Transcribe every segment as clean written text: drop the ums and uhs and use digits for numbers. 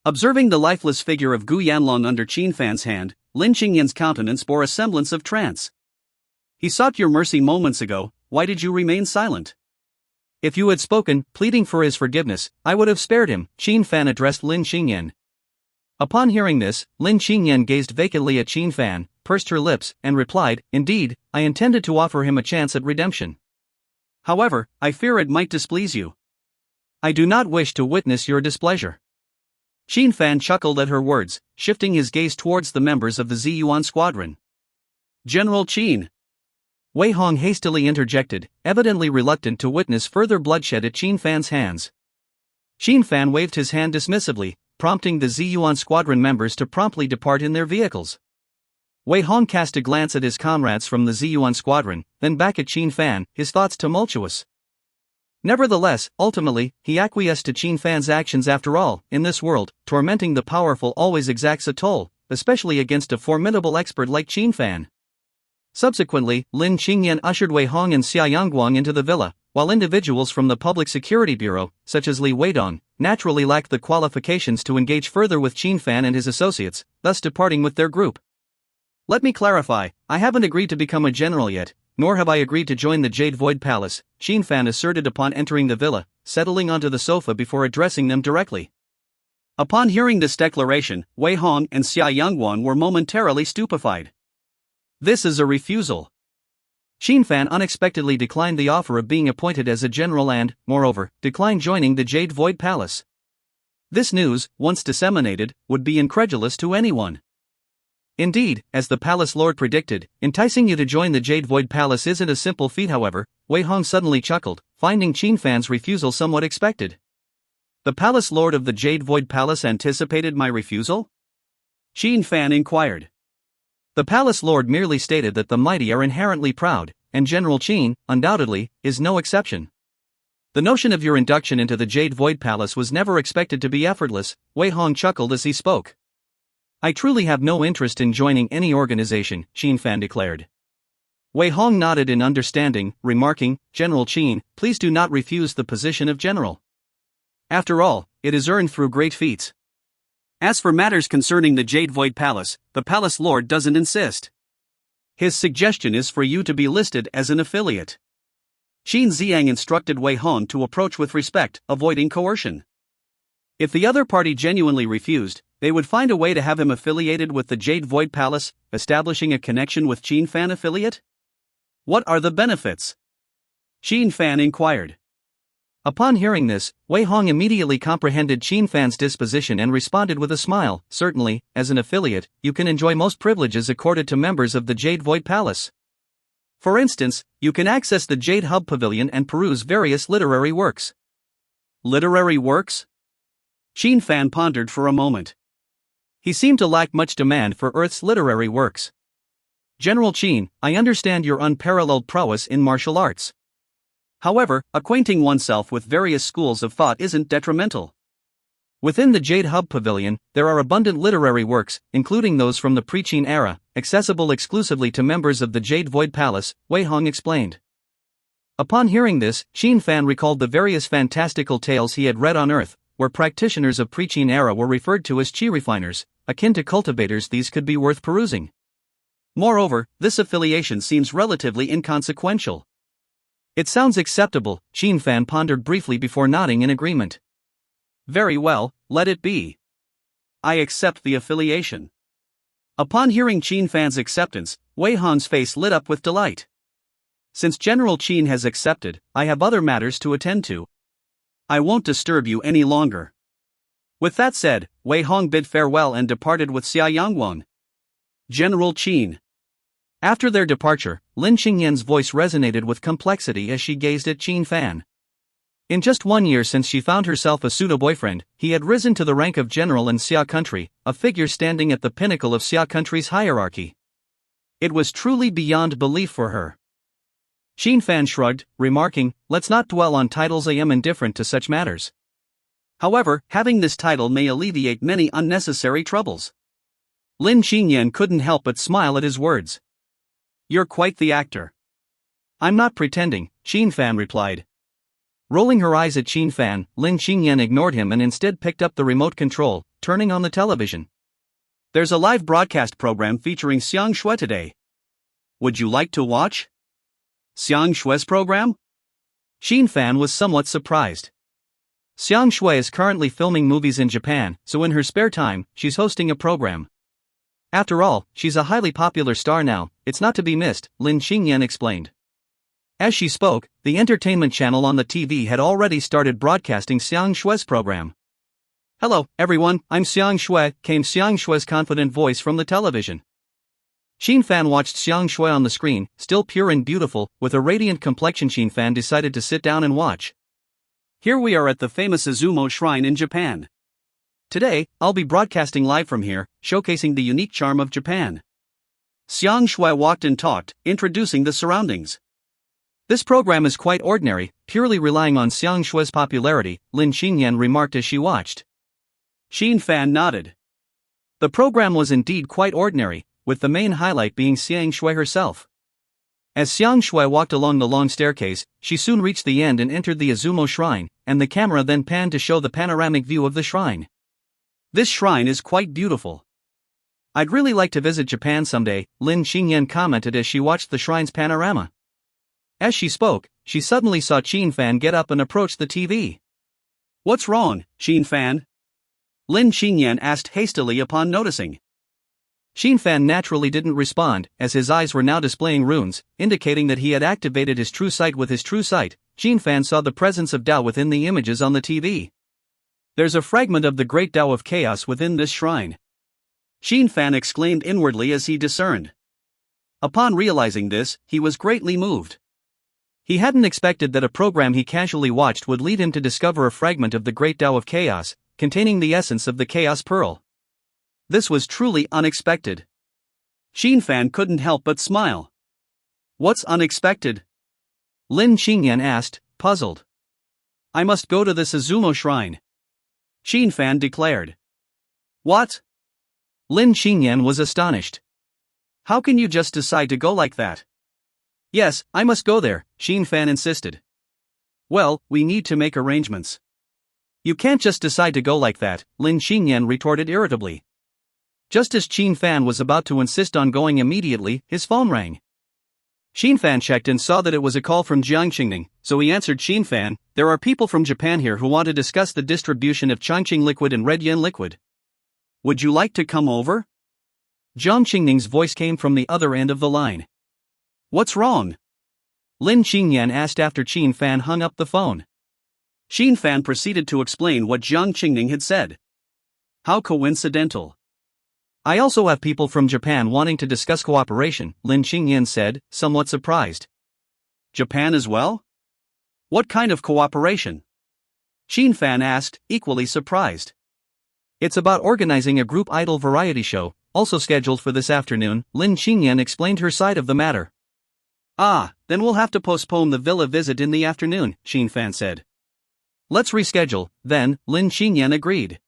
Observing the lifeless figure of Gu Yanlong under Chen Fan's hand, Lin Qingyan's countenance bore a semblance of trance. He sought your mercy moments ago, why did you remain silent? If you had spoken, pleading for his forgiveness, I would have spared him, Chen Fan addressed Lin Qingyan. Upon hearing this, Lin Qingyan gazed vacantly at Chen Fan, pursed her lips, and replied, Indeed, I intended to offer him a chance at redemption. However, I fear it might displease you. I do not wish to witness your displeasure. Chen Fan chuckled at her words, shifting his gaze towards the members of the Yuan squadron. General Chen. Wei Hong hastily interjected, evidently reluctant to witness further bloodshed at Chen Fan's hands. Chen Fan waved his hand dismissively, prompting the Yuan squadron members to promptly depart in their vehicles. Wei Hong cast a glance at his comrades from the Yuan squadron, then back at Chen Fan, his thoughts tumultuous. Nevertheless, ultimately, he acquiesced to Chen Fan's actions. After all, in this world, tormenting the powerful always exacts a toll, especially against a formidable expert like Chen Fan. Subsequently, Lin Qingyan ushered Wei Hong and Xia Yangguang into the villa, while individuals from the Public Security Bureau, such as Li Weidong, naturally lacked the qualifications to engage further with Chen Fan and his associates, thus departing with their group. Let me clarify, I haven't agreed to become a general yet, nor have I agreed to join the Jade Void Palace, Chen Fan asserted upon entering the villa, settling onto the sofa before addressing them directly. Upon hearing this declaration, Wei Hong and Xia Yangguang were momentarily stupefied. This is a refusal. Chen Fan unexpectedly declined the offer of being appointed as a general and, moreover, declined joining the Jade Void Palace. This news, once disseminated, would be incredulous to anyone. Indeed, as the palace lord predicted, enticing you to join the Jade Void Palace isn't a simple feat. However, Wei Hong suddenly chuckled, finding Chen Fan's refusal somewhat expected. The palace lord of the Jade Void Palace anticipated my refusal? Chen Fan inquired. The palace lord merely stated that the mighty are inherently proud, and General Chen, undoubtedly, is no exception. The notion of your induction into the Jade Void Palace was never expected to be effortless, Wei Hong chuckled as he spoke. I truly have no interest in joining any organization, Chen Fan declared. Wei Hong nodded in understanding, remarking, General Chen, please do not refuse the position of general. After all, it is earned through great feats. As for matters concerning the Jade Void Palace, the palace lord doesn't insist. His suggestion is for you to be listed as an affiliate. Qin Xiang instructed Wei Hong to approach with respect, avoiding coercion. If the other party genuinely refused, they would find a way to have him affiliated with the Jade Void Palace, establishing a connection with Chen Fan affiliate? What are the benefits? Chen Fan inquired. Upon hearing this, Wei Hong immediately comprehended Chen Fan's disposition and responded with a smile. Certainly, as an affiliate, you can enjoy most privileges accorded to members of the Jade Void Palace. For instance, you can access the Jade Hub Pavilion and peruse various literary works. Literary works? Chen Fan pondered for a moment. He seemed to lack much demand for Earth's literary works. General Chen, I understand your unparalleled prowess in martial arts. However, acquainting oneself with various schools of thought isn't detrimental. Within the Jade Hub Pavilion, there are abundant literary works, including those from the pre-Qin era, accessible exclusively to members of the Jade Void Palace, Wei Hong explained. Upon hearing this, Chen Fan recalled the various fantastical tales he had read on Earth, where practitioners of pre-Qin era were referred to as qi refiners, akin to cultivators. These could be worth perusing. Moreover, this affiliation seems relatively inconsequential. It sounds acceptable, Chen Fan pondered briefly before nodding in agreement. Very well, let it be. I accept the affiliation. Upon hearing Chen Fan's acceptance, Wei Hong's face lit up with delight. Since General Chen has accepted, I have other matters to attend to. I won't disturb you any longer. With that said, Wei Hong bid farewell and departed with Xia Yangguang. General Chen. After their departure, Lin Qingyan's voice resonated with complexity as she gazed at Chen Fan. In just 1 year since she found herself a pseudo-boyfriend, he had risen to the rank of general in Xia country, a figure standing at the pinnacle of Xia country's hierarchy. It was truly beyond belief for her. Chen Fan shrugged, remarking, let's not dwell on titles, I am indifferent to such matters. However, having this title may alleviate many unnecessary troubles. Lin Qingyan couldn't help but smile at his words. You're quite the actor. I'm not pretending, Chen Fan replied. Rolling her eyes at Chen Fan, Lin Qingyan ignored him and instead picked up the remote control, turning on the television. There's a live broadcast program featuring Sang Yue today. Would you like to watch? Sang Yue's program? Chen Fan was somewhat surprised. Sang Yue is currently filming movies in Japan, so in her spare time, she's hosting a program. After all, she's a highly popular star now, it's not to be missed, Lin Qingyan explained. As she spoke, the entertainment channel on the TV had already started broadcasting Sang Yue's program. "Hello, everyone, I'm Sang Yue," came Sang Yue's confident voice from the television. Chen Fan watched Sang Yue on the screen, still pure and beautiful, with a radiant complexion. Chen Fan decided to sit down and watch. Here we are at the famous Isumo shrine in Japan. Today, I'll be broadcasting live from here, showcasing the unique charm of Japan. Sang Yue walked and talked, introducing the surroundings. This program is quite ordinary, purely relying on Sang Yue's popularity, Lin Qingyan remarked as she watched. Chen Fan nodded. The program was indeed quite ordinary, with the main highlight being Sang Yue herself. As Sang Yue walked along the long staircase, she soon reached the end and entered the Isumo shrine, and the camera then panned to show the panoramic view of the shrine. This shrine is quite beautiful. I'd really like to visit Japan someday, Lin Qingyan commented as she watched the shrine's panorama. As she spoke, she suddenly saw Chen Fan get up and approach the TV. "What's wrong, Chen Fan?" Lin Qingyan asked hastily upon noticing. Chen Fan naturally didn't respond, as his eyes were now displaying runes, indicating that he had activated his true sight. With his true sight, Chen Fan saw the presence of Tao within the images on the TV. "There's a fragment of the great Tao of chaos within this shrine," Chen Fan exclaimed inwardly as he discerned. Upon realizing this, he was greatly moved. He hadn't expected that a program he casually watched would lead him to discover a fragment of the great Tao of chaos, containing the essence of the Chaos Pearl. This was truly unexpected. Chen Fan couldn't help but smile. "What's unexpected?" Lin Qingyan asked, puzzled. "I must go to the Isumo shrine," Chen Fan declared. "What?" Lin Qingyan was astonished. "How can you just decide to go like that?" "Yes, I must go there," Chen Fan insisted. "Well, we need to make arrangements." "You can't just decide to go like that," Lin Qingyan retorted irritably. Just as Chen Fan was about to insist on going immediately, his phone rang. Chen Fan checked and saw that it was a call from Jiang Qingning, so he answered. "Chen Fan, there are people from Japan here who want to discuss the distribution of Changqing liquid and Red Yen liquid. Would you like to come over?" Jiang Qingning's voice came from the other end of the line. "What's wrong?" Lin Qingyan asked after Chen Fan hung up the phone. Chen Fan proceeded to explain what Jiang Qingning had said. "How coincidental." "I also have people from Japan wanting to discuss cooperation," Lin Qingyan said, somewhat surprised. "Japan as well? What kind of cooperation?" Chen Fan asked, equally surprised. "It's about organizing a group idol variety show, also scheduled for this afternoon," Lin Qingyan explained her side of the matter. "Ah, then we'll have to postpone the villa visit in the afternoon," Chen Fan said. "Let's reschedule, then," Lin Qingyan agreed.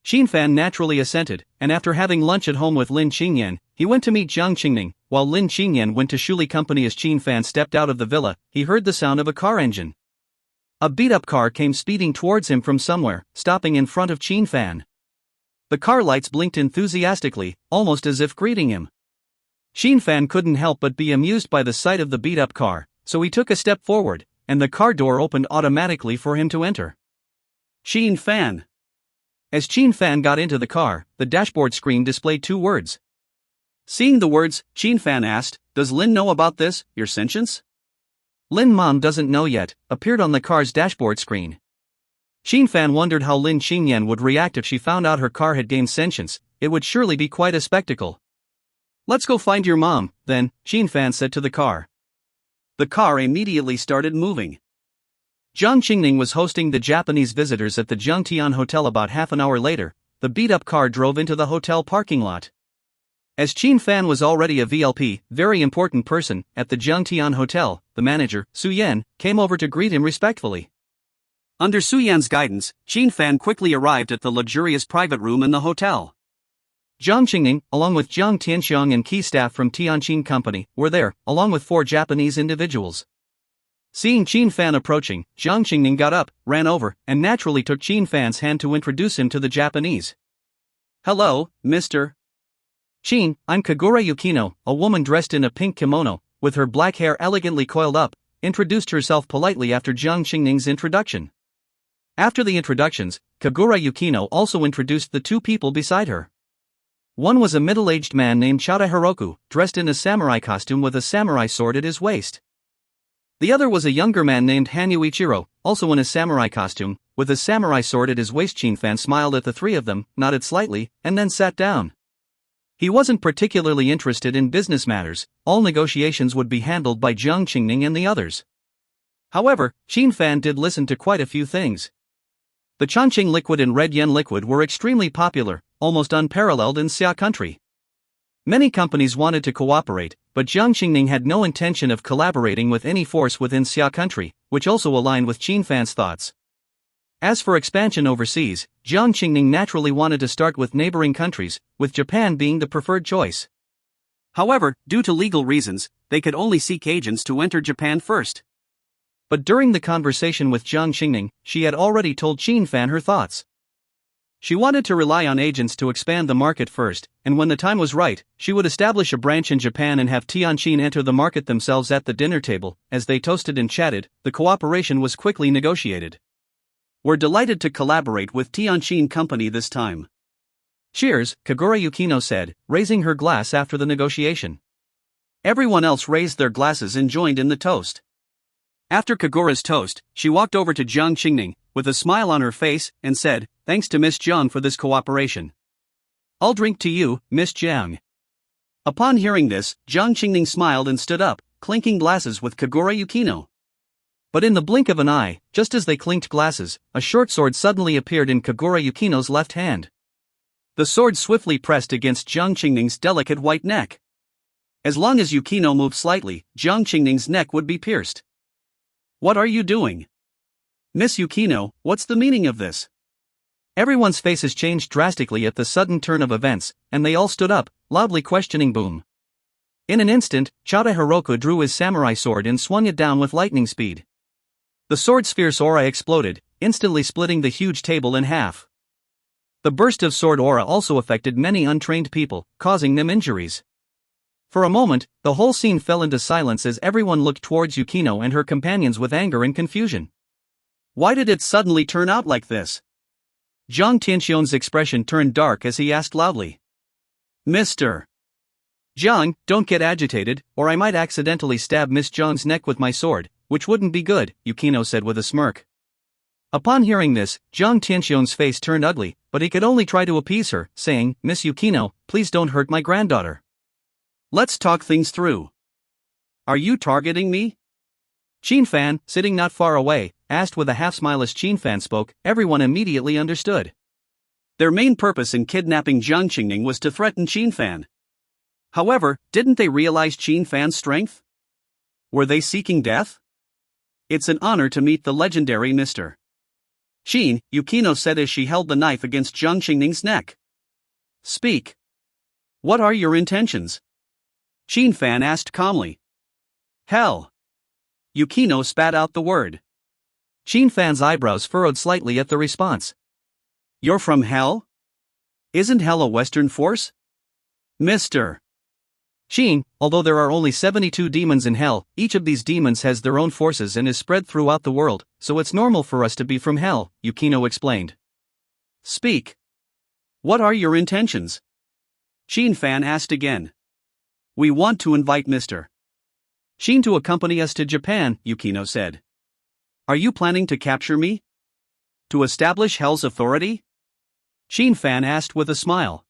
Chen Fan naturally assented, and after having lunch at home with Lin Qingyan, he went to meet Jiang Qingning. While Lin Qingyan went to Shuli Company, as Chen Fan stepped out of the villa, he heard the sound of a car engine. A beat-up car came speeding towards him from somewhere, stopping in front of Chen Fan. The car lights blinked enthusiastically, almost as if greeting him. Chen Fan couldn't help but be amused by the sight of the beat-up car, so he took a step forward, and the car door opened automatically for him to enter. "Chen Fan." As Chen Fan got into the car, the dashboard screen displayed two words. Seeing the words, Chen Fan asked, "Does Lin know about this, your sentience?" "Lin Mom doesn't know yet," appeared on the car's dashboard screen. Chen Fan wondered how Lin Qingyan would react if she found out her car had gained sentience. It would surely be quite a spectacle. "Let's go find your mom, then," Chen Fan said to the car. The car immediately started moving. Jiang Qingning was hosting the Japanese visitors at the Zhangtian Hotel. About half an hour later, the beat-up car drove into the hotel parking lot. As Chen Fan was already a VLP, very important person, at the Zhangtian Hotel, the manager, Su Yan, came over to greet him respectfully. Under Su Yan's guidance, Chen Fan quickly arrived at the luxurious private room in the hotel. Jiang Qingning, along with Jiang Tianxiang and key staff from Tianqing Company, were there, along with 4 Japanese individuals. Seeing Chen Fan approaching, Jiang Qingning got up, ran over, and naturally took Chen Fan's hand to introduce him to the Japanese. Hello, Mr. Chen, I'm Kagura Yukino, a woman dressed in a pink kimono, with her black hair elegantly coiled up, introduced herself politely after Jiang Qingning's introduction. After the introductions, Kagura Yukino also introduced the two people beside her. One was a middle-aged man named Chada Hiroku, dressed in a samurai costume with a samurai sword at his waist. The other was a younger man named Hanyu Ichiro, also in a samurai costume, with a samurai sword at his waist. Chen Fan smiled at the three of them, nodded slightly, and then sat down. He wasn't particularly interested in business matters, all negotiations would be handled by Jiang Qingning and the others. However, Chen Fan did listen to quite a few things. The Chongqing liquid and red yen liquid were extremely popular, almost unparalleled in Xia country. Many companies wanted to cooperate, but Jiang Qingning had no intention of collaborating with any force within Xia country, which also aligned with Chen Fan's thoughts. As for expansion overseas, Jiang Qingning naturally wanted to start with neighboring countries, with Japan being the preferred choice. However, due to legal reasons, they could only seek agents to enter Japan first. But during the conversation with Jiang Qingning, she had already told Chen Fan her thoughts. She wanted to rely on agents to expand the market first, and when the time was right, she would establish a branch in Japan and have Tianqin enter the market themselves. At the dinner table, as they toasted and chatted, the cooperation was quickly negotiated. We're delighted to collaborate with Tianqin Company this time. Cheers, Kagura Yukino said, raising her glass after the negotiation. Everyone else raised their glasses and joined in the toast. After Kagura's toast, she walked over to Jiang Qingning, with a smile on her face, and said, "Thanks to Miss Jiang for this cooperation. I'll drink to you, Miss Jiang." Upon hearing this, Jiang Qingning smiled and stood up, clinking glasses with Kagura Yukino. But in the blink of an eye, just as they clinked glasses, a short sword suddenly appeared in Kagura Yukino's left hand. The sword swiftly pressed against Jiang Qingning's delicate white neck. As long as Yukino moved slightly, Jiang Qingning's neck would be pierced. What are you doing? Miss Yukino, what's the meaning of this? Everyone's faces changed drastically at the sudden turn of events, and they all stood up, loudly questioning Boom. In an instant, Chada Hiroku drew his samurai sword and swung it down with lightning speed. The sword's fierce aura exploded, instantly splitting the huge table in half. The burst of sword aura also affected many untrained people, causing them injuries. For a moment, the whole scene fell into silence as everyone looked towards Yukino and her companions with anger and confusion. Why did it suddenly turn out like this? Jiang Tianxion's expression turned dark as he asked loudly. Mr. Jiang, don't get agitated, or I might accidentally stab Miss Jiang's neck with my sword, which wouldn't be good, Yukino said with a smirk. Upon hearing this, Jiang Tianxion's face turned ugly, but he could only try to appease her, saying, Miss Yukino, please don't hurt my granddaughter. Let's talk things through. Are you targeting me? Chen Fan, sitting not far away, asked with a half-smile. As Chen Fan spoke, everyone immediately understood. Their main purpose in kidnapping Jiang Qingning was to threaten Chen Fan. However, didn't they realize Chen Fan's strength? Were they seeking death? It's an honor to meet the legendary Mr. Chen, Yukino said as she held the knife against Jiang Qingning's neck. Speak. What are your intentions? Chen Fan asked calmly. Hell. Yukino spat out the word. Chen Fan's eyebrows furrowed slightly at the response. You're from hell? Isn't hell a Western force? Mr. Chen, although there are only 72 demons in hell, each of these demons has their own forces and is spread throughout the world, so it's normal for us to be from hell, Yukino explained. Speak. What are your intentions? Chen Fan asked again. We want to invite Mr. Chen to accompany us to Japan, Yukino said. Are you planning to capture me? To establish hell's authority? Chen Fan asked with a smile.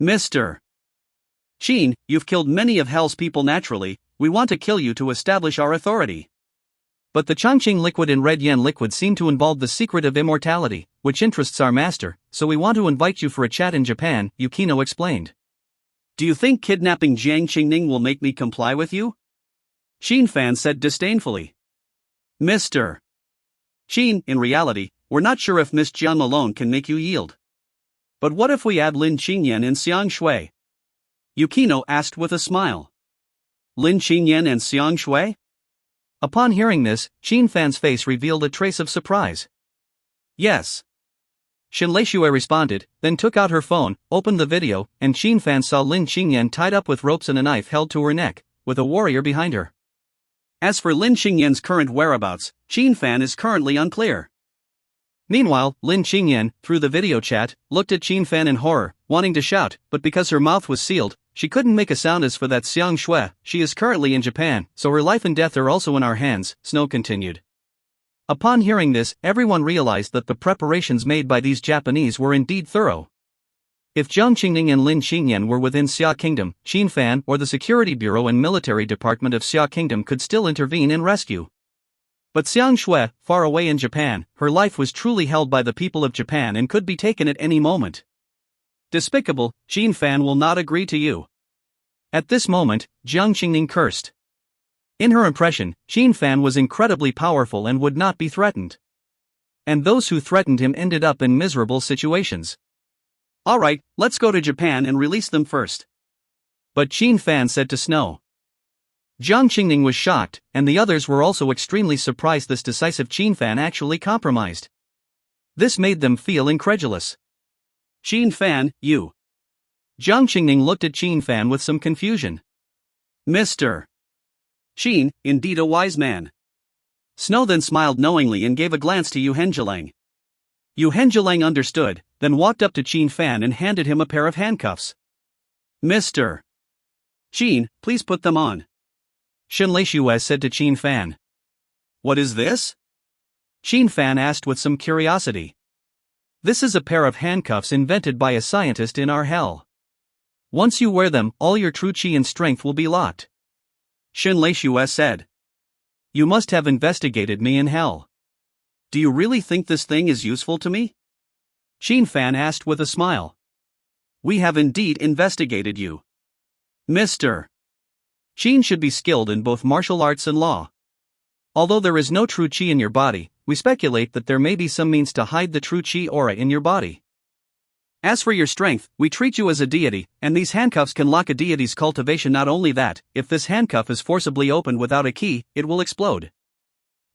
Mr. Chen, you've killed many of hell's people naturally, we want to kill you to establish our authority. But the Chongqing liquid and red yen liquid seem to involve the secret of immortality, which interests our master, so we want to invite you for a chat in Japan, Yukino explained. Do you think kidnapping Jiang Qingning will make me comply with you? Chen Fan said disdainfully. Mr. Chen, in reality, we're not sure if Miss Jiang alone can make you yield. But what if we add Lin Qingyan and Xiang Shui? Yukino asked with a smile. Lin Qingyan and Xiang Shui? Upon hearing this, Chen Fan's face revealed a trace of surprise. Yes. Chen Yue responded, then took out her phone, opened the video, and Chen Fan saw Lin Qingyan tied up with ropes and a knife held to her neck, with a warrior behind her. As for Lin Qingyan's current whereabouts, Chen Fan is currently unclear. Meanwhile, Lin Qingyan, through the video chat, looked at Chen Fan in horror, wanting to shout, but because her mouth was sealed, she couldn't make a sound. As for that Sang Yue, she is currently in Japan, so her life and death are also in our hands, Snow continued. Upon hearing this, everyone realized that the preparations made by these Japanese were indeed thorough. If Jiang Qingning and Lin Qingyan were within Xia Kingdom, Chen Fan or the Security Bureau and Military Department of Xia Kingdom could still intervene and rescue. But Sang Yue, far away in Japan, her life was truly held by the people of Japan and could be taken at any moment. Despicable, Chen Fan will not agree to you. At this moment, Jiang Qingning cursed. In her impression, Chen Fan was incredibly powerful and would not be threatened. And those who threatened him ended up in miserable situations. Alright, let's go to Japan and release them first. But Chen Fan said to Snow. Jiang Qingning was shocked, and the others were also extremely surprised this decisive Chen Fan actually compromised. This made them feel incredulous. Chen Fan, you. Jiang Qingning looked at Chen Fan with some confusion. Mr. Chen, indeed a wise man. Snow then smiled knowingly and gave a glance to Yu Henjilang. Yu Henjilang understood, then walked up to Chen Fan and handed him a pair of handcuffs. Mr. Chen, please put them on. Chen Yue said to Chen Fan. What is this? Chen Fan asked with some curiosity. This is a pair of handcuffs invented by a scientist in our hell. Once you wear them, all your true chi and strength will be locked. Chen Yue said. You must have investigated me in hell. Do you really think this thing is useful to me? Chen Fan asked with a smile. We have indeed investigated you. Mr. Chen should be skilled in both martial arts and law. Although there is no true chi in your body, we speculate that there may be some means to hide the true chi aura in your body. As for your strength, we treat you as a deity, and these handcuffs can lock a deity's cultivation. Not only that, if this handcuff is forcibly opened without a key, it will explode.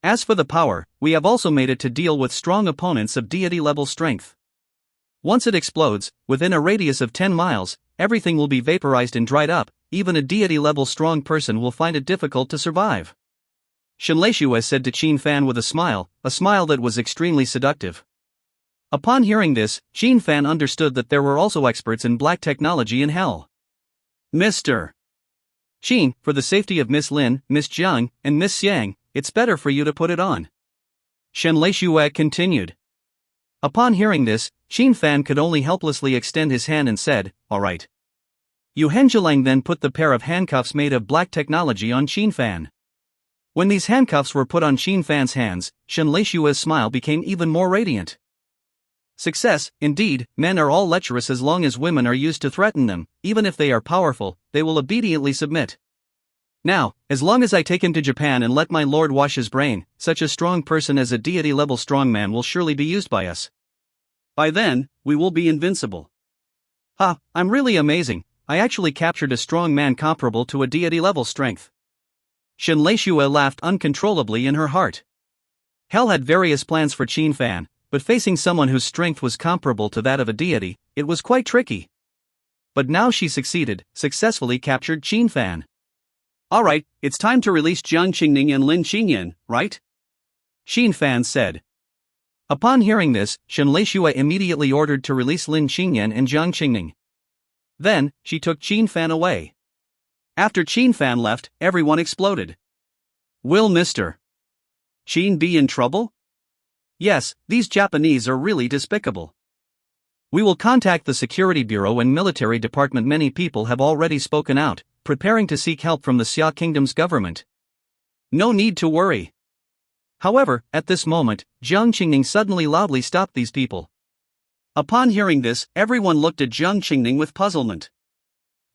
As for the power, we have also made it to deal with strong opponents of deity-level strength. Once it explodes, within a radius of 10 miles, everything will be vaporized and dried up. Even a deity-level strong person will find it difficult to survive. Chen Yue said to Chen Fan with a smile that was extremely seductive. Upon hearing this, Chen Fan understood that there were also experts in black technology in hell. Mr. Chen, for the safety of Miss Lin, Miss Jiang, and Miss Xiang, it's better for you to put it on. Chen Yue continued. Upon hearing this, Chen Fan could only helplessly extend his hand and said, all right. Yu Henjilang then put the pair of handcuffs made of black technology on Chen Fan. When these handcuffs were put on Chen Fan's hands, Chen Yue's smile became even more radiant. Success, indeed, men are all lecherous as long as women are used to threaten them, even if they are powerful, they will obediently submit. Now, as long as I take him to Japan and let my lord wash his brain, such a strong person as a deity-level strongman will surely be used by us. By then, we will be invincible. I'm really amazing, I actually captured a strong man comparable to a deity-level strength. Chen Yue laughed uncontrollably in her heart. Hell had various plans for Chen Fan, but facing someone whose strength was comparable to that of a deity, it was quite tricky. But now she successfully captured Chen Fan. Alright, it's time to release Jiang Qingning and Lin Qingyan, right? Chen Fan said. Upon hearing this, Chen Yue immediately ordered to release Lin Qingyan and Jiang Qingning. Then, she took Chen Fan away. After Chen Fan left, everyone exploded. Will Mr. Chen be in trouble? Yes, these Japanese are really despicable. We will contact the Security Bureau and Military Department. Many people have already spoken out, preparing to seek help from the Xia Kingdom's government. No need to worry. However, at this moment, Jiang Qingning suddenly loudly stopped these people. Upon hearing this, everyone looked at Jiang Qingning with puzzlement.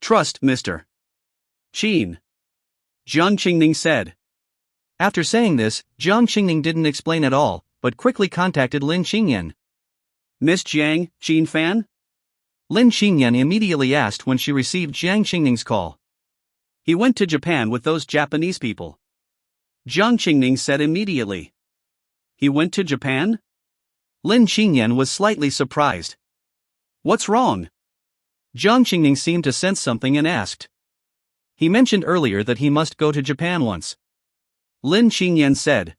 Trust, Mr. Chen. Jiang Qingning said. After saying this, Jiang Qingning didn't explain at all, but quickly contacted Lin Qingyan. Miss Jiang, Chen Fan? Lin Qingyan immediately asked when she received Jiang Qingning's call. He went to Japan with those Japanese people. Jiang Qingning said immediately. He went to Japan? Lin Qingyan was slightly surprised. What's wrong? Jiang Qingning seemed to sense something and asked. He mentioned earlier that he must go to Japan once. Lin Qingyan said.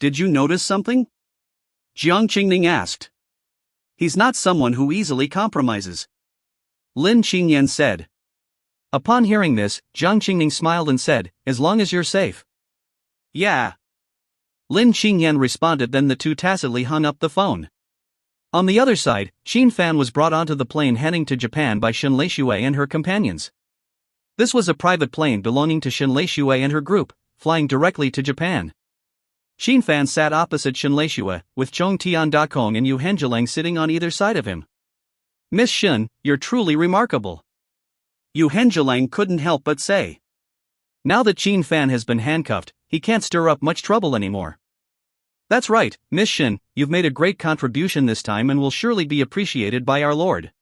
Did you notice something? Jiang Qingning asked. He's not someone who easily compromises. Lin Qingyan said. Upon hearing this, Jiang Qingning smiled and said, as long as you're safe. Yeah. Lin Qingyan responded, then the two tacitly hung up the phone. On the other side, Chen Fan was brought onto the plane heading to Japan by Chen Leishue and her companions. This was a private plane belonging to Chen Leishue and her group, flying directly to Japan. Chen Fan sat opposite Chen Leishue, with Chong Tiandakong and Yu Henjilang sitting on either side of him. Miss Shen, you're truly remarkable. Yu Henjilang couldn't help but say. Now that Chen Fan has been handcuffed, he can't stir up much trouble anymore. That's right, Miss Shen, you've made a great contribution this time and will surely be appreciated by our Lord.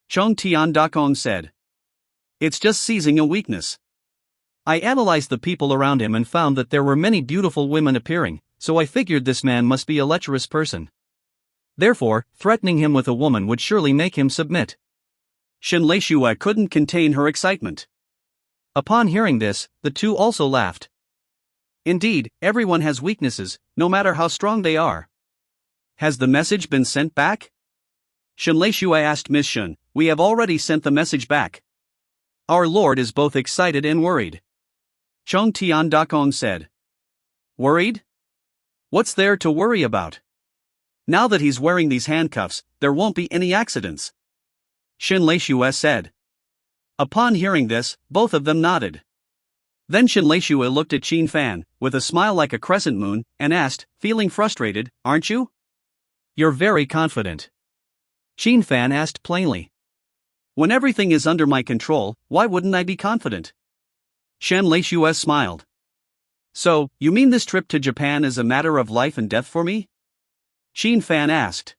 Chong Tiandakong said. It's just seizing a weakness. I analyzed the people around him and found that there were many beautiful women appearing, so I figured this man must be a lecherous person. Therefore, threatening him with a woman would surely make him submit. Chen Leishue couldn't contain her excitement. Upon hearing this, the two also laughed. Indeed, everyone has weaknesses, no matter how strong they are. Has the message been sent back? Chen Leishue asked Miss Shen. We have already sent the message back. Our Lord is both excited and worried. Chong Tiandakong said. Worried? What's there to worry about? Now that he's wearing these handcuffs, there won't be any accidents. Chen Leishue said. Upon hearing this, both of them nodded. Then Chen Leishue looked at Chen Fan, with a smile like a crescent moon, and asked, feeling frustrated, aren't you? You're very confident. Chen Fan asked plainly. When everything is under my control, why wouldn't I be confident? Chen Leishue smiled. So, you mean this trip to Japan is a matter of life and death for me? Chen Fan asked.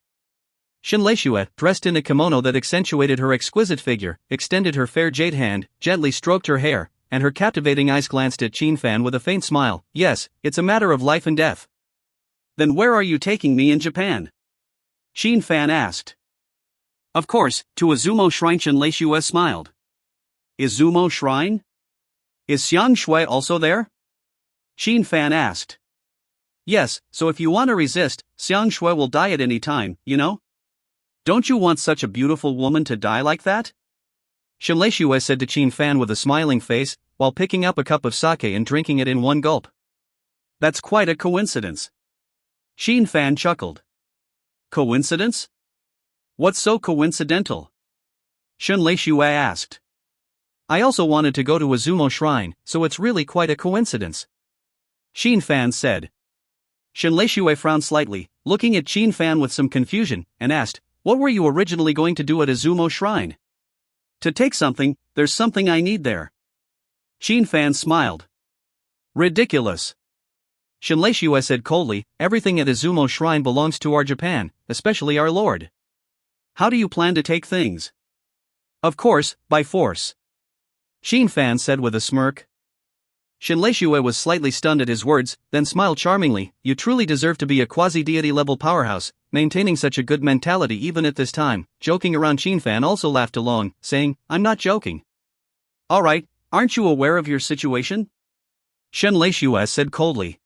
Chen Leishue, dressed in a kimono that accentuated her exquisite figure, extended her fair jade hand, gently stroked her hair, and her captivating eyes glanced at Chen Fan with a faint smile. Yes, it's a matter of life and death. Then where are you taking me in Japan? Chen Fan asked. Of course, to Isumo Shrine. Chen Leishue smiled. Isumo Shrine? Is Xiang Shui also there? Chen Fan asked. Yes, so if you want to resist, Xiang Shui will die at any time, you know? Don't you want such a beautiful woman to die like that? Chen Leishue said to Chen Fan with a smiling face, while picking up a cup of sake and drinking it in one gulp. That's quite a coincidence. Chen Fan chuckled. Coincidence? What's so coincidental? Chen Leishue asked. I also wanted to go to Isumo Shrine, so it's really quite a coincidence. Chen Fan said. Chen Leishue frowned slightly, looking at Chen Fan with some confusion, and asked, what were you originally going to do at Isumo Shrine? To take something, there's something I need there. Chen Fan smiled. Ridiculous. Chen Leishue said coldly, everything at Isumo Shrine belongs to our Japan, especially our Lord. How do you plan to take things? Of course, by force. Chen Fan said with a smirk. Chen Leishue was slightly stunned at his words, then smiled charmingly. You truly deserve to be a quasi-deity level powerhouse, maintaining such a good mentality even at this time. Joking around, Chen Fan also laughed along, saying, I'm not joking. Alright, aren't you aware of your situation? Chen Leishue said coldly.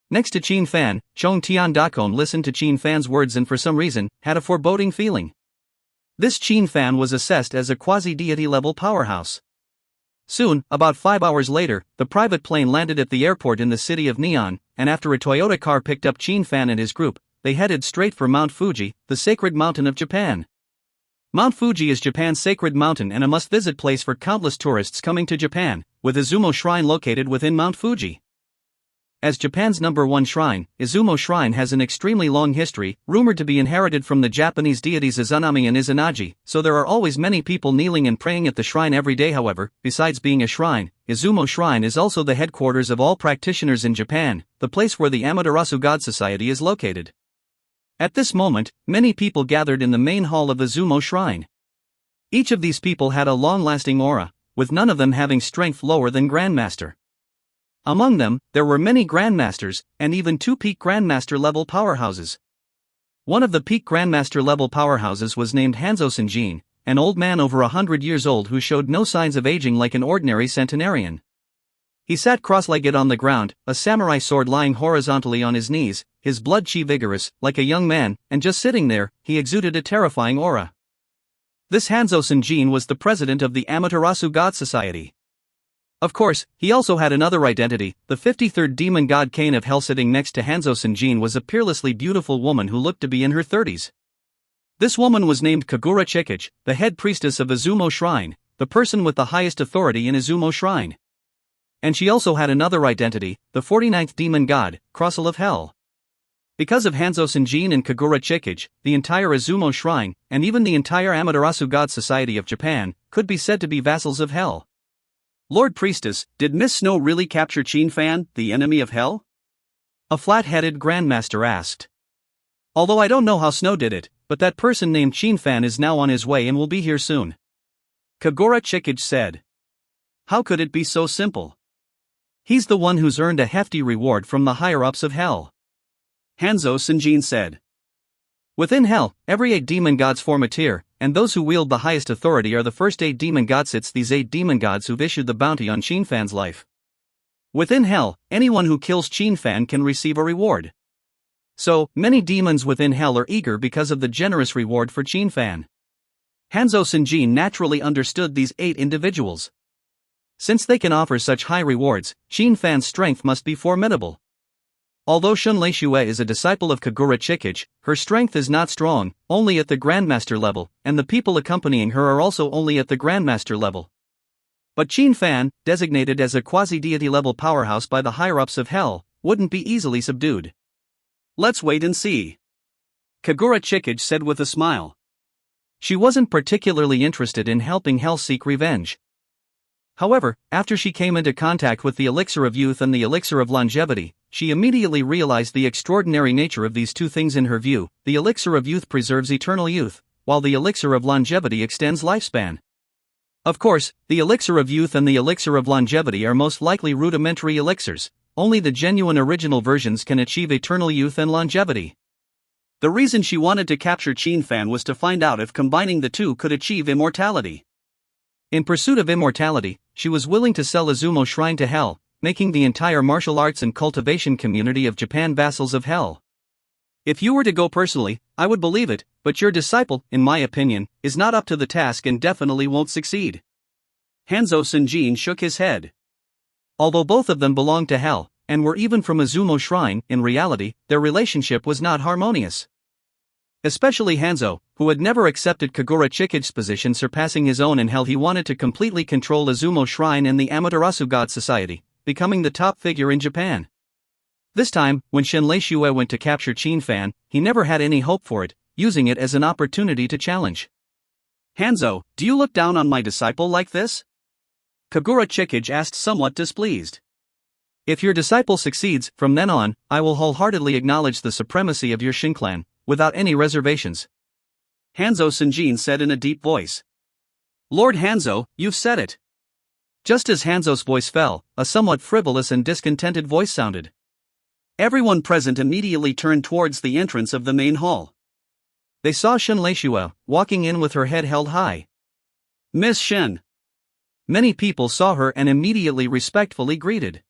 Next to Chen Fan, Chong Tiandakong listened to Chen Fan's words and for some reason, had a foreboding feeling. This Chen Fan was assessed as a quasi-deity level powerhouse. Soon, about 5 hours later, the private plane landed at the airport in the city of Neon, and after a Toyota car picked up Chen Fan and his group, they headed straight for Mount Fuji, the sacred mountain of Japan. Mount Fuji is Japan's sacred mountain and a must-visit place for countless tourists coming to Japan, with Isumo Shrine located within Mount Fuji. As Japan's #1 shrine, Isumo Shrine has an extremely long history, rumored to be inherited from the Japanese deities Izanami and Izanagi, so there are always many people kneeling and praying at the shrine every day. However, besides being a shrine, Isumo Shrine is also the headquarters of all practitioners in Japan, the place where the Amaterasu God Society is located. At this moment, many people gathered in the main hall of Isumo Shrine. Each of these people had a long-lasting aura, with none of them having strength lower than Grandmaster. Among them, there were many grandmasters, and even 2 peak grandmaster level powerhouses. One of the peak grandmaster level powerhouses was named Hanzo Senjin, an old man over 100 years old who showed no signs of aging like an ordinary centenarian. He sat cross-legged on the ground, a samurai sword lying horizontally on his knees, his blood chi vigorous, like a young man, and just sitting there, he exuded a terrifying aura. This Hanzo Senjin was the president of the Amaterasu God Society. Of course, he also had another identity. The 53rd demon god Cain of Hell sitting next to Hanzo Senjin was a peerlessly beautiful woman who looked to be in her 30s. This woman was named Kagura Chikage, the head priestess of Isumo Shrine, the person with the highest authority in Isumo Shrine. And she also had another identity, the 49th demon god, Crossel of Hell. Because of Hanzo Senjin and Kagura Chikage, the entire Isumo Shrine, and even the entire Amaterasu God Society of Japan, could be said to be vassals of Hell. Lord Priestess, did Miss Snow really capture Chen Fan, the enemy of Hell? A flat-headed grandmaster asked. Although I don't know how Snow did it, but that person named Chen Fan is now on his way and will be here soon. Kagura Chikage said. How could it be so simple? He's the one who's earned a hefty reward from the higher-ups of Hell. Hanzo Senjin said. Within Hell, every 8 demon gods form a tier, and those who wield the highest authority are the first 8 demon gods. It's these 8 demon gods who've issued the bounty on Chen Fan's life. Within Hell, anyone who kills Chen Fan can receive a reward. So, many demons within Hell are eager because of the generous reward for Chen Fan. Hanzo Senjin naturally understood these 8 individuals. Since they can offer such high rewards, Chen Fan's strength must be formidable. Although Shun Leishue is a disciple of Kagura Chikage, her strength is not strong, only at the Grandmaster level, and the people accompanying her are also only at the Grandmaster level. But Chen Fan, designated as a quasi-deity level powerhouse by the higher-ups of Hell, wouldn't be easily subdued. Let's wait and see. Kagura Chikage said with a smile. She wasn't particularly interested in helping Hell seek revenge. However, after she came into contact with the elixir of youth and the elixir of longevity, she immediately realized the extraordinary nature of these 2 things in her view. The elixir of youth preserves eternal youth, while the elixir of longevity extends lifespan. Of course, the elixir of youth and the elixir of longevity are most likely rudimentary elixirs. Only the genuine original versions can achieve eternal youth and longevity. The reason she wanted to capture Chen Fan was to find out if combining the 2 could achieve immortality. In pursuit of immortality, she was willing to sell Isumo Shrine to Hell, making the entire martial arts and cultivation community of Japan vassals of Hell. If you were to go personally, I would believe it, but your disciple, in my opinion, is not up to the task and definitely won't succeed. Hanzo Senjin shook his head. Although both of them belonged to Hell, and were even from Isumo Shrine, in reality, their relationship was not harmonious. Especially Hanzo, who had never accepted Kagura Chikage's position surpassing his own in Hell. He wanted to completely control Isumo Shrine and the Amaterasu God Society, becoming the top figure in Japan. This time, when Shen Leishue went to capture Chen Fan, he never had any hope for it, using it as an opportunity to challenge. Hanzo, do you look down on my disciple like this? Kagura Chikage asked, somewhat displeased. If your disciple succeeds, from then on, I will wholeheartedly acknowledge the supremacy of your Shin clan, without any reservations. Hanzo Senjin said in a deep voice. Lord Hanzo, you've said it. Just as Hanzo's voice fell, a somewhat frivolous and discontented voice sounded. Everyone present immediately turned towards the entrance of the main hall. They saw Shen Leishue, walking in with her head held high. Miss Shen. Many people saw her and immediately respectfully greeted.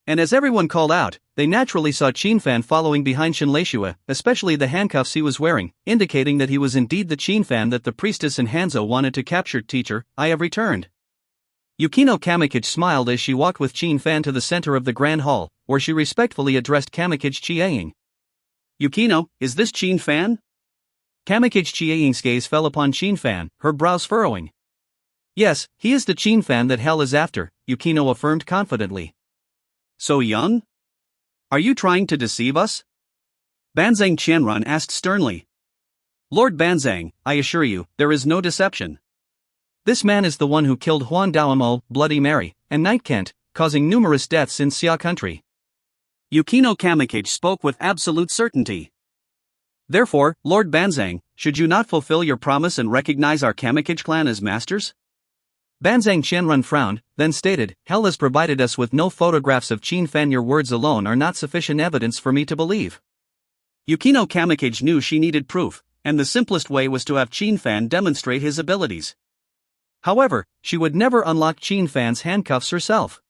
And as everyone called out, they naturally saw Chen Fan following behind Shen Leishue, especially the handcuffs he was wearing, indicating that he was indeed the Chen Fan that the priestess and Hanzo wanted to capture. Teacher, I have returned. Yukino Kamikage smiled as she walked with Chen Fan to the center of the Grand Hall, where she respectfully addressed Kamikage Chiaing. Yukino, is this Chen Fan? Kamikage Chiaing's gaze fell upon Chen Fan, her brows furrowing. Yes, he is the Chen Fan that Hell is after, Yukino affirmed confidently. So young? Are you trying to deceive us? Banzang Qianrun asked sternly. Lord Banzang, I assure you, there is no deception. This man is the one who killed Huan Daomo, Bloody Mary, and Knight Kent, causing numerous deaths in Xia country. Yukino Kamikage spoke with absolute certainty. Therefore, Lord Banzang, should you not fulfill your promise and recognize our Kamikage clan as masters? Banzang Qianrun frowned, then stated, "Hell has provided us with no photographs of Chen Fan. Your words alone are not sufficient evidence for me to believe." Yukino Kamikage knew she needed proof, and the simplest way was to have Chen Fan demonstrate his abilities. However, she would never unlock Chen Fan's handcuffs herself.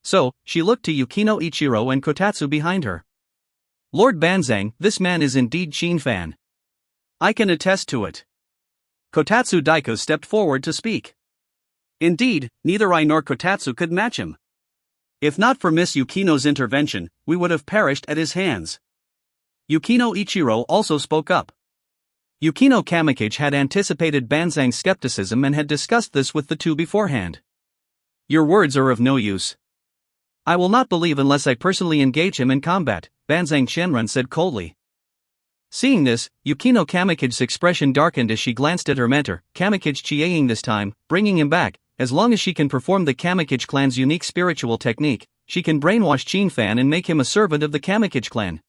So, she looked to Yukino Ichiro and Kotatsu behind her. "Lord Banzang, this man is indeed Chen Fan." "I can attest to it." Kotatsu Daiko stepped forward to speak. "Indeed, neither I nor Kotatsu could match him. If not for Miss Yukino's intervention, we would have perished at his hands." Yukino Ichiro also spoke up. Yukino Kamikage had anticipated Banzang's skepticism and had discussed this with the two beforehand. "Your words are of no use. I will not believe unless I personally engage him in combat," Banzang Qianrun said coldly. Seeing this, Yukino Kamikage's expression darkened as she glanced at her mentor, Kamikage Chiaing this time, bringing him back. As long as she can perform the Kamikage clan's unique spiritual technique, she can brainwash Chen Fan and make him a servant of the Kamikage clan.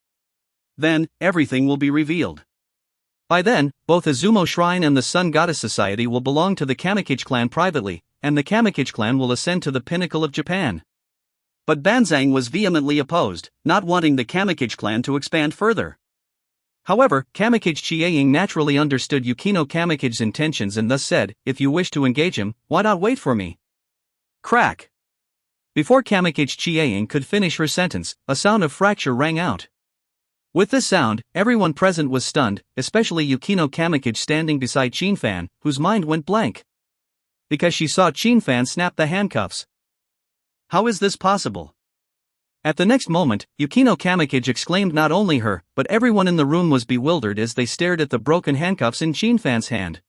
Then, everything will be revealed. By then, both Isumo Shrine and the Sun Goddess Society will belong to the Kamikage clan privately, and the Kamikage clan will ascend to the pinnacle of Japan. But Banzang was vehemently opposed, not wanting the Kamikage clan to expand further. However, Kamikage Chiaing naturally understood Yukino Kamikage's intentions and thus said, "If you wish to engage him, why not wait for me?" Crack! Before Kamikage Chiaing could finish her sentence, a sound of fracture rang out. With this sound, everyone present was stunned, especially Yukino Kamikage standing beside Chen Fan, whose mind went blank. Because she saw Chen Fan snap the handcuffs. How is this possible? At the next moment, Yukino Kamikage exclaimed. Not only her, but everyone in the room was bewildered as they stared at the broken handcuffs in Chen Fan's hand.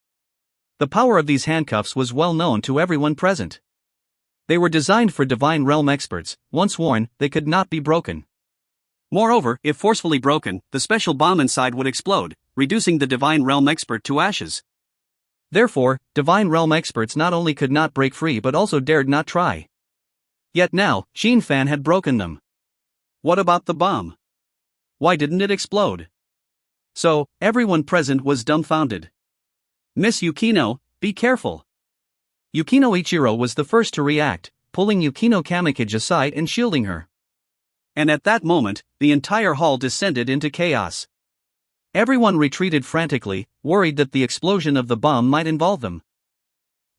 The power of these handcuffs was well known to everyone present. They were designed for Divine Realm experts. Once worn, they could not be broken. Moreover, if forcefully broken, the special bomb inside would explode, reducing the Divine Realm expert to ashes. Therefore, Divine Realm experts not only could not break free but also dared not try. Yet now, Chen Fan had broken them. What about the bomb? Why didn't it explode? So, everyone present was dumbfounded. "Miss Yukino, be careful." Yukino Ichiro was the first to react, pulling Yukino Kamikage aside and shielding her. And at that moment, the entire hall descended into chaos. Everyone retreated frantically, worried that the explosion of the bomb might involve them.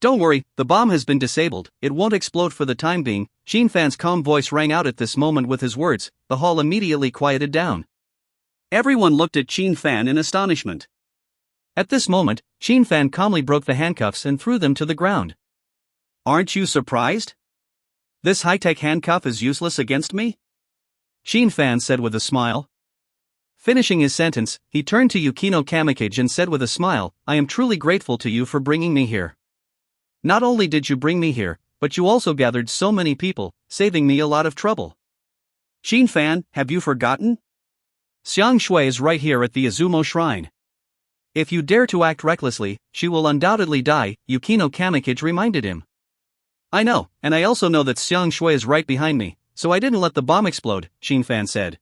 "Don't worry, the bomb has been disabled, it won't explode for the time being," Chen Fan's calm voice rang out at this moment. With his words, the hall immediately quieted down. Everyone looked at Chen Fan in astonishment. At this moment, Chen Fan calmly broke the handcuffs and threw them to the ground. "Aren't you surprised? This high-tech handcuff is useless against me?" Chen Fan said with a smile. Finishing his sentence, he turned to Yukino Kamikage and said with a smile, "I am truly grateful to you for bringing me here. Not only did you bring me here, but you also gathered so many people, saving me a lot of trouble." "Chen Fan, have you forgotten? Sang Yue is right here at the Isumo Shrine. If you dare to act recklessly, she will undoubtedly die," Yukino Kamikage reminded him. "I know, and I also know that Sang Yue is right behind me, so I didn't let the bomb explode," Chen Fan said.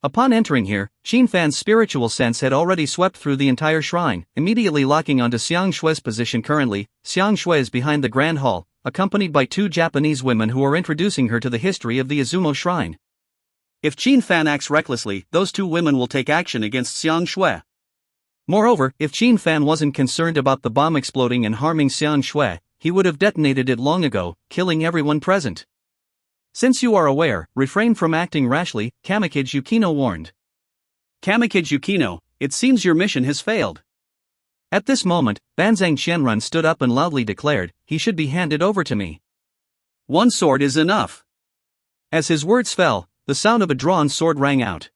Upon entering here, Chen Fan's spiritual sense had already swept through the entire shrine, immediately locking onto Sang Yue's position. Currently, Sang Yue is behind the Grand Hall, accompanied by two Japanese women who are introducing her to the history of the Isumo Shrine. If Chen Fan acts recklessly, those two women will take action against Sang Yue. Moreover, if Chen Fan wasn't concerned about the bomb exploding and harming Sang Yue, he would have detonated it long ago, killing everyone present. Since you are aware, refrain from acting rashly, Kamikage Yukino warned. "Kamikage Yukino, it seems your mission has failed." At this moment, Banzang Qianrun stood up and loudly declared, "He should be handed over to me. One sword is enough." As his words fell, the sound of a drawn sword rang out.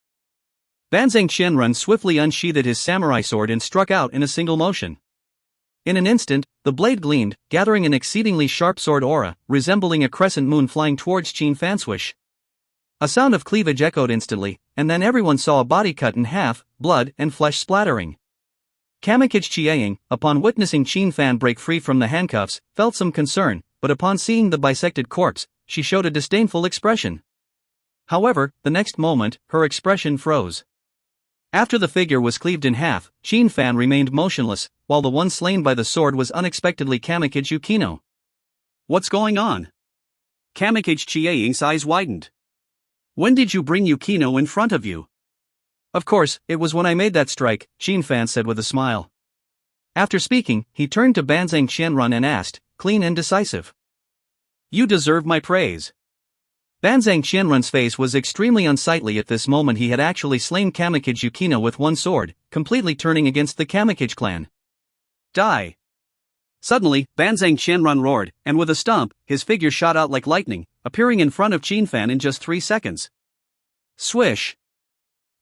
Banzang Qianrun swiftly unsheathed his samurai sword and struck out in a single motion. In an instant, the blade gleamed, gathering an exceedingly sharp sword aura, resembling a crescent moon flying towards Chen Fan. Swish. A sound of cleavage echoed instantly, and then everyone saw a body cut in half, blood and flesh splattering. Kamikage Chiaing, upon witnessing Chen Fan break free from the handcuffs, felt some concern, but upon seeing the bisected corpse, she showed a disdainful expression. However, the next moment, her expression froze. After the figure was cleaved in half, Chen Fan remained motionless, while the one slain by the sword was unexpectedly Kamikage Yukino. What's going on? Kamikaze Chiaing's eyes widened. When did you bring Yukino in front of you? Of course, it was when I made that strike, Chen Fan said with a smile. After speaking, he turned to Banzang Qianrun and asked, clean and decisive. You deserve my praise. Banzang Qianrun's face was extremely unsightly at this moment. He had actually slain Kamikaze Yukino with one sword, completely turning against the Kamikaze clan. Die! Suddenly, Banzang Qianrun roared, and with a stomp, his figure shot out like lightning, appearing in front of Chen Fan in just 3 seconds. Swish!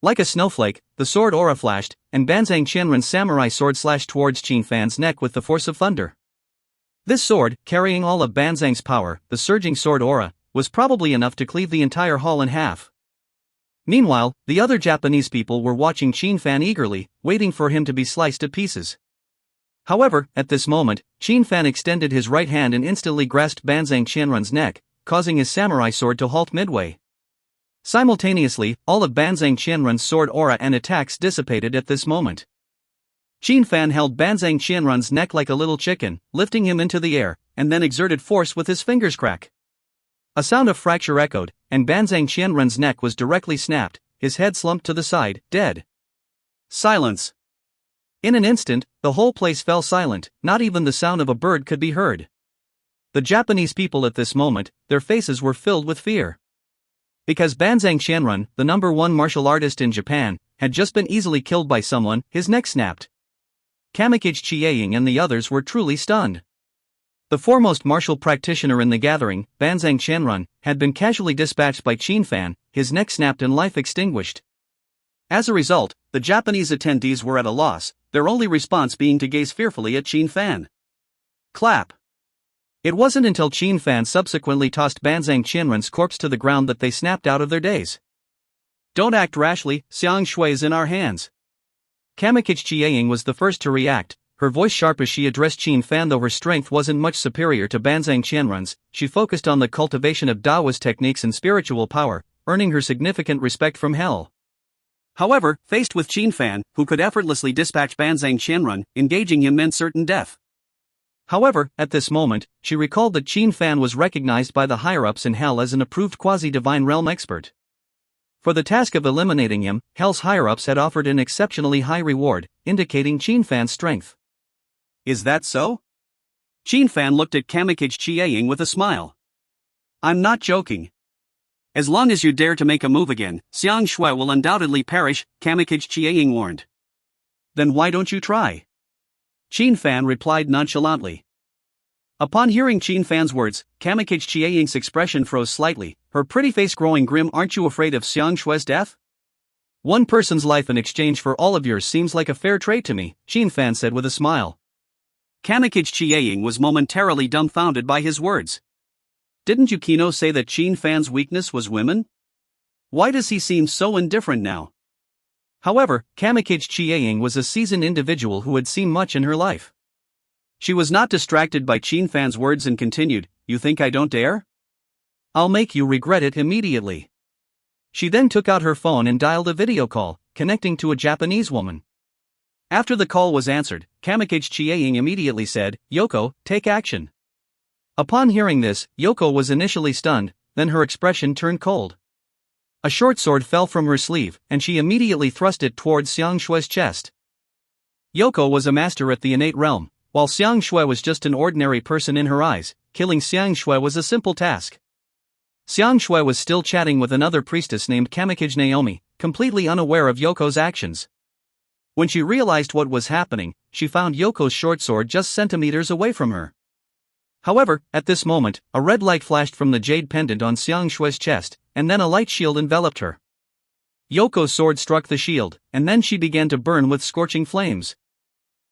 Like a snowflake, the sword aura flashed, and Banzang Qianrun's samurai sword slashed towards Chen Fan's neck with the force of thunder. This sword, carrying all of Banzang's power, the surging sword aura, was probably enough to cleave the entire hall in half. Meanwhile, the other Japanese people were watching Chen Fan eagerly, waiting for him to be sliced to pieces. However, at this moment, Chen Fan extended his right hand and instantly grasped Banzang Qianrun's neck, causing his samurai sword to halt midway. Simultaneously, all of Banzang Qianrun's sword aura and attacks dissipated at this moment. Chen Fan held Banzang Qianrun's neck like a little chicken, lifting him into the air, and then exerted force with his fingers. Crack! A sound of fracture echoed, and Banzang Qianrun's neck was directly snapped, his head slumped to the side, dead. Silence! In an instant, the whole place fell silent, not even the sound of a bird could be heard. The Japanese people at this moment, their faces were filled with fear. Because Banzang Qianrun, the #1 martial artist in Japan, had just been easily killed by someone, his neck snapped. Kamikaze Chiaing and the others were truly stunned. The foremost martial practitioner in the gathering, Banzang Qianrun, had been casually dispatched by Chen Fan, his neck snapped and life extinguished. As a result, the Japanese attendees were at a loss, their only response being to gaze fearfully at Chen Fan. Clap! It wasn't until Chen Fan subsequently tossed Banzang Qianrun's corpse to the ground that they snapped out of their daze. Don't act rashly, Sang Yue is in our hands. Kamikaze Chiaing was the first to react, her voice sharp as she addressed Chen Fan. Though her strength wasn't much superior to Banzang Qianrun's, she focused on the cultivation of Daoist techniques and spiritual power, earning her significant respect from hell. However, faced with Chen Fan, who could effortlessly dispatch Banzang Qianrun, engaging him meant certain death. However, at this moment, she recalled that Chen Fan was recognized by the higher-ups in Hell as an approved quasi-divine realm expert. For the task of eliminating him, Hell's higher-ups had offered an exceptionally high reward, indicating Chen Fan's strength. Is that so? Chen Fan looked at Kamikaze Chiaing with a smile. I'm not joking. As long as you dare to make a move again, Sang Yue will undoubtedly perish, Kamikaze Chiaing warned. Then why don't you try? Chen Fan replied nonchalantly. Upon hearing Chen Fan's words, Kamikaze Chiaing's expression froze slightly, her pretty face growing grim. Aren't you afraid of Sang Yue's death? One person's life in exchange for all of yours seems like a fair trade to me, Chen Fan said with a smile. Kamikaze Chiaing was momentarily dumbfounded by his words. Didn't Yukino say that Chen Fan's weakness was women? Why does he seem so indifferent now? However, Kamikaze Chiaing was a seasoned individual who had seen much in her life. She was not distracted by Chen Fan's words and continued, You think I don't dare? I'll make you regret it immediately. She then took out her phone and dialed a video call, connecting to a Japanese woman. After the call was answered, Kamikaze Chiaing immediately said, Yoko, take action. Upon hearing this, Yoko was initially stunned, then her expression turned cold. A short sword fell from her sleeve, and she immediately thrust it towards Sang Yue's chest. Yoko was a master at the innate realm, while Sang Yue was just an ordinary person in her eyes. Killing Sang Yue was a simple task. Sang Yue was still chatting with another priestess named Kamikaze Naomi, completely unaware of Yoko's actions. When she realized what was happening, she found Yoko's short sword just centimeters away from her. However, at this moment, a red light flashed from the jade pendant on Sang Yue's chest, and then a light shield enveloped her. Yoko's sword struck the shield, and then she began to burn with scorching flames.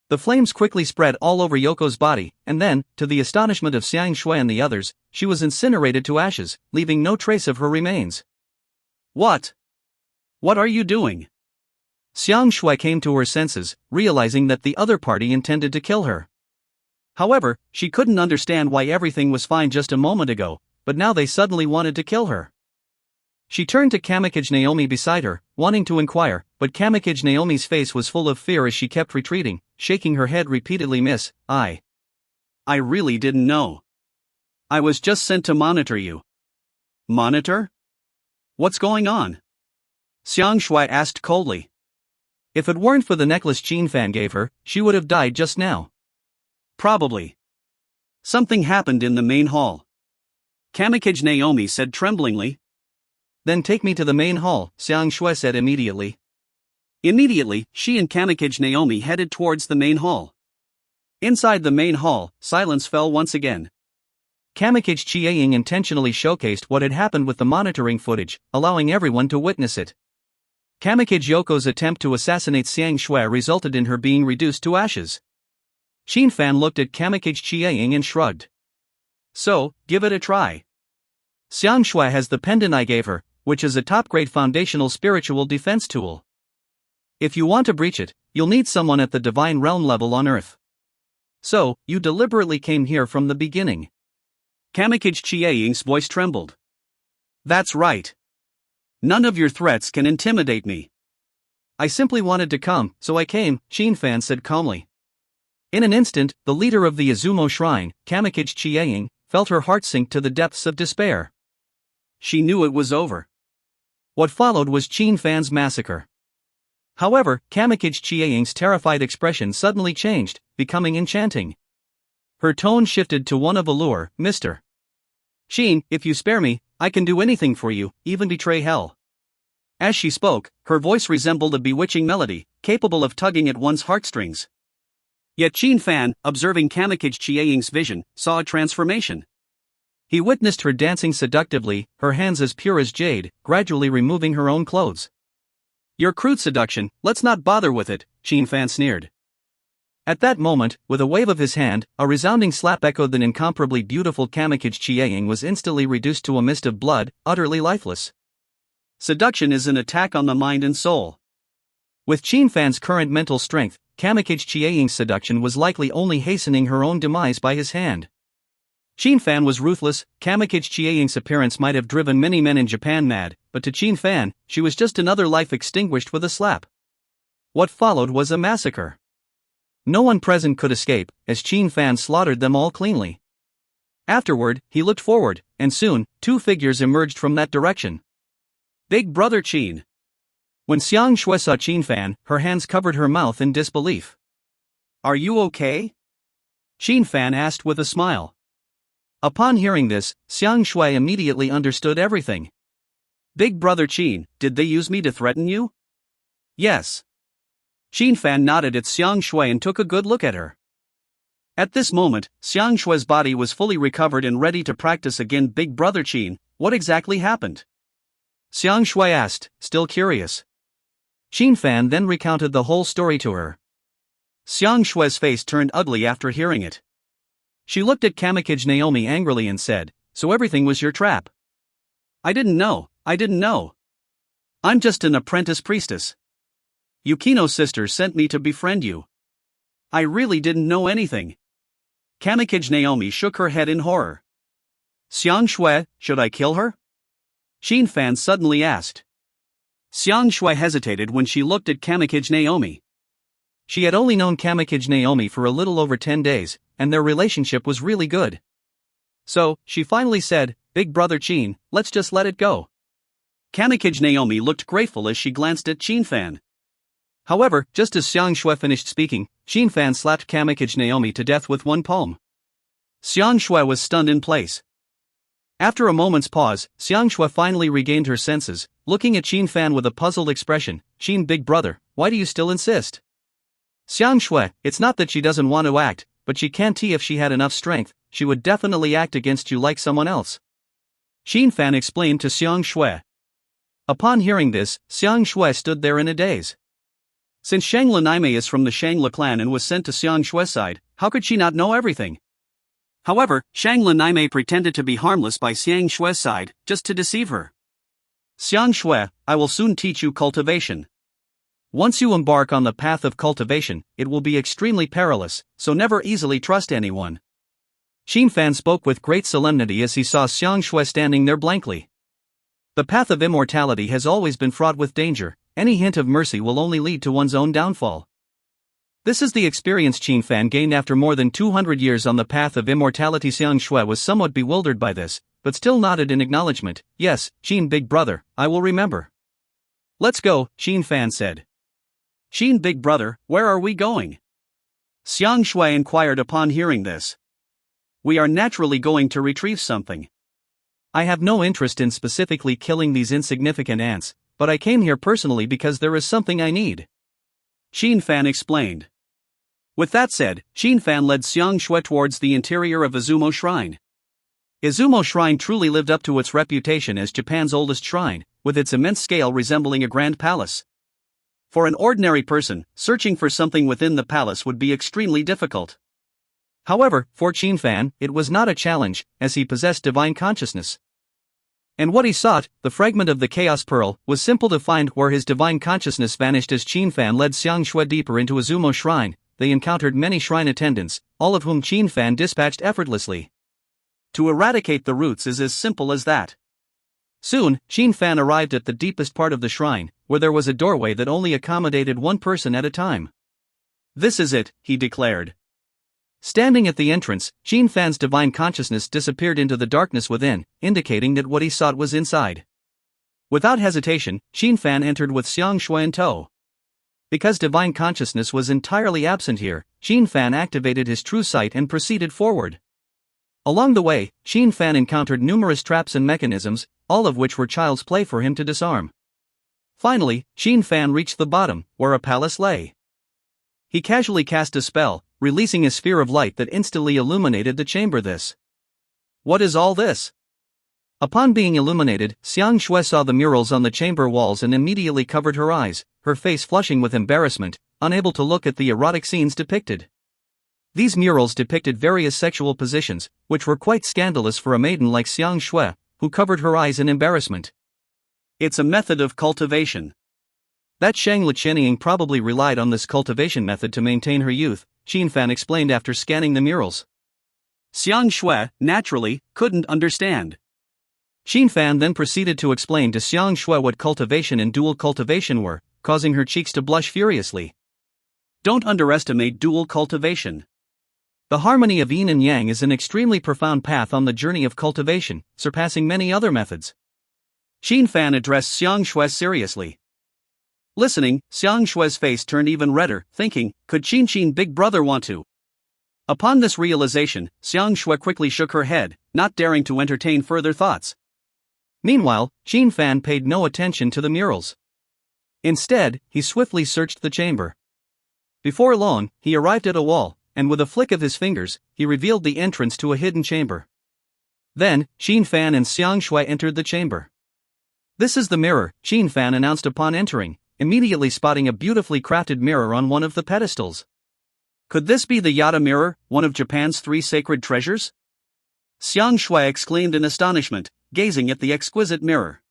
The flames quickly spread all over Yoko's body, and then, to the astonishment of Sang Yue and the others, she was incinerated to ashes, leaving no trace of her remains. What? What are you doing? Sang Yue came to her senses, realizing that the other party intended to kill her. However, she couldn't understand why everything was fine just a moment ago, but now they suddenly wanted to kill her. She turned to Kamikaze Naomi beside her, wanting to inquire, but Kamikaze Naomi's face was full of fear as she kept retreating, shaking her head repeatedly. Miss, I really didn't know. I was just sent to monitor you. Monitor? What's going on? Xiang Shui asked coldly. If it weren't for the necklace Chen Fan gave her, she would have died just now. Probably. Something happened in the main hall. Kamikage Naomi said tremblingly. Then take me to the main hall, Xiang Shui said immediately. Immediately, she and Kamikage Naomi headed towards the main hall. Inside the main hall, silence fell once again. Kamikage Chiaying intentionally showcased what had happened with the monitoring footage, allowing everyone to witness it. Kamikage Yoko's attempt to assassinate Xiang Shui resulted in her being reduced to ashes. Chen Fan looked at Kamikage Chiaying and shrugged. So, give it a try. Xiang Shui has the pendant I gave her, which is a top-grade foundational spiritual defense tool. If you want to breach it, you'll need someone at the divine realm level on Earth. So, you deliberately came here from the beginning. Kamikage Chiaying's voice trembled. That's right. None of your threats can intimidate me. I simply wanted to come, so I came, Chen Fan said calmly. In an instant, the leader of the Isumo shrine, Kamikage Chiaying, felt her heart sink to the depths of despair. She knew it was over. What followed was Chen Fan's massacre. However, Kamikage Chiaying's terrified expression suddenly changed, becoming enchanting. Her tone shifted to one of allure. Mr. Chen, if you spare me, I can do anything for you, even betray hell. As she spoke, her voice resembled a bewitching melody, capable of tugging at one's heartstrings. Yet Chen Fan, observing Kamikage Chiaying's vision, saw a transformation. He witnessed her dancing seductively, her hands as pure as jade, gradually removing her own clothes. Your crude seduction, let's not bother with it, Chen Fan sneered. At that moment, with a wave of his hand, a resounding slap echoed the incomparably beautiful Kamikage Chiaying was instantly reduced to a mist of blood, utterly lifeless. Seduction is an attack on the mind and soul. With Chen Fan's current mental strength, Kamikage Chiaying's seduction was likely only hastening her own demise by his hand. Chen Fan was ruthless. Kamikage Chiaying's appearance might have driven many men in Japan mad, but to Chen Fan, she was just another life extinguished with a slap. What followed was a massacre. No one present could escape, as Chen Fan slaughtered them all cleanly. Afterward, he looked forward, and soon, two figures emerged from that direction. Big Brother Chen. When Xiang Shui saw Chen Fan, her hands covered her mouth in disbelief. Are you okay? Chen Fan asked with a smile. Upon hearing this, Xiang Shui immediately understood everything. Big Brother Chen, did they use me to threaten you? Yes. Chen Fan nodded at Xiang Shui and took a good look at her. At this moment, Xiang Shui's body was fully recovered and ready to practice again. Big Brother Chen, what exactly happened? Xiang Shui asked, still curious. Chen Fan then recounted the whole story to her. Xiang Shui's face turned ugly after hearing it. She looked at Kamikage Naomi angrily and said, so everything was your trap? I didn't know. I'm just an apprentice priestess. Yukino's sister sent me to befriend you. I really didn't know anything. Kamikage Naomi shook her head in horror. Xiang Shui, should I kill her? Chen Fan suddenly asked. Xiang Shui hesitated when she looked at Kamikage Naomi. She had only known Kamikage Naomi for a little over 10 days, and their relationship was really good. So, she finally said, Big Brother Chen, let's just let it go. Kamikage Naomi looked grateful as she glanced at Chen Fan. However, just as Xiang Shui finished speaking, Chen Fan slapped Kamikage Naomi to death with one palm. Xiang Shui was stunned in place. After a moment's pause, Xiang Shui finally regained her senses, looking at Chen Fan with a puzzled expression. Chen, big brother, why do you still insist? Xiang Shui, it's not that she doesn't want to act, but she can't. If she had enough strength, she would definitely act against you like someone else. Chen Fan explained to Xiang Shui. Upon hearing this, Xiang Shui stood there in a daze. Since Shangla Naime is from the Shangla clan and was sent to Xiang Shui's side, how could she not know everything? However, Shangla Naime pretended to be harmless by Xiang Shui's side, just to deceive her. Xiang Shui, I will soon teach you cultivation. Once you embark on the path of cultivation, it will be extremely perilous, so never easily trust anyone. Chen Fan spoke with great solemnity as he saw Xiang Shui standing there blankly. The path of immortality has always been fraught with danger. Any hint of mercy will only lead to one's own downfall. This is the experience Chen Fan gained after more than 200 years on the path of immortality. Sang Yue was somewhat bewildered by this, but still nodded in acknowledgement. Yes, Chen big brother, I will remember. Let's go, Chen Fan said. Chen big brother, where are we going? Sang Yue inquired upon hearing this. We are naturally going to retrieve something. I have no interest in specifically killing these insignificant ants, but I came here personally because there is something I need. Chen Fan explained. With that said, Chen Fan led Sang Yue towards the interior of Isumo Shrine. Isumo Shrine truly lived up to its reputation as Japan's oldest shrine, with its immense scale resembling a grand palace. For an ordinary person, searching for something within the palace would be extremely difficult. However, for Chen Fan, it was not a challenge, as he possessed divine consciousness. And what he sought, the fragment of the Chaos Pearl, was simple to find. Where his divine consciousness vanished as Chen Fan led Sang Yue deeper into Isumo Shrine, they encountered many shrine attendants, all of whom Chen Fan dispatched effortlessly. To eradicate the roots is as simple as that. Soon, Chen Fan arrived at the deepest part of the shrine, where there was a doorway that only accommodated one person at a time. This is it, he declared. Standing at the entrance, Chen Fan's divine consciousness disappeared into the darkness within, indicating that what he sought was inside. Without hesitation, Chen Fan entered with Sang Yue in tow. Because divine consciousness was entirely absent here, Chen Fan activated his true sight and proceeded forward. Along the way, Chen Fan encountered numerous traps and mechanisms, all of which were child's play for him to disarm. Finally, Chen Fan reached the bottom, where a palace lay. He casually cast a spell, releasing a sphere of light that instantly illuminated the chamber. What is all this? Upon being illuminated, Sang Yue saw the murals on the chamber walls and immediately covered her eyes, her face flushing with embarrassment, unable to look at the erotic scenes depicted. These murals depicted various sexual positions, which were quite scandalous for a maiden like Sang Yue, who covered her eyes in embarrassment. It's a method of cultivation. That Shang Lichenying probably relied on this cultivation method to maintain her youth, Chen Fan explained after scanning the murals. Sang Yue, naturally, couldn't understand. Chen Fan then proceeded to explain to Sang Yue what cultivation and dual cultivation were, causing her cheeks to blush furiously. Don't underestimate dual cultivation. The harmony of yin and yang is an extremely profound path on the journey of cultivation, surpassing many other methods. Chen Fan addressed Sang Yue seriously. Listening, Sang Yue's face turned even redder, thinking, could Chen big brother want to? Upon this realization, Sang Yue quickly shook her head, not daring to entertain further thoughts. Meanwhile, Chen Fan paid no attention to the murals. Instead, he swiftly searched the chamber. Before long, he arrived at a wall, and with a flick of his fingers, he revealed the entrance to a hidden chamber. Then, Chen Fan and Sang Yue entered the chamber. This is the mirror, Chen Fan announced upon entering, immediately spotting a beautifully crafted mirror on one of the pedestals. Could this be the Yada mirror, one of Japan's 3 sacred treasures? Sang Yue exclaimed in astonishment, gazing at the exquisite mirror.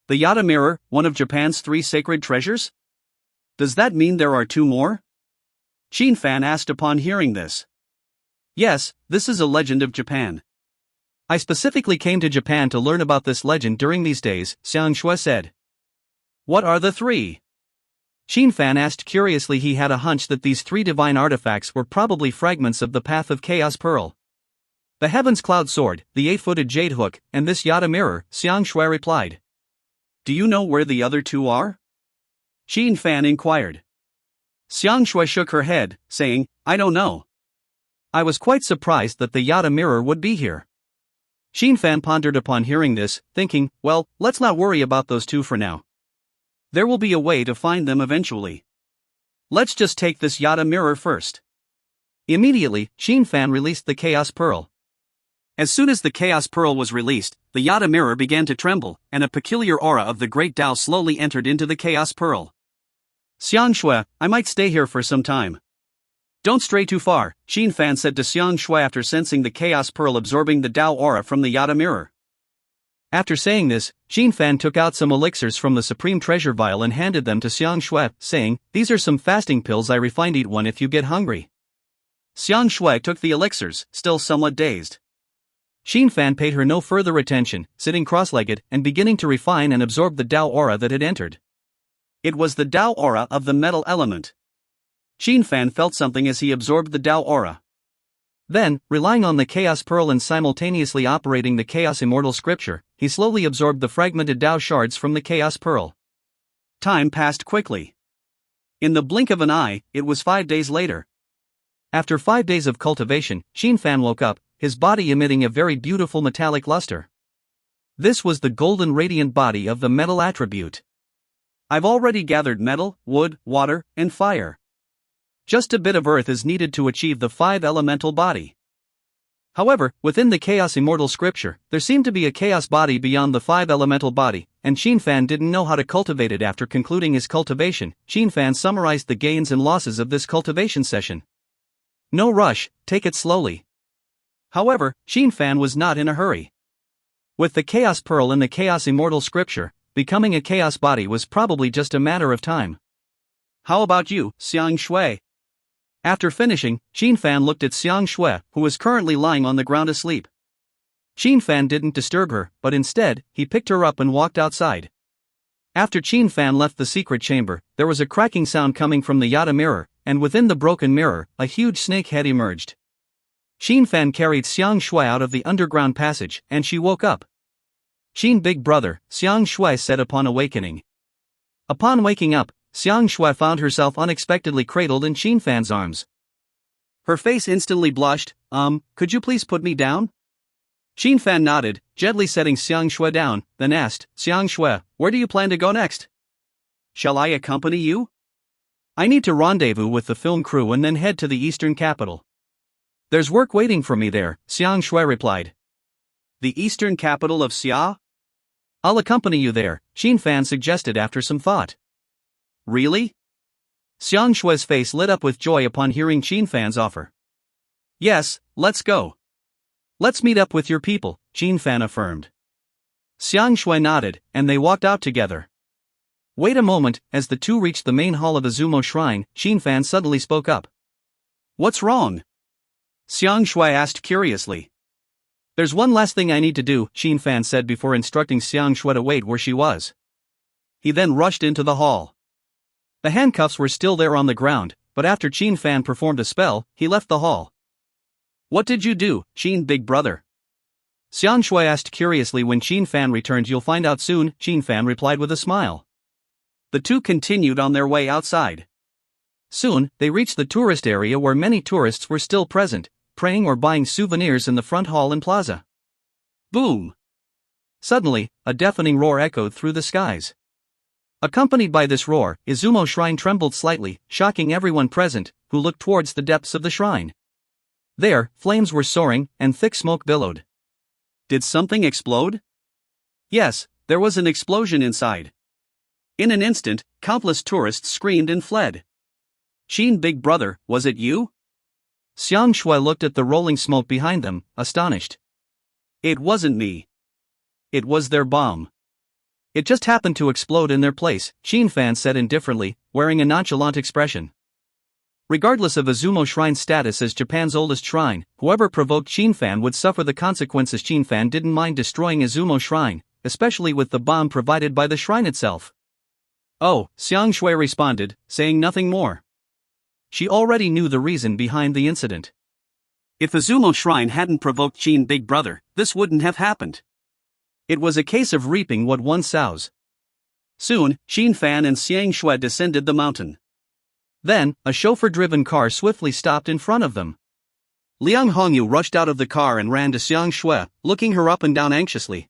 The Yada mirror, one of Japan's 3 sacred treasures? Does that mean there are 2 more? Chen Fan asked upon hearing this. Yes, this is a legend of Japan. I specifically came to Japan to learn about this legend during these days, Sang Yue said. What are the 3? Chen Fan asked curiously. He had a hunch that these 3 divine artifacts were probably fragments of the Path of Chaos Pearl. The Heaven's Cloud Sword, the 8-footed Jade Hook, and this Yada Mirror, Sang Yue replied. Do you know where the other 2 are? Chen Fan inquired. Sang Yue shook her head, saying, I don't know. I was quite surprised that the Yada Mirror would be here. Chen Fan pondered upon hearing this, thinking, well, let's not worry about those 2 for now. There will be a way to find them eventually. Let's just take this Yada mirror first. Immediately, Chen Fan released the Chaos Pearl. As soon as the Chaos Pearl was released, the Yada mirror began to tremble, and a peculiar aura of the Great Tao slowly entered into the Chaos Pearl. Sang Yue, I might stay here for some time. Don't stray too far, Chen Fan said to Sang Yue after sensing the Chaos Pearl absorbing the Tao aura from the Yada mirror. After saying this, Chen Fan took out some elixirs from the Supreme Treasure Vial and handed them to Sang Yue, saying, these are some fasting pills I refined. Eat one if you get hungry. Sang Yue took the elixirs, still somewhat dazed. Chen Fan paid her no further attention, sitting cross-legged and beginning to refine and absorb the Tao aura that had entered. It was the Tao aura of the metal element. Chen Fan felt something as he absorbed the Dao aura. Then, relying on the Chaos Pearl and simultaneously operating the Chaos Immortal Scripture, he slowly absorbed the fragmented Dao shards from the Chaos Pearl. Time passed quickly. In the blink of an eye, it was 5 days later. After 5 days of cultivation, Chen Fan woke up, his body emitting a very beautiful metallic luster. This was the golden radiant body of the metal attribute. I've already gathered metal, wood, water, and fire. Just a bit of earth is needed to achieve the 5 elemental body. However, within the Chaos Immortal Scripture, there seemed to be a chaos body beyond the 5 elemental body, and Chen Fan didn't know how to cultivate it. After concluding his cultivation, Chen Fan summarized the gains and losses of this cultivation session. No rush, take it slowly. However, Chen Fan was not in a hurry. With the Chaos Pearl and the Chaos Immortal Scripture, becoming a chaos body was probably just a matter of time. How about you, Sang Yue? After finishing, Chen Fan looked at Sang Yue, who was currently lying on the ground asleep. Chen Fan didn't disturb her, but instead, he picked her up and walked outside. After Chen Fan left the secret chamber, there was a cracking sound coming from the Yada mirror, and within the broken mirror, a huge snake head emerged. Chen Fan carried Sang Yue out of the underground passage, and she woke up. "Chen big brother," Sang Yue said upon awakening. Upon waking up, Sang Yue found herself unexpectedly cradled in Chen Fan's arms. Her face instantly blushed. Could you please put me down?" Chen Fan nodded, gently setting Sang Yue down, then asked, "Sang Yue, where do you plan to go next? Shall I accompany you?" "I need to rendezvous with the film crew and then head to the eastern capital. There's work waiting for me there," Sang Yue replied. "The eastern capital of Xia?" "I'll accompany you there," Chen Fan suggested after some thought. "Really?" Sang Yue's face lit up with joy upon hearing Chen Fan's offer. "Yes, let's go. Let's meet up with your people," Chen Fan affirmed. Sang Yue nodded, and they walked out together. Wait a moment, as the two reached the main hall of Isumo Shrine, Chen Fan suddenly spoke up. "What's wrong?" Sang Yue asked curiously. "There's one last thing I need to do," Chen Fan said before instructing Sang Yue to wait where she was. He then rushed into the hall. The handcuffs were still there on the ground, but after Chen Fan performed a spell, he left the hall. "What did you do, Chen big brother?" Sang Yue asked curiously. When Chen Fan returned, "You'll find out soon," Chen Fan replied with a smile. The two continued on their way outside. Soon, they reached the tourist area where many tourists were still present, praying or buying souvenirs in the front hall and plaza. Boom! Suddenly, a deafening roar echoed through the skies. Accompanied by this roar, Isumo Shrine trembled slightly, shocking everyone present, who looked towards the depths of the shrine. There, flames were soaring, and thick smoke billowed. Did something explode? Yes, there was an explosion inside. In an instant, countless tourists screamed and fled. "Chen big brother, was it you?" Sang Yue looked at the rolling smoke behind them, astonished. "It wasn't me. It was their bomb. It just happened to explode in their place," Chen Fan said indifferently, wearing a nonchalant expression. Regardless of Isumo Shrine's status as Japan's oldest shrine, whoever provoked Chen Fan would suffer the consequences. Chen Fan didn't mind destroying Isumo Shrine, especially with the bomb provided by the shrine itself. "Oh," Sang Yue responded, saying nothing more. She already knew the reason behind the incident. If Isumo Shrine hadn't provoked Chen big brother, this wouldn't have happened. It was a case of reaping what one sows. Soon, Chen Fan and Sang Yue descended the mountain. Then, a chauffeur-driven car swiftly stopped in front of them. Liang Hongyu rushed out of the car and ran to Sang Yue, looking her up and down anxiously.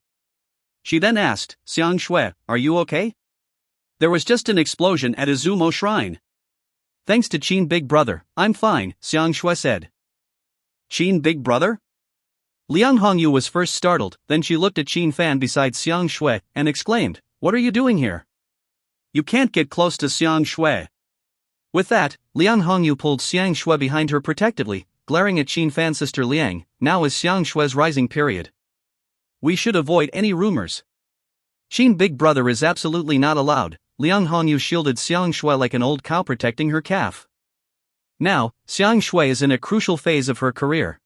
She then asked, "Sang Yue, are you okay? There was just an explosion at Isumo Shrine." "Thanks to Chen big brother, I'm fine," Sang Yue said. "Chen big brother?" Liang Hongyu was first startled, then she looked at Chen Fan beside Sang Yue, and exclaimed, "What are you doing here? You can't get close to Sang Yue." With that, Liang Hongyu pulled Sang Yue behind her protectively, glaring at Chen Fan's sister Liang. "Now is Sang Yue's rising period. We should avoid any rumors. Chen big brother is absolutely not allowed." Liang Hongyu shielded Sang Yue like an old cow protecting her calf. Now, Sang Yue is in a crucial phase of her career.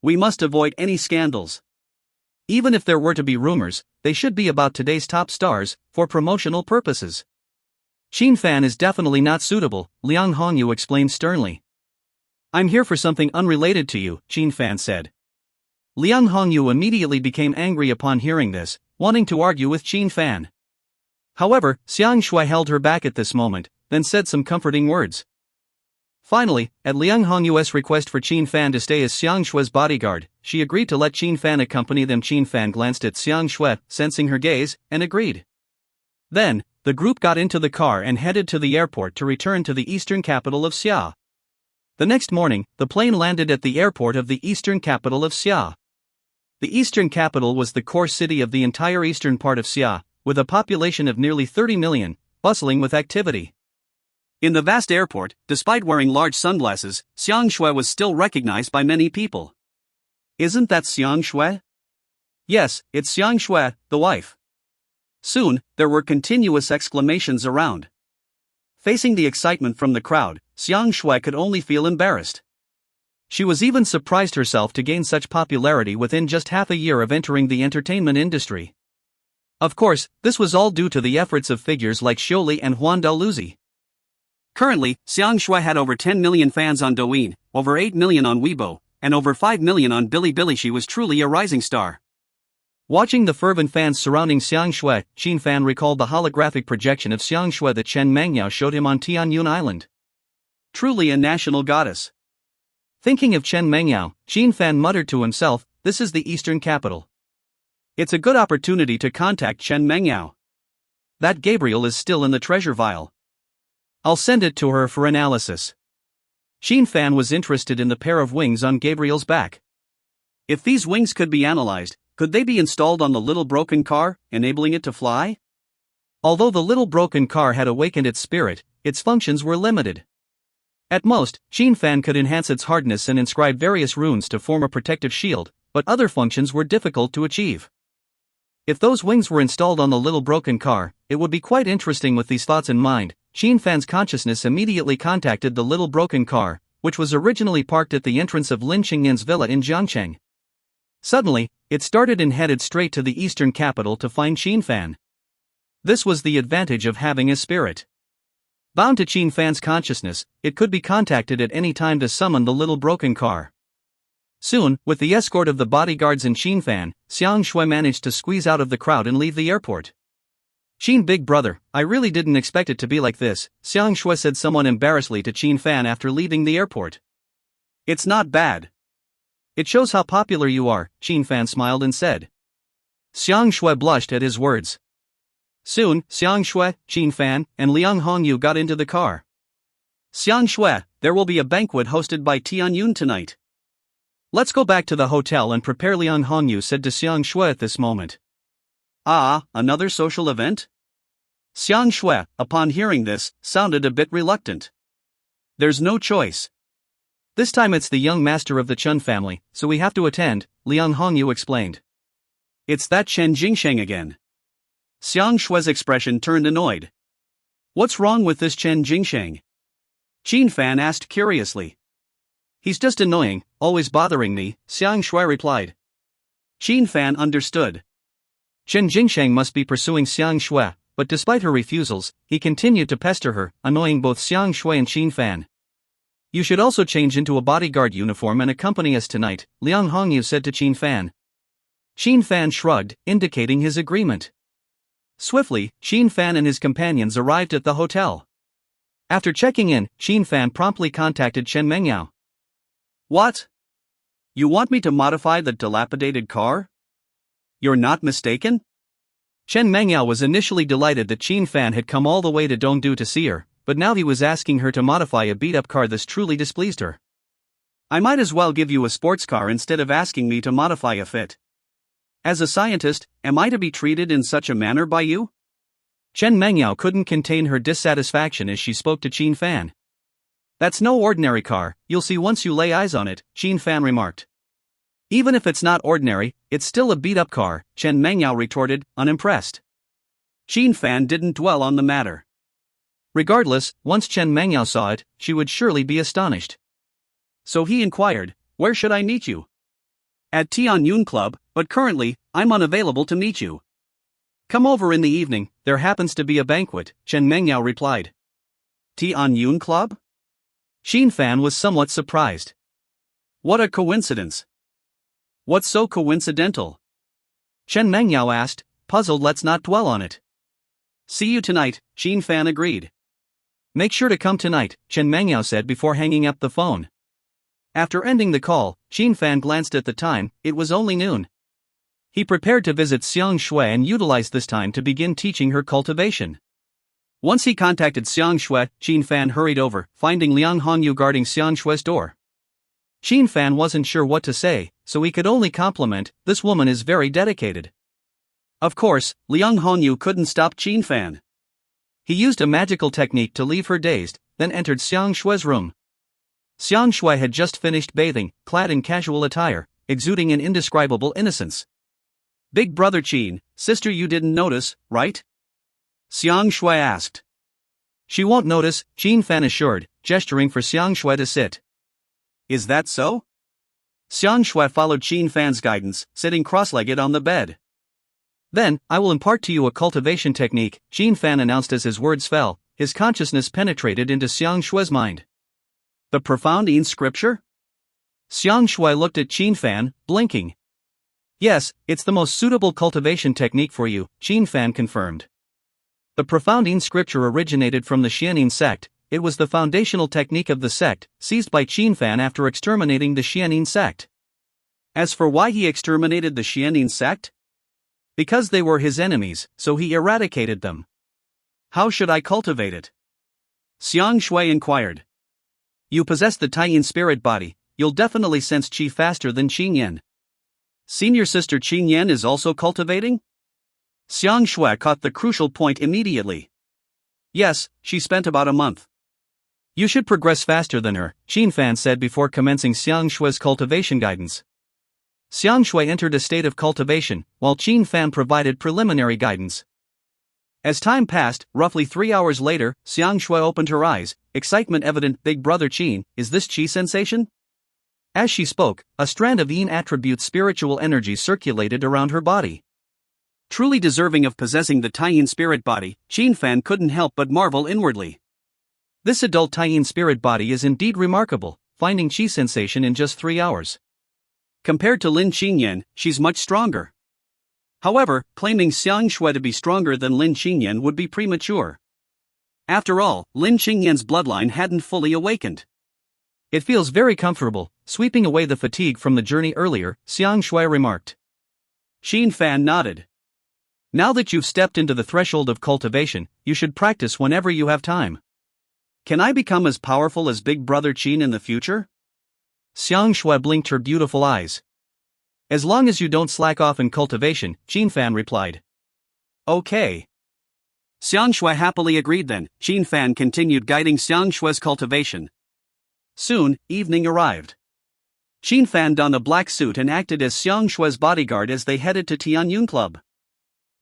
We must avoid any scandals. Even if there were to be rumors, they should be about today's top stars, for promotional purposes. Chen Fan is definitely not suitable, Liang Hongyu explained sternly. I'm here for something unrelated to you, Chen Fan said. Liang Hongyu immediately became angry upon hearing this, wanting to argue with Chen Fan. However, Sang Yue held her back at this moment, then said some comforting words. Finally, at Liang Hongyu's request for Chen Fan to stay as Sang Yue's bodyguard, she agreed to let Chen Fan accompany them. Chen Fan glanced at Sang Yue, sensing her gaze, and agreed. Then, the group got into the car and headed to the airport to return to the eastern capital of Xia. The next morning, the plane landed at the airport of the eastern capital of Xia. The eastern capital was the core city of the entire eastern part of Xia, with a population of nearly 30 million, bustling with activity. In the vast airport, despite wearing large sunglasses, Sang Yue was still recognized by many people. Isn't that Sang Yue? Yes, it's Sang Yue, the wife. Soon, there were continuous exclamations around. Facing the excitement from the crowd, Sang Yue could only feel embarrassed. She was even surprised herself to gain such popularity within just half a year of entering the entertainment industry. Of course, this was all due to the efforts of figures like Xiuli and Huan Daluzzi. Currently, Sang Yue had over 10 million fans on Douyin, over 8 million on Weibo, and over 5 million on Bilibili. She was truly a rising star. Watching the fervent fans surrounding Sang Yue, Chen Fan recalled the holographic projection of Sang Yue that Chen Mangyao showed him on Tianyun Island. Truly a national goddess. Thinking of Chen Mangyao, Chen Fan muttered to himself, this is the eastern capital. It's a good opportunity to contact Chen Mangyao. That Gabriel is still in the treasure vial. I'll send it to her for analysis. Chen Fan was interested in the pair of wings on Gabriel's back. If these wings could be analyzed, could they be installed on the little broken car, enabling it to fly? Although the little broken car had awakened its spirit, its functions were limited. At most, Chen Fan could enhance its hardness and inscribe various runes to form a protective shield, but other functions were difficult to achieve. If those wings were installed on the little broken car, it would be quite interesting. With these thoughts in mind, Chen Fan's consciousness immediately contacted the little broken car, which was originally parked at the entrance of Lin Qingyan's villa in Jiangcheng. Suddenly, it started and headed straight to the eastern capital to find Chen Fan. This was the advantage of having a spirit. Bound to Chen Fan's consciousness, it could be contacted at any time to summon the little broken car. Soon, with the escort of the bodyguards and Chen Fan, Sang Yue managed to squeeze out of the crowd and leave the airport. Chen big brother, I really didn't expect it to be like this, Sang Yue said somewhat embarrassedly to Chen Fan after leaving the airport. It's not bad. It shows how popular you are, Chen Fan smiled and said. Sang Yue blushed at his words. Soon, Sang Yue, Chen Fan, and Liang Hongyu got into the car. Sang Yue, there will be a banquet hosted by Tianyun tonight. Let's go back to the hotel and prepare, Liang Hongyu said to Sang Yue at this moment. Ah, another social event? Sang Yue, upon hearing this, sounded a bit reluctant. There's no choice. This time it's the young master of the Chen family, so we have to attend, Liang Hongyu explained. It's that Chen Jingsheng again. Sang Yue's expression turned annoyed. What's wrong with this Chen Jingsheng? Chen Fan asked curiously. He's just annoying, always bothering me, Sang Yue replied. Chen Fan understood. Chen Jingsheng must be pursuing Sang Yue, but despite her refusals, he continued to pester her, annoying both Sang Yue and Chen Fan. You should also change into a bodyguard uniform and accompany us tonight, Liang Hongyu said to Chen Fan. Chen Fan shrugged, indicating his agreement. Swiftly, Chen Fan and his companions arrived at the hotel. After checking in, Chen Fan promptly contacted Chen Mangyao. What? You want me to modify the dilapidated car? You're not mistaken? Chen Mangyao was initially delighted that Chen Fan had come all the way to Dongdu to see her, but now he was asking her to modify a beat-up car. This truly displeased her. I might as well give you a sports car instead of asking me to modify a Fit. As a scientist, am I to be treated in such a manner by you? Chen Mangyao couldn't contain her dissatisfaction as she spoke to Chen Fan. That's no ordinary car, you'll see once you lay eyes on it, Chen Fan remarked. Even if it's not ordinary, it's still a beat-up car, Chen Mangyao retorted, unimpressed. Chen Fan didn't dwell on the matter. Regardless, once Chen Mangyao saw it, she would surely be astonished. So he inquired, where should I meet you? At Tianyun Club, but currently, I'm unavailable to meet you. Come over in the evening, there happens to be a banquet, Chen Mengyao replied. Tianyun Club? Chen Fan was somewhat surprised. What a coincidence. What's so coincidental? Chen Mengyao asked, puzzled. Let's not dwell on it. See you tonight, Chen Fan agreed. Make sure to come tonight, Chen Mengyao said before hanging up the phone. After ending the call, Chen Fan glanced at the time. It was only noon. He prepared to visit Sang Yue and utilized this time to begin teaching her cultivation. Once he contacted Sang Yue, Chen Fan hurried over, finding Liang Hongyu guarding Sang Yue's door. Chen Fan wasn't sure what to say, so he could only compliment, this woman is very dedicated. Of course, Liang Hongyu couldn't stop Chen Fan. He used a magical technique to leave her dazed, then entered Sang Yue's room. Sang Yue had just finished bathing, clad in casual attire, exuding an indescribable innocence. Big brother Chen, sister, you didn't notice, right? Sang Yue asked. She won't notice, Chen Fan assured, gesturing for Sang Yue to sit. Is that so? Sang Yue followed Chen Fan's guidance, sitting cross-legged on the bed. Then, I will impart to you a cultivation technique, Chen Fan announced as his words fell. His consciousness penetrated into Sang Yue's mind. The profound Yin scripture? Sang Yue looked at Chen Fan, blinking. Yes, it's the most suitable cultivation technique for you, Chen Fan confirmed. The profound Yin scripture originated from the Xianin sect. It was the foundational technique of the sect, seized by Chen Fan after exterminating the Xianin sect. As for why he exterminated the Xianin sect? Because they were his enemies, so he eradicated them. How should I cultivate it? Sang Yue inquired. You possess the Taiyin spirit body, you'll definitely sense qi faster than Qin Yan. Senior sister Qin Yan is also cultivating? Sang Yue caught the crucial point immediately. Yes, she spent about a month. You should progress faster than her, Chen Fan said before commencing Sang Yue's cultivation guidance. Sang Yue entered a state of cultivation, while Chen Fan provided preliminary guidance. As time passed, roughly 3 hours later, Sang Yue opened her eyes, excitement evident. Big brother Chen, is this qi sensation? As she spoke, a strand of Yin attribute spiritual energy circulated around her body. Truly deserving of possessing the Taiyin spirit body, Chen Fan couldn't help but marvel inwardly. This adult Taiyin spirit body is indeed remarkable, finding qi sensation in just 3 hours. Compared to Lin Qingyan, she's much stronger. However, claiming Sang Yue to be stronger than Lin Qingyan would be premature. After all, Lin Qingyan's bloodline hadn't fully awakened. It feels very comfortable, sweeping away the fatigue from the journey earlier, Sang Yue remarked. Chen Fan nodded. Now that you've stepped into the threshold of cultivation, you should practice whenever you have time. Can I become as powerful as Big Brother Chen in the future? Sang Yue blinked her beautiful eyes. As long as you don't slack off in cultivation, Chen Fan replied. Okay. Sang Yue happily agreed then. Chen Fan continued guiding Sang Yue's cultivation. Soon, evening arrived. Chen Fan donned a black suit and acted as Sang Yue's bodyguard as they headed to Tianyun Club.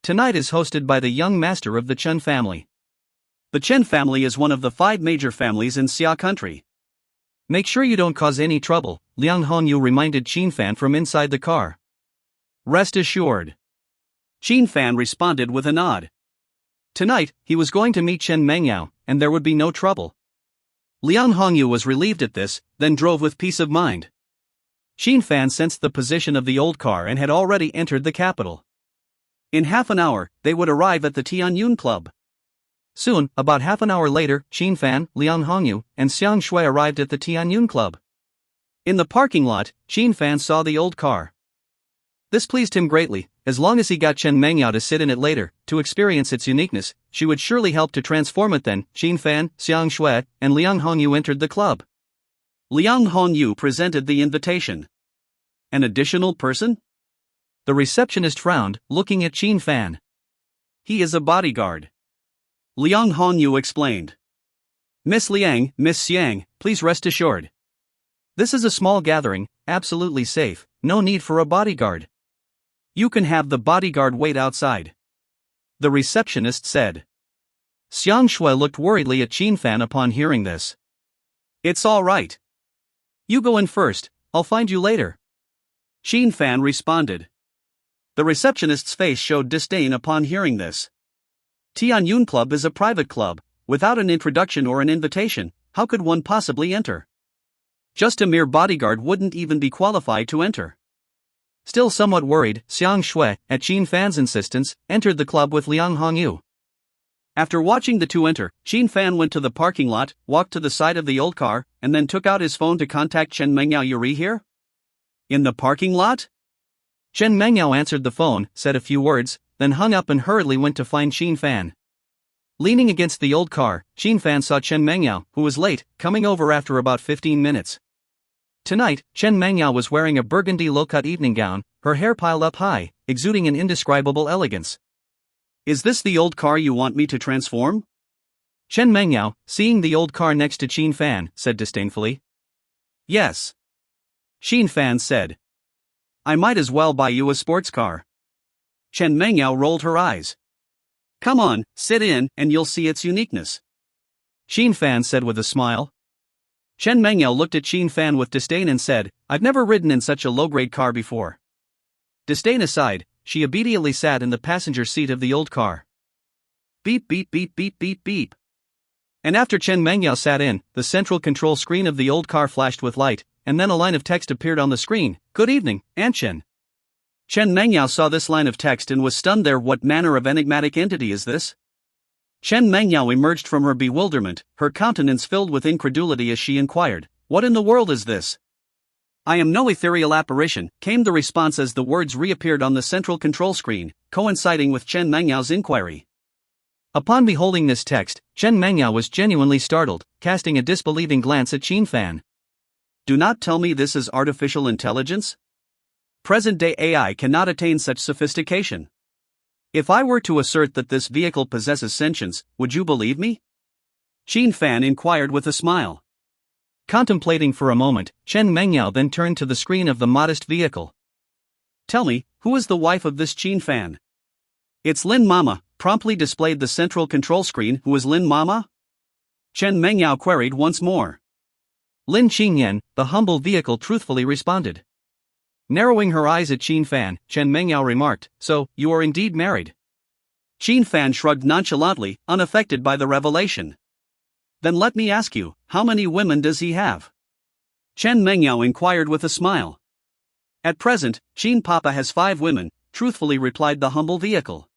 Tonight is hosted by the young master of the Chen family. The Chen family is one of the 5 major families in Xia country. Make sure you don't cause any trouble, Liang Hongyu reminded Chen Fan from inside the car. Rest assured. Chen Fan responded with a nod. Tonight, he was going to meet Chen Mengyao, and there would be no trouble. Liang Hongyu was relieved at this, then drove with peace of mind. Chen Fan sensed the position of the old car and had already entered the capital. In half an hour, they would arrive at the Tianyun Club. Soon, about half an hour later, Chen Fan, Liang Hongyu, and Sang Yue arrived at the Tianyun Club. In the parking lot, Chen Fan saw the old car. This pleased him greatly. As long as he got Chen Mengyao to sit in it later, to experience its uniqueness, she would surely help to transform it then. Chen Fan, Sang Yue, and Liang Hongyu entered the club. Liang Hongyu presented the invitation. An additional person? The receptionist frowned, looking at Chen Fan. He is a bodyguard. Liang Hongyu explained. Miss Liang, Miss Xiang, please rest assured. This is a small gathering, absolutely safe, no need for a bodyguard. You can have the bodyguard wait outside. The receptionist said. Sang Yue looked worriedly at Chen Fan upon hearing this. It's all right. You go in first, I'll find you later. Chen Fan responded. The receptionist's face showed disdain upon hearing this. Tianyun Club is a private club. Without an introduction or an invitation, how could one possibly enter? Just a mere bodyguard wouldn't even be qualified to enter. Still somewhat worried, Sang Yue, at Chen Fan's insistence, entered the club with Liang Hongyu. After watching the two enter, Chen Fan went to the parking lot, walked to the side of the old car, and then took out his phone to contact Chen Mengyao. Yuri here? In the parking lot? Chen Mengyao answered the phone, said a few words, then hung up and hurriedly went to find Chen Fan. Leaning against the old car, Chen Fan saw Chen Mengyao, who was late, coming over after about 15 minutes. Tonight, Chen Mengyao was wearing a burgundy low-cut evening gown, her hair piled up high, exuding an indescribable elegance. Is this the old car you want me to transform? Chen Mengyao, seeing the old car next to Chen Fan, said disdainfully. Yes. Chen Fan said. I might as well buy you a sports car. Chen Mengyao rolled her eyes. Come on, sit in, and you'll see its uniqueness. Chen Fan said with a smile. Chen Mengyao looked at Chen Fan with disdain and said, I've never ridden in such a low-grade car before. Disdain aside, she obediently sat in the passenger seat of the old car. Beep beep beep beep beep beep. And after Chen Mengyao sat in, the central control screen of the old car flashed with light, and then a line of text appeared on the screen. Good evening, Aunt Chen. Chen Mengyao saw this line of text and was stunned there. What manner of enigmatic entity is this? Chen Mengyao emerged from her bewilderment, her countenance filled with incredulity as she inquired, what in the world is this? I am no ethereal apparition, came the response as the words reappeared on the central control screen, coinciding with Chen Mengyao's inquiry. Upon beholding this text, Chen Mengyao was genuinely startled, casting a disbelieving glance at Chen Fan. Do not tell me this is artificial intelligence? Present-day AI cannot attain such sophistication. If I were to assert that this vehicle possesses sentience, would you believe me? Chen Fan inquired with a smile. Contemplating for a moment, Chen Mengyao then turned to the screen of the modest vehicle. Tell me, who is the wife of this Chen Fan? It's Lin Mama, promptly displayed the central control screen. Who is Lin Mama? Chen Mengyao queried once more. Lin Qingyan, the humble vehicle truthfully responded. Narrowing her eyes at Chen Fan, Chen Mengyao remarked, so, you are indeed married. Chen Fan shrugged nonchalantly, unaffected by the revelation. Then let me ask you, how many women does he have? Chen Mengyao inquired with a smile. At present, Chen Papa has 5 women, truthfully replied the humble vehicle.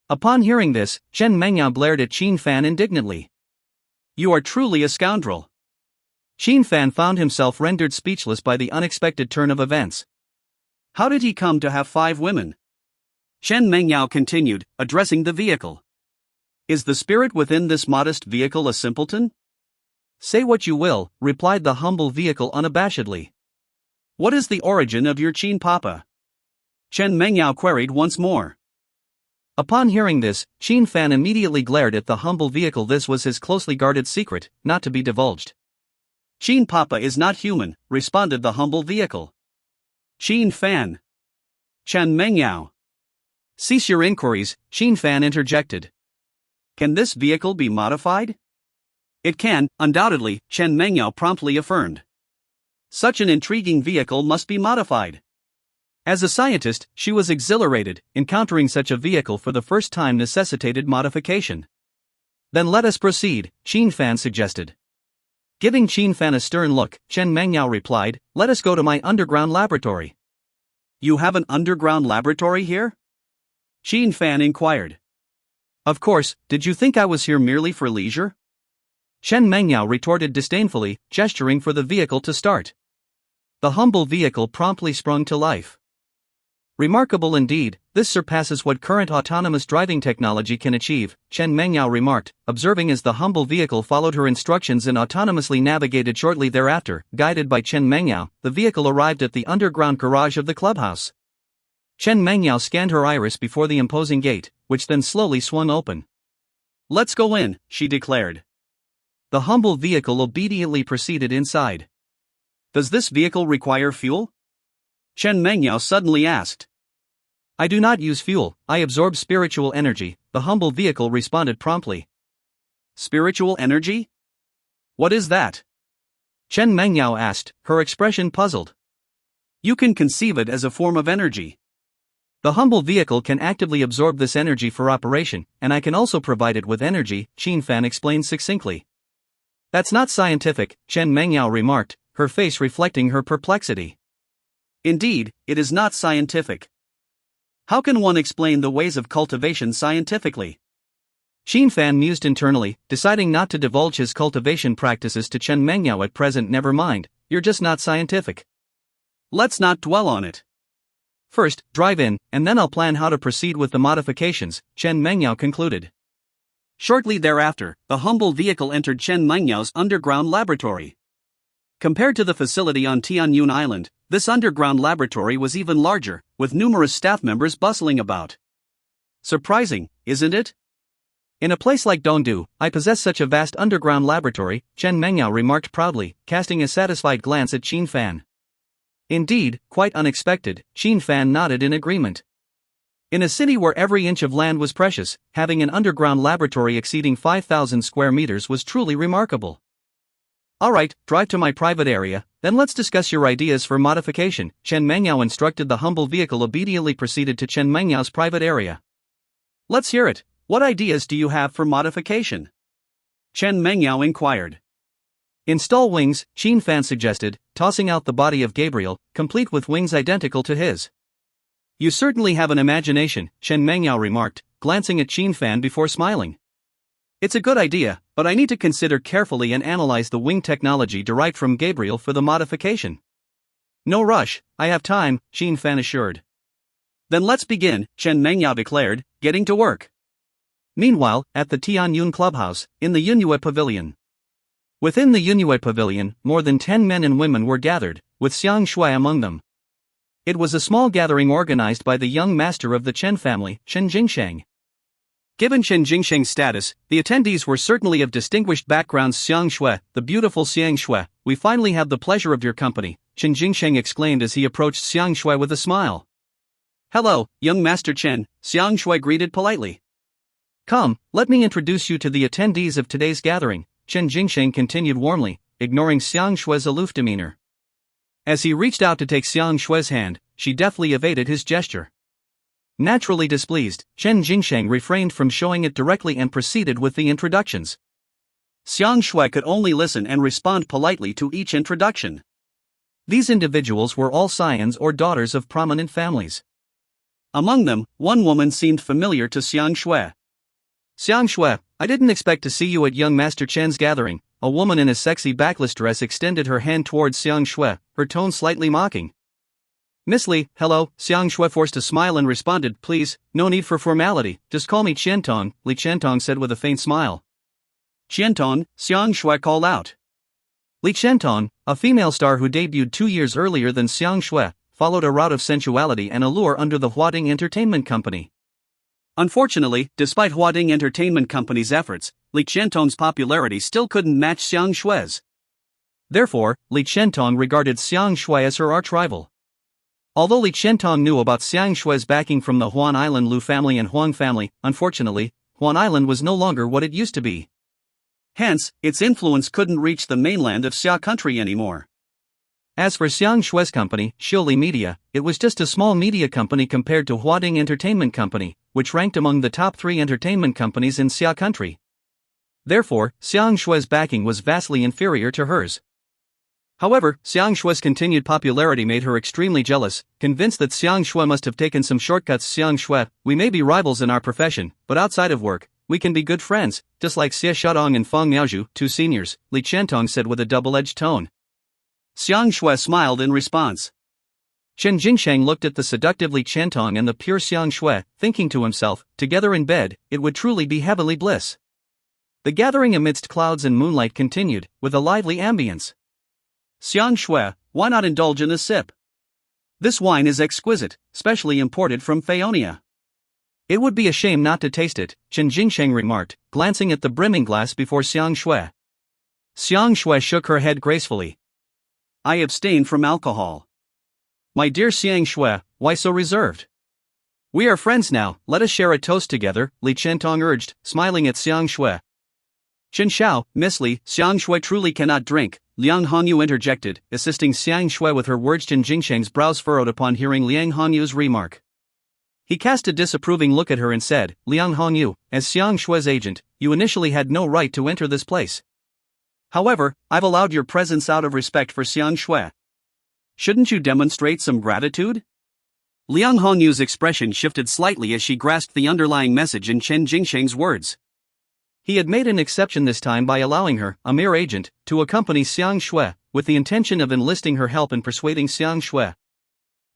Upon hearing this, Chen Mengyao glared at Chen Fan indignantly. You are truly a scoundrel. Chen Fan found himself rendered speechless by the unexpected turn of events. How did he come to have 5 women? Chen Mengyao continued, addressing the vehicle. Is the spirit within this modest vehicle a simpleton? Say what you will, replied the humble vehicle unabashedly. What is the origin of your Chen Papa? Chen Mengyao queried once more. Upon hearing this, Chen Fan immediately glared at the humble vehicle. This was his closely guarded secret, not to be divulged. Chen Papa is not human, responded the humble vehicle. Chen Fan. Chen Mengyao. Cease your inquiries, Chen Fan interjected. Can this vehicle be modified? It can, undoubtedly, Chen Mengyao promptly affirmed. Such an intriguing vehicle must be modified. As a scientist, she was exhilarated. Encountering such a vehicle for the first time necessitated modification. Then let us proceed, Chen Fan suggested. Giving Chen Fan a stern look, Chen Mengyao replied, let us go to my underground laboratory. You have an underground laboratory here? Chen Fan inquired. Of course, did you think I was here merely for leisure? Chen Mengyao retorted disdainfully, gesturing for the vehicle to start. The humble vehicle promptly sprung to life. Remarkable indeed, this surpasses what current autonomous driving technology can achieve, Chen Mengyao remarked, observing as the humble vehicle followed her instructions and autonomously navigated. Shortly thereafter, guided by Chen Mengyao, the vehicle arrived at the underground garage of the clubhouse. Chen Mengyao scanned her iris before the imposing gate, which then slowly swung open. Let's go in, she declared. The humble vehicle obediently proceeded inside. Does this vehicle require fuel? Chen Mengyao suddenly asked. I do not use fuel, I absorb spiritual energy, the humble vehicle responded promptly. Spiritual energy? What is that? Chen Mengyao asked, her expression puzzled. You can conceive it as a form of energy. The humble vehicle can actively absorb this energy for operation, and I can also provide it with energy, Chen Fan explained succinctly. That's not scientific, Chen Mengyao remarked, her face reflecting her perplexity. Indeed, it is not scientific. How can one explain the ways of cultivation scientifically? Chen Fan mused internally, deciding not to divulge his cultivation practices to Chen Mengyao at present. Never mind, you're just not scientific. Let's not dwell on it. First, drive in, and then I'll plan how to proceed with the modifications, Chen Mengyao concluded. Shortly thereafter, the humble vehicle entered Chen Mengyao's underground laboratory. Compared to the facility on Tianyun Island, this underground laboratory was even larger, with numerous staff members bustling about. Surprising, isn't it? In a place like Dongdu, I possess such a vast underground laboratory, Chen Mengyao remarked proudly, casting a satisfied glance at Chen Fan. Indeed, quite unexpected, Chen Fan nodded in agreement. In a city where every inch of land was precious, having an underground laboratory exceeding 5,000 square meters was truly remarkable. Alright, drive to my private area, then let's discuss your ideas for modification, Chen Mengyao instructed. The humble vehicle obediently proceeded to Chen Mengyao's private area. Let's hear it. What ideas do you have for modification? Chen Mengyao inquired. Install wings, Chen Fan suggested, tossing out the body of Gabriel, complete with wings identical to his. You certainly have an imagination, Chen Mengyao remarked, glancing at Chen Fan before smiling. It's a good idea, but I need to consider carefully and analyze the wing technology derived from Gabriel for the modification. No rush, I have time, Chen Fan assured. Then let's begin, Chen Mengyao declared, getting to work. Meanwhile, at the Tianyun clubhouse, in the Yue pavilion. Within the Yue pavilion, more than 10 men and women were gathered, with Sang Yue among them. It was a small gathering organized by the young master of the Chen family, Chen Jingsheng. Given Chen Jingsheng's status, the attendees were certainly of distinguished backgrounds. Sang Yue, the beautiful Sang Yue, we finally have the pleasure of your company, Chen Jingsheng exclaimed as he approached Sang Yue with a smile. Hello, young Master Chen, Sang Yue greeted politely. Come, let me introduce you to the attendees of today's gathering, Chen Jingsheng continued warmly, ignoring Sang Yue's aloof demeanor. As he reached out to take Sang Yue's hand, she deftly evaded his gesture. Naturally displeased, Chen Jingsheng refrained from showing it directly and proceeded with the introductions. Sang Yue could only listen and respond politely to each introduction. These individuals were all scions or daughters of prominent families. Among them, one woman seemed familiar to Sang Yue. Sang Yue, I didn't expect to see you at young Master Chen's gathering. A woman in a sexy backless dress extended her hand towards Sang Yue, her tone slightly mocking. Miss Li, hello, Sang Yue forced a smile and responded, please, no need for formality, just call me Qiantong, Li Qiantong said with a faint smile. Qiantong, Sang Yue called out. Li Qiantong, a female star who debuted 2 years earlier than Sang Yue, followed a route of sensuality and allure under the Huading Entertainment Company. Unfortunately, despite Huading Entertainment Company's efforts, Li Qiantong's popularity still couldn't match Sang Yue's. Therefore, Li Qiantong regarded Sang Yue as her arch-rival. Although Li Qiantong knew about Sang Yue's backing from the Huan Island Lu family and Huang family, unfortunately, Huan Island was no longer what it used to be. Hence, its influence couldn't reach the mainland of Xia country anymore. As for Sang Yue's company, Xiuli Media, it was just a small media company compared to Huading Entertainment Company, which ranked among the top 3 entertainment companies in Xia country. Therefore, Sang Yue's backing was vastly inferior to hers. However, Sang Yue's continued popularity made her extremely jealous, convinced that Sang Yue must have taken some shortcuts. Sang Yue, we may be rivals in our profession, but outside of work, we can be good friends, just like Xie Shadong and Feng Miaozhu, 2 seniors, Li Qiantong said with a double-edged tone. Sang Yue smiled in response. Chen Jingsheng looked at the seductive Li Qiantong and the pure Sang Yue, thinking to himself, together in bed, it would truly be heavenly bliss. The gathering amidst clouds and moonlight continued, with a lively ambience. Sang Yue, why not indulge in a sip? This wine is exquisite, specially imported from Phaonia. It would be a shame not to taste it, Chen Jingsheng remarked, glancing at the brimming glass before Sang Yue. Sang Yue shook her head gracefully. I abstain from alcohol. My dear Sang Yue, why so reserved? We are friends now, let us share a toast together, Li Qiantong urged, smiling at Sang Yue. Chen Xiao, Miss Li, Sang Yue truly cannot drink, Liang Hongyu interjected, assisting Sang Yue with her words. Chen Jingsheng's brows furrowed upon hearing Liang Hongyu's remark. He cast a disapproving look at her and said, Liang Hongyu, as Xiang Shue's agent, you initially had no right to enter this place. However, I've allowed your presence out of respect for Xiang Shue. Shouldn't you demonstrate some gratitude? Liang Hongyu's expression shifted slightly as she grasped the underlying message in Chen Jingsheng's words. He had made an exception this time by allowing her, a mere agent, to accompany Xiang Shue, with the intention of enlisting her help in persuading Xiang Shue.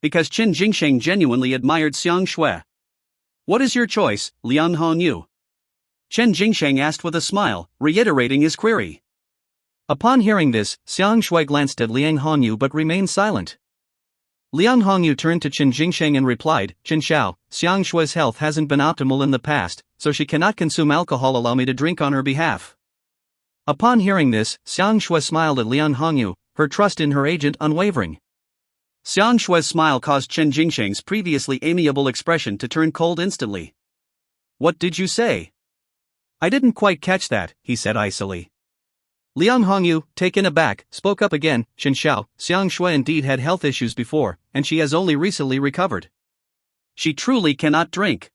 Because Chen Jingsheng genuinely admired Xiang Shue. What is your choice, Liang Hongyu? Chen Jingsheng asked with a smile, reiterating his query. Upon hearing this, Xiang Shue glanced at Liang Hongyu but remained silent. Liang Hongyu turned to Chen Jingsheng and replied, Chen Xiao, Xiang Shue's health hasn't been optimal in the past, so she cannot consume alcohol. Allow me to drink on her behalf. Upon hearing this, Xiang Shue smiled at Liang Hongyu, her trust in her agent unwavering. Xiang Shue's smile caused Chen Jingsheng's previously amiable expression to turn cold instantly. What did you say? I didn't quite catch that, he said icily. Liang Hongyu, taken aback, spoke up again, Chen Xiao, Xiang Shue indeed had health issues before, and she has only recently recovered. She truly cannot drink.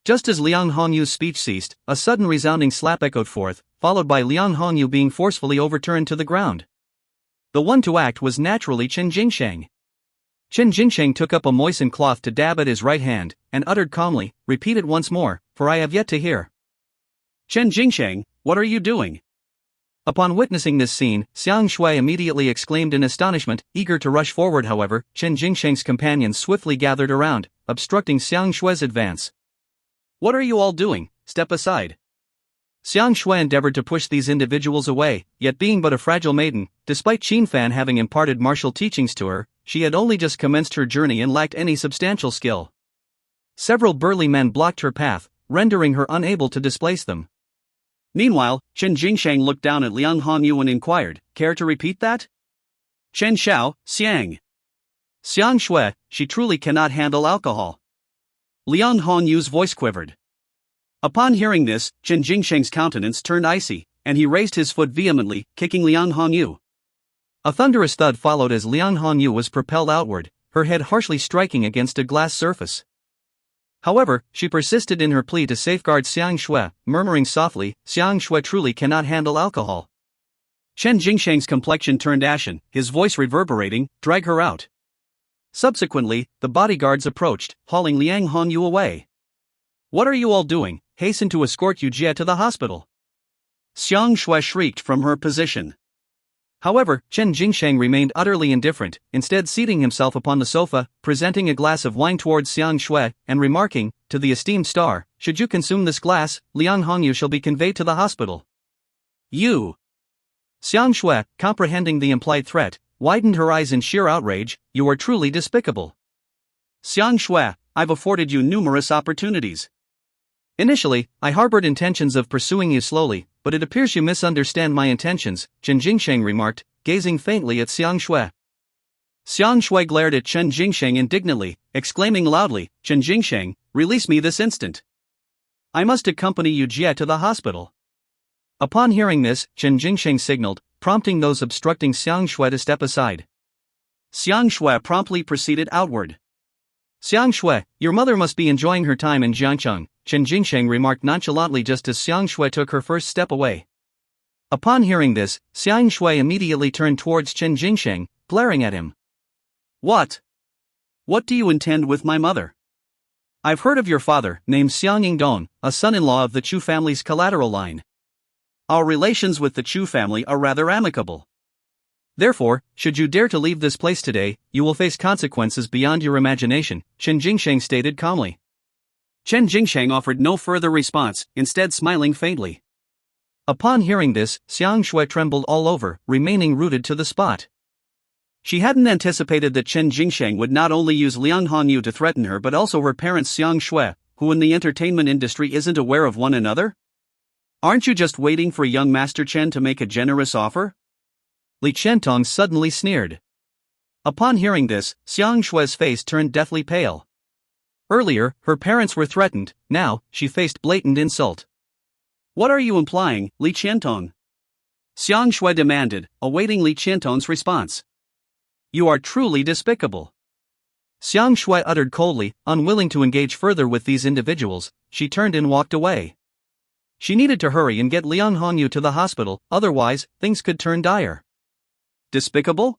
Just as Liang Hongyu's speech ceased, a sudden resounding slap echoed forth, followed by Liang Hongyu being forcefully overturned to the ground. The one to act was naturally Chen Jingsheng. Chen Jingsheng took up a moistened cloth to dab at his right hand, and uttered calmly, repeat it once more, for I have yet to hear. Chen Jingsheng, what are you doing? Upon witnessing this scene, Xiang Shue immediately exclaimed in astonishment, eager to rush forward. However, Chen Jingsheng's companions swiftly gathered around, obstructing Xiang Shue's advance. What are you all doing? Step aside. Xiang Shue endeavored to push these individuals away, yet being but a fragile maiden, despite Chen Fan having imparted martial teachings to her, she had only just commenced her journey and lacked any substantial skill. Several burly men blocked her path, rendering her unable to displace them. Meanwhile, Chen Jingsheng looked down at Liang Hongyu and inquired, care to repeat that? Chen Xiao, Xiang Shue, she truly cannot handle alcohol. Liang Hongyu's voice quivered. Upon hearing this, Chen Jingsheng's countenance turned icy, and he raised his foot vehemently, kicking Liang Hongyu. A thunderous thud followed as Liang Hongyu was propelled outward, her head harshly striking against a glass surface. However, she persisted in her plea to safeguard Xiang Shue, murmuring softly, Xiang Shue truly cannot handle alcohol. Chen Jingsheng's complexion turned ashen, his voice reverberating, drag her out. Subsequently, the bodyguards approached, hauling Liang Hongyu away. What are you all doing? Hasten to escort Yu Jie to the hospital. Xiang Shue shrieked from her position. However, Chen Jingsheng remained utterly indifferent, instead seating himself upon the sofa, presenting a glass of wine towards Xiang Shue, and remarking, to the esteemed star, should you consume this glass, Liang Hongyu shall be conveyed to the hospital. You! Xiang Shue, comprehending the implied threat, widened her eyes in sheer outrage, you are truly despicable. Xiang Shue, I've afforded you numerous opportunities. Initially, I harbored intentions of pursuing you slowly, but it appears you misunderstand my intentions, Chen Jingsheng remarked, gazing faintly at Xiang Shue. Xiang Shue glared at Chen Jingsheng indignantly, exclaiming loudly, Chen Jingsheng, release me this instant. I must accompany Yu Jie to the hospital. Upon hearing this, Chen Jingsheng signaled, prompting those obstructing Xiang Shue to step aside. Xiang Shue promptly proceeded outward. Xiang Shue, your mother must be enjoying her time in Jiangcheng, Chen Jingsheng remarked nonchalantly just as Xiang Shue took her first step away. Upon hearing this, Xiang Shue immediately turned towards Chen Jingsheng, glaring at him. What? What do you intend with my mother? I've heard of your father, named Xiang Yingdong, a son-in-law of the Chu family's collateral line. Our relations with the Chu family are rather amicable. Therefore, should you dare to leave this place today, you will face consequences beyond your imagination, Chen Jingsheng stated calmly. Chen Jingsheng offered no further response, instead smiling faintly. Upon hearing this, Xiang Shue trembled all over, remaining rooted to the spot. She hadn't anticipated that Chen Jingsheng would not only use Liang Hongyu to threaten her but also her parents Xiang Shue, who in the entertainment industry isn't aware of one another? Aren't you just waiting for young Master Chen to make a generous offer? Li Chentong suddenly sneered. Upon hearing this, Xiang Shue's face turned deathly pale. Earlier, her parents were threatened, now, she faced blatant insult. What are you implying, Li Chentong? Xiang Shue demanded, awaiting Li Chentong's response. You are truly despicable. Xiang Shui uttered coldly, unwilling to engage further with these individuals. She turned and walked away. She needed to hurry and get Liang Hongyu to the hospital, otherwise, things could turn dire. Despicable?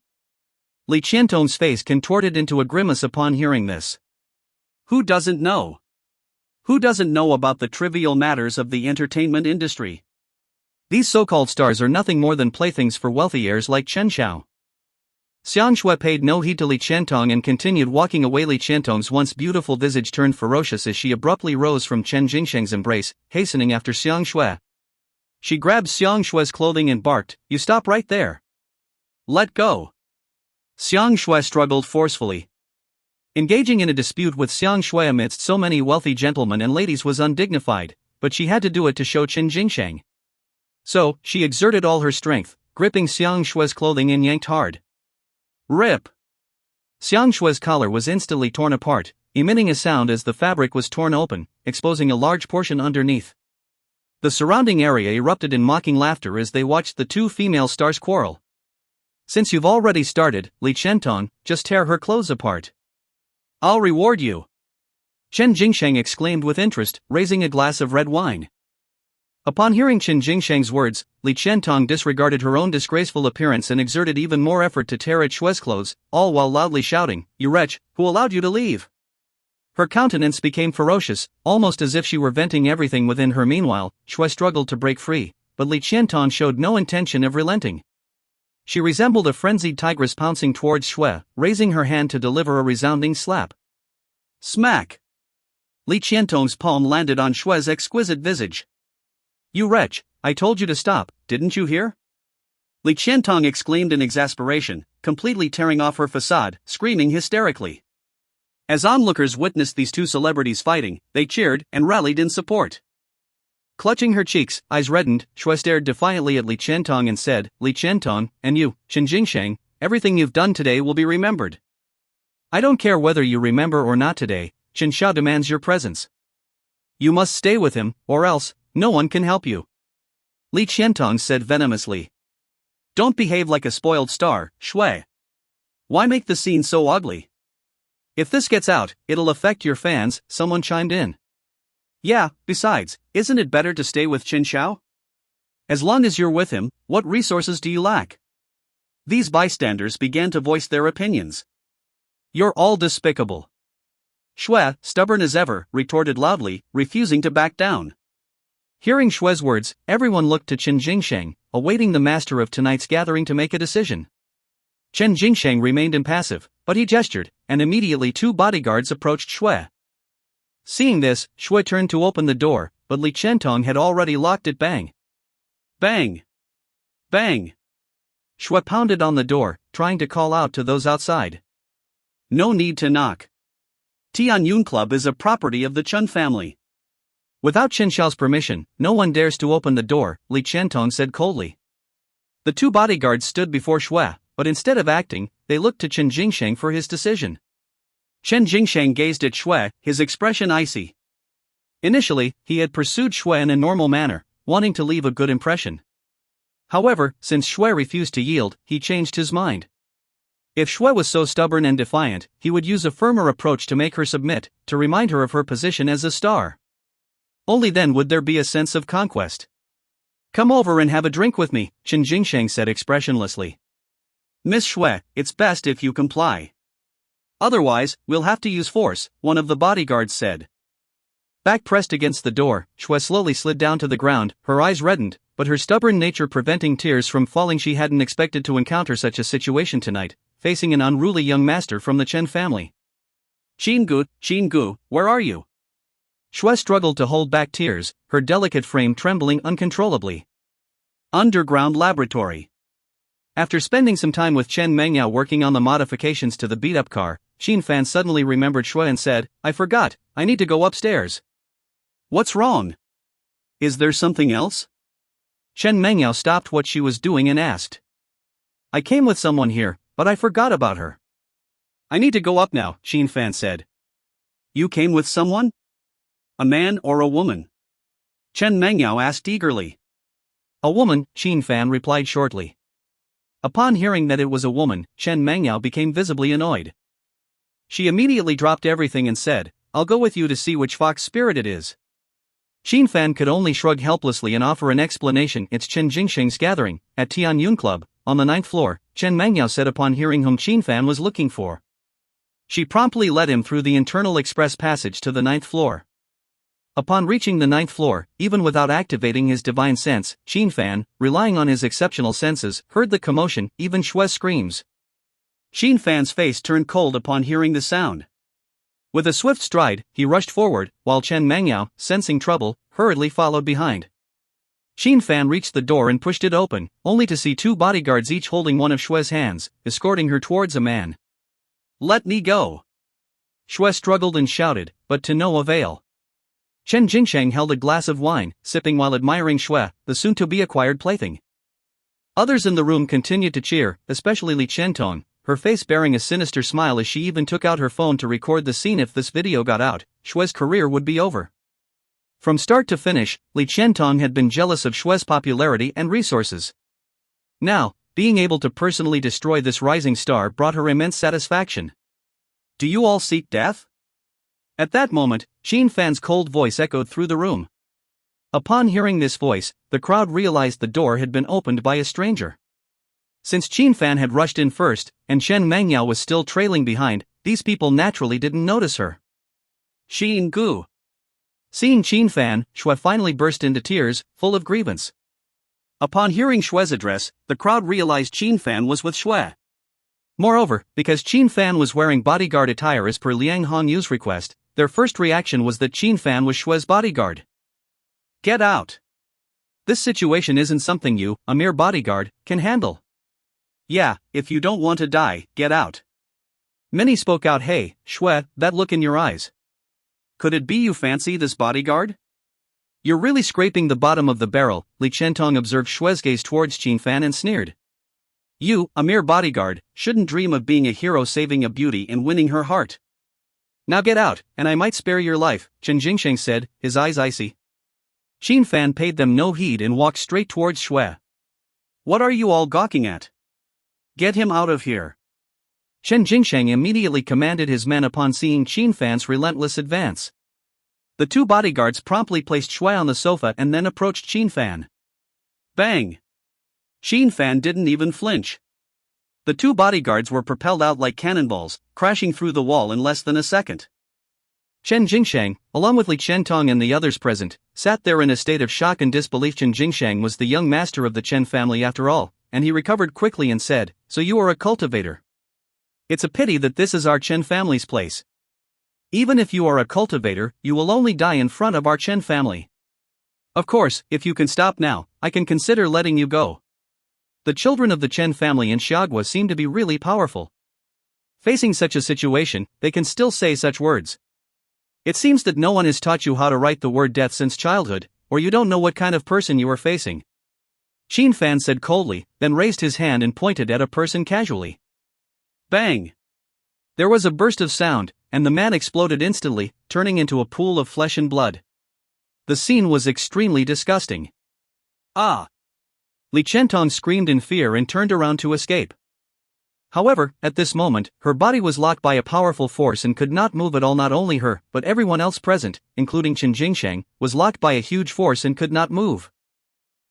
Li Qiantong's face contorted into a grimace upon hearing this. Who doesn't know? Who doesn't know about the trivial matters of the entertainment industry? These so-called stars are nothing more than playthings for wealthy heirs like Chen Xiao. Xiang Shui paid no heed to Li Qiantong and continued walking away. Li Qiantong's once beautiful visage turned ferocious as she abruptly rose from Chen Jingsheng's embrace, hastening after Xiang Shui. She grabbed Xiang Shui's clothing and barked, "You stop right there. Let go." Xiang Shui struggled forcefully. Engaging in a dispute with Xiang Shui amidst so many wealthy gentlemen and ladies was undignified, but she had to do it to show Chen Jingsheng. So, she exerted all her strength, gripping Xiang Shui's clothing and yanked hard. Rip! Xiang Shui's collar was instantly torn apart, emitting a sound as the fabric was torn open, exposing a large portion underneath. The surrounding area erupted in mocking laughter as they watched the two female stars quarrel. "Since you've already started, Li Qiantong, just tear her clothes apart. I'll reward you," Chen Jingsheng exclaimed with interest, raising a glass of red wine. Upon hearing Chen Jingsheng's words, Li Qiantong disregarded her own disgraceful appearance and exerted even more effort to tear at Shui's clothes, all while loudly shouting, "You wretch, who allowed you to leave?" Her countenance became ferocious, almost as if she were venting everything within her. Meanwhile, Shui struggled to break free, but Li Qiantong showed no intention of relenting. She resembled a frenzied tigress pouncing towards Shui, raising her hand to deliver a resounding slap. Smack! Li Qiantong's palm landed on Shui's exquisite visage. "You wretch, I told you to stop, didn't you hear?" Li Qiantong exclaimed in exasperation, completely tearing off her facade, screaming hysterically. As onlookers witnessed these two celebrities fighting, they cheered and rallied in support. Clutching her cheeks, eyes reddened, Shui stared defiantly at Li Qiantong and said, "Li Qiantong, and you, Chen Jingsheng, everything you've done today will be remembered. I don't care whether you remember or not today, Chen Xiao demands your presence. You must stay with him, or else, no one can help you." Li Qiantong said venomously. "Don't behave like a spoiled star, Shui. Why make the scene so ugly?" "If this gets out, it'll affect your fans," someone chimed in. "Yeah, besides, isn't it better to stay with Chen Xiao? As long as you're with him, what resources do you lack?" These bystanders began to voice their opinions. "You're all despicable." Shui, stubborn as ever, retorted loudly, refusing to back down. Hearing Shui's words, everyone looked to Chen Jingsheng, awaiting the master of tonight's gathering to make a decision. Chen Jingsheng remained impassive, but he gestured, and immediately two bodyguards approached Shui. Seeing this, Shui turned to open the door, but Li Qiantong had already locked it. Bang! Bang! Bang! Shui pounded on the door, trying to call out to those outside. "No need to knock. Tianyun Club is a property of the Chen family." "Without Chen Xiao's permission, no one dares to open the door," Li Qiantong said coldly. The two bodyguards stood before Shui, but instead of acting, they looked to Chen Jingsheng for his decision. Chen Jingsheng gazed at Shui, his expression icy. Initially, he had pursued Shui in a normal manner, wanting to leave a good impression. However, since Shui refused to yield, he changed his mind. If Shui was so stubborn and defiant, he would use a firmer approach to make her submit, to remind her of her position as a star. Only then would there be a sense of conquest. "Come over and have a drink with me," Chen Jingsheng said expressionlessly. "Miss Shui, it's best if you comply. Otherwise, we'll have to use force," one of the bodyguards said. Back pressed against the door, Shui slowly slid down to the ground, her eyes reddened, but her stubborn nature preventing tears from falling. She hadn't expected to encounter such a situation tonight, facing an unruly young master from the Chen family. Qin Gu, where are you?" Shui struggled to hold back tears, her delicate frame trembling uncontrollably. "Underground laboratory." After spending some time with Chen Mengyao working on the modifications to the beat-up car, Chen Fan suddenly remembered Shui and said, "I forgot, I need to go upstairs." "What's wrong? Is there something else?" Chen Mengyao stopped what she was doing and asked. "I came with someone here, but I forgot about her." "I need to go up now," Chen Fan said. "You came with someone? A man or a woman?" Chen Mengyao asked eagerly. "A woman," Chen Fan replied shortly. Upon hearing that it was a woman, Chen Mengyao became visibly annoyed. She immediately dropped everything and said, "I'll go with you to see which fox spirit it is." Chen Fan could only shrug helplessly and offer an explanation. "It's Chen Jingsheng's gathering, at Tian Yun Club, on the 9th floor," Chen Mangyao said upon hearing whom Chen Fan was looking for. She promptly led him through the internal express passage to the 9th floor. Upon reaching the 9th floor, even without activating his divine sense, Chen Fan, relying on his exceptional senses, heard the commotion, even Shue's screams. Chen Fan's face turned cold upon hearing the sound. With a swift stride, he rushed forward, while Chen Mangyao, sensing trouble, hurriedly followed behind. Chen Fan reached the door and pushed it open, only to see 2 bodyguards each holding one of Shue's hands, escorting her towards a man. "Let me go!" Shue struggled and shouted, but to no avail. Chen Jingsheng held a glass of wine, sipping while admiring Shue, the soon-to-be-acquired plaything. Others in the room continued to cheer, especially Li Chentong, her face bearing a sinister smile as she even took out her phone to record the scene. If this video got out, Shue's career would be over. From start to finish, Li Chentong had been jealous of Shue's popularity and resources. Now, being able to personally destroy this rising star brought her immense satisfaction. "Do you all seek death?" At that moment, Chen Fan's cold voice echoed through the room. Upon hearing this voice, the crowd realized the door had been opened by a stranger. Since Chen Fan had rushed in first, and Chen Mangyao was still trailing behind, these people naturally didn't notice her. "Xin Gu." Seeing Chen Fan, Shue finally burst into tears, full of grievance. Upon hearing Shue's address, the crowd realized Chen Fan was with Shue. Moreover, because Chen Fan was wearing bodyguard attire as per Liang Hongyu's request, their first reaction was that Chen Fan was Shue's bodyguard. "Get out! This situation isn't something you, a mere bodyguard, can handle. Yeah, if you don't want to die, get out." Many spoke out. "Hey, Shue, that look in your eyes. Could it be you fancy this bodyguard? You're really scraping the bottom of the barrel." Li Chentong observed Shue's gaze towards Chen Fan and sneered. "You, a mere bodyguard, shouldn't dream of being a hero, saving a beauty and winning her heart. Now get out, and I might spare your life," Chen Jingsheng said, his eyes icy. Chen Fan paid them no heed and walked straight towards Shue. "What are you all gawking at? Get him out of here." Chen Jingsheng immediately commanded his men upon seeing Chen Fan's relentless advance. The 2 bodyguards promptly placed Shue on the sofa and then approached Chen Fan. Bang! Chen Fan didn't even flinch. The 2 bodyguards were propelled out like cannonballs, crashing through the wall in less than a second. Chen Jingsheng, along with Li Chentong and the others present, sat there in a state of shock and disbelief. Chen Jingsheng was the young master of the Chen family after all, and he recovered quickly and said, "So you are a cultivator? It's a pity that this is our Chen family's place. Even if you are a cultivator, you will only die in front of our Chen family. Of course, if you can stop now, I can consider letting you go." The children of the Chen family in Xiagua seem to be really powerful. Facing such a situation, they can still say such words. It seems that no one has taught you how to write the word death since childhood, or you don't know what kind of person you are facing. Chen Fan said coldly, then raised his hand and pointed at a person casually. Bang! There was a burst of sound, and the man exploded instantly, turning into a pool of flesh and blood. The scene was extremely disgusting. "Ah!" Li Chentong screamed in fear and turned around to escape. However, at this moment, her body was locked by a powerful force and could not move at all. Not only her, but everyone else present, including Chen Jingsheng, was locked by a huge force and could not move.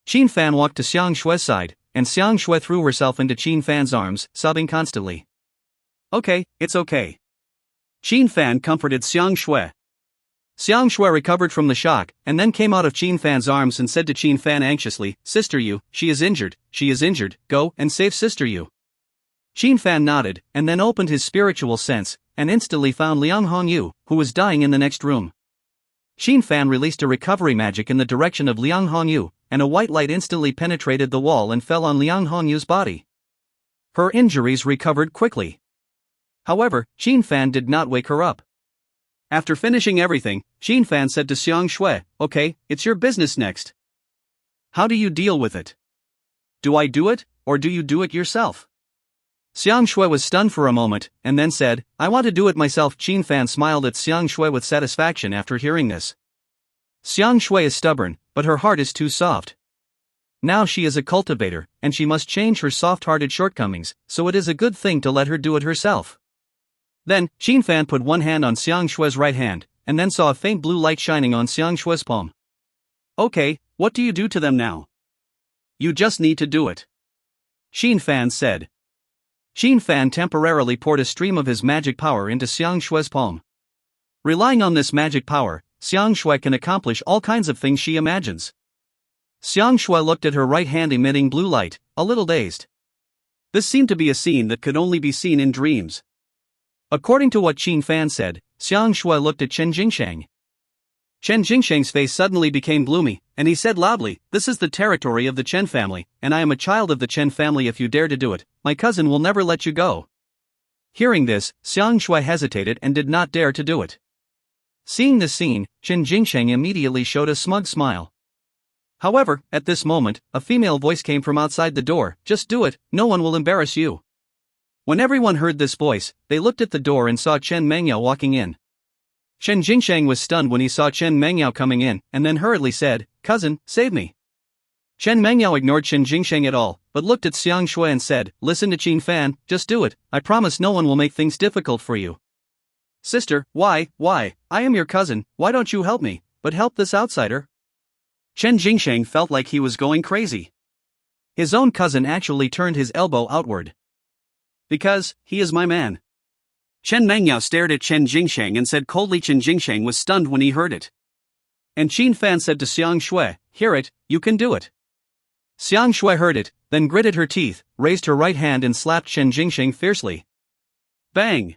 Chen Fan walked to Xiang Shue's side, and Xiang Shue threw herself into Chen Fan's arms, sobbing constantly. "Okay, it's okay." Chen Fan comforted Xiang Shue. Xiang Shue recovered from the shock, and then came out of Chen Fan's arms and said to Chen Fan anxiously, "Sister Yu, she is injured, go and save Sister Yu." Chen Fan nodded, and then opened his spiritual sense, and instantly found Liang Hongyu, who was dying in the next room. Chen Fan released a recovery magic in the direction of Liang Hongyu, and a white light instantly penetrated the wall and fell on Liang Hongyu's body. Her injuries recovered quickly. However, Chen Fan did not wake her up. After finishing everything, Chen Fan said to Xiang Shue, "Okay, it's your business next. How do you deal with it? Do I do it, or do you do it yourself?" Xiang Shue was stunned for a moment, and then said, "I want to do it myself." Chen Fan smiled at Xiang Shue with satisfaction after hearing this. Xiang Shue is stubborn, but her heart is too soft. Now she is a cultivator, and she must change her soft-hearted shortcomings, so it is a good thing to let her do it herself. Then, Chen Fan put one hand on Sang Yue's right hand, and then saw a faint blue light shining on Sang Yue's palm. Okay, what do you do to them now? You just need to do it. Chen Fan said. Chen Fan temporarily poured a stream of his magic power into Sang Yue's palm. Relying on this magic power, Sang Yue can accomplish all kinds of things she imagines. Sang Yue looked at her right hand emitting blue light, a little dazed. This seemed to be a scene that could only be seen in dreams. According to what Chen Fan said, Sang Yue looked at Chen Jingsheng. Chen Jingsheng's face suddenly became gloomy, and he said loudly, "This is the territory of the Chen family, and I am a child of the Chen family. If you dare to do it, my cousin will never let you go." Hearing this, Sang Yue hesitated and did not dare to do it. Seeing this scene, Chen Jingsheng immediately showed a smug smile. However, at this moment, a female voice came from outside the door, "Just do it, no one will embarrass you." When everyone heard this voice, they looked at the door and saw Chen Mengyao walking in. Chen Jingsheng was stunned when he saw Chen Mengyao coming in, and then hurriedly said, "Cousin, save me." Chen Mengyao ignored Chen Jingsheng at all, but looked at Sang Yue and said, "Listen to Chen Fan, just do it, I promise no one will make things difficult for you." "Sister, why, I am your cousin, why don't you help me, but help this outsider?" Chen Jingsheng felt like he was going crazy. His own cousin actually turned his elbow outward. "Because, he is my man." Chen Mengyao stared at Chen Jingsheng and said coldly. Chen Jingsheng was stunned when he heard it. And Chen Fan said to Sang Yue, "Hear it, you can do it." Sang Yue heard it, then gritted her teeth, raised her right hand and slapped Chen Jingsheng fiercely. Bang!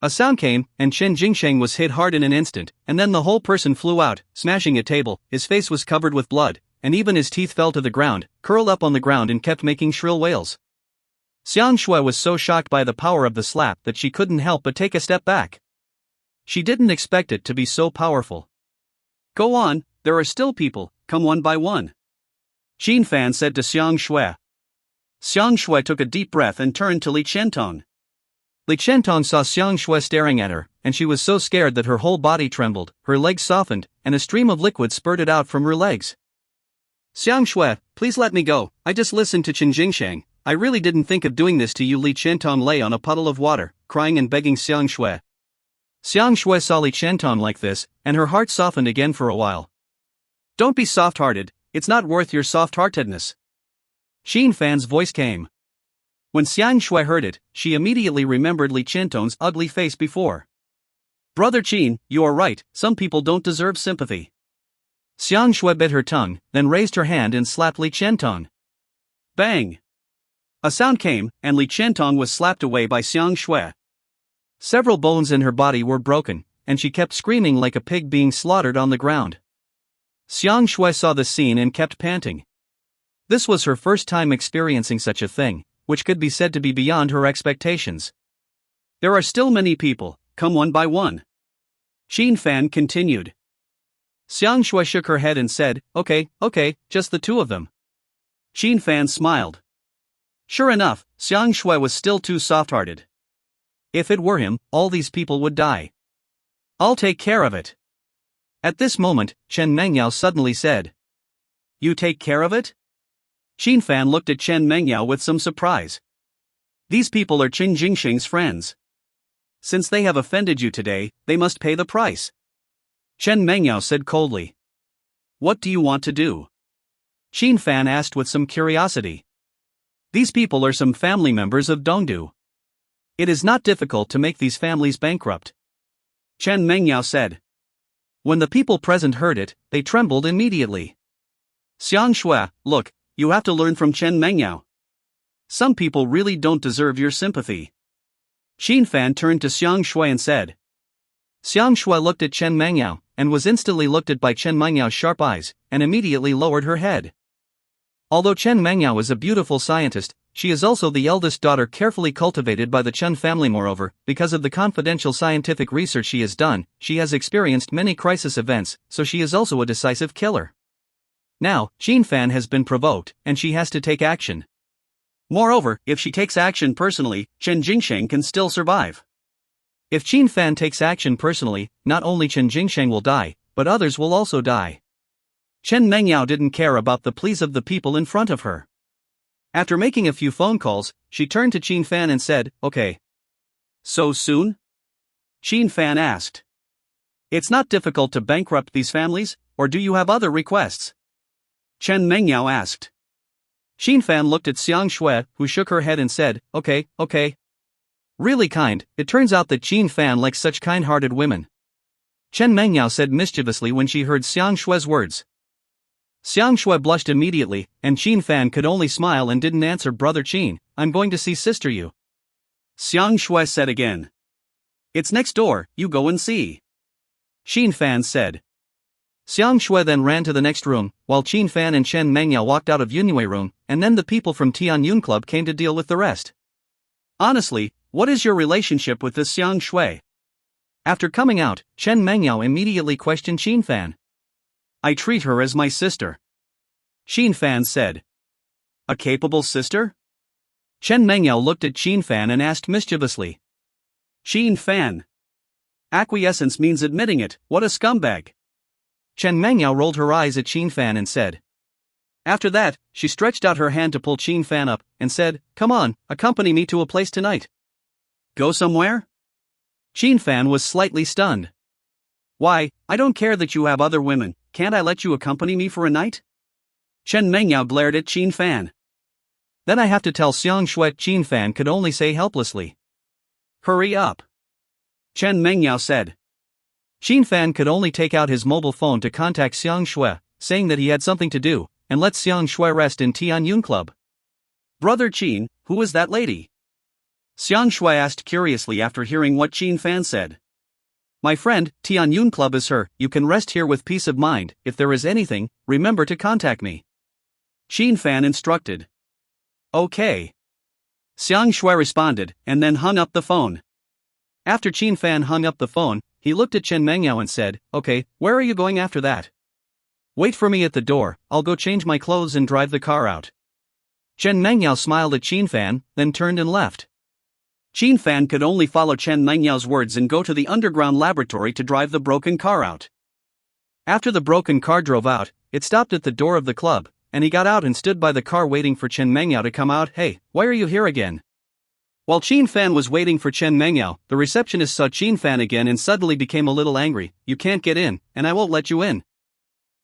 A sound came, and Chen Jingsheng was hit hard in an instant, and then the whole person flew out, smashing a table. His face was covered with blood, and even his teeth fell to the ground, curled up on the ground and kept making shrill wails. Sang Yue was so shocked by the power of the slap that she couldn't help but take a step back. She didn't expect it to be so powerful. "Go on, there are still people, come one by one," Chen Fan said to Sang Yue. Sang Yue took a deep breath and turned to Li Chentong. Li Chentong saw Sang Yue staring at her, and she was so scared that her whole body trembled, her legs softened, and a stream of liquid spurted out from her legs. "Sang Yue, please let me go, I just listened to Chen Jingsheng, I really didn't think of doing this to you." Li Chentong lay on a puddle of water, crying and begging Sang Yue. Sang Yue saw Li Chentong like this, and her heart softened again for a while. "Don't be soft-hearted, it's not worth your soft-heartedness." Chen Fan's voice came. When Sang Yue heard it, she immediately remembered Li Chentong's ugly face before. "Brother Chen, you are right, some people don't deserve sympathy." Sang Yue bit her tongue, then raised her hand and slapped Li Chentong. Bang! A sound came, and Li Chentong was slapped away by Sang Yue. Several bones in her body were broken, and she kept screaming like a pig being slaughtered on the ground. Sang Yue saw the scene and kept panting. This was her first time experiencing such a thing, which could be said to be beyond her expectations. "There are still many people, come one by one," Chen Fan continued. Sang Yue shook her head and said, okay, just the two of them." Chen Fan smiled. Sure enough, Sang Yue was still too soft-hearted. If it were him, all these people would die. "I'll take care of it." At this moment, Chen Mengyao suddenly said, "You take care of it?" Chen Fan looked at Chen Mengyao with some surprise. "These people are Chen Jingsheng's friends. Since they have offended you today, they must pay the price," Chen Mengyao said coldly. "What do you want to do?" Chen Fan asked with some curiosity. "These people are some family members of Dongdu. It is not difficult to make these families bankrupt," Chen Mengyao said. When the people present heard it, they trembled immediately. "Sang Yue, look, you have to learn from Chen Mengyao. Some people really don't deserve your sympathy." Chen Fan turned to Sang Yue and said. Sang Yue looked at Chen Mengyao, and was instantly looked at by Chen Mengyao's sharp eyes, and immediately lowered her head. Although Chen Mengyao is a beautiful scientist, she is also the eldest daughter carefully cultivated by the Chen family. Moreover, because of the confidential scientific research she has done, she has experienced many crisis events, so she is also a decisive killer. Now, Chen Fan has been provoked, and she has to take action. Moreover, if she takes action personally, Chen Jingsheng can still survive. If Chen Fan takes action personally, not only Chen Jingsheng will die, but others will also die. Chen Mengyao didn't care about the pleas of the people in front of her. After making a few phone calls, she turned to Chen Fan and said, "Okay. So soon? Chen Fan asked. It's not difficult to bankrupt these families, or do you have other requests? Chen Mengyao asked. Chen Fan looked at Sang Yue, who shook her head and said, okay. Really kind, it turns out that Chen Fan likes such kind-hearted women. Chen Mengyao said mischievously when she heard Sang Yue's words. Sang Yue blushed immediately, and Chen Fan could only smile and didn't answer. Brother Chen, I'm going to see Sister Yu. Sang Yue said again. It's next door, you go and see. Chen Fan said. Sang Yue then ran to the next room, while Chen Fan and Chen Mengyao walked out of Yunyue room, and then the people from Tianyun Club came to deal with the rest. Honestly, what is your relationship with this Sang Yue? After coming out, Chen Mengyao immediately questioned Chen Fan. I treat her as my sister. Chen Fan said. A capable sister? Chen Mengyao looked at Chen Fan and asked mischievously. Chen Fan. Acquiescence means admitting it, what a scumbag. Chen Mengyao rolled her eyes at Chen Fan and said. After that, she stretched out her hand to pull Chen Fan up, and said, come on, accompany me to a place tonight. Go somewhere? Chen Fan was slightly stunned. Why, I don't care that you have other women, can't I let you accompany me for a night? Chen Mengyao glared at Chen Fan. Then I have to tell Sang Yue. Chen Fan could only say helplessly. Hurry up. Chen Mengyao said. Chen Fan could only take out his mobile phone to contact Sang Yue, saying that he had something to do, and let Sang Yue rest in Tianyun Club. Brother Chen, who is that lady? Sang Yue asked curiously after hearing what Chen Fan said. My friend, Tianyun Club is her, you can rest here with peace of mind, if there is anything, remember to contact me. Chen Fan instructed. Okay. Sang Yue responded, and then hung up the phone. After Chen Fan hung up the phone, he looked at Chen Mengyao and said, okay, where are you going after that? Wait for me at the door, I'll go change my clothes and drive the car out. Chen Mengyao smiled at Chen Fan, then turned and left. Chen Fan could only follow Chen Mengyao's words and go to the underground laboratory to drive the broken car out. After the broken car drove out, it stopped at the door of the club, and he got out and stood by the car waiting for Chen Mengyao to come out. Hey, why are you here again? While Chen Fan was waiting for Chen Mengyao, the receptionist saw Chen Fan again and suddenly became a little angry. You can't get in, and I won't let you in.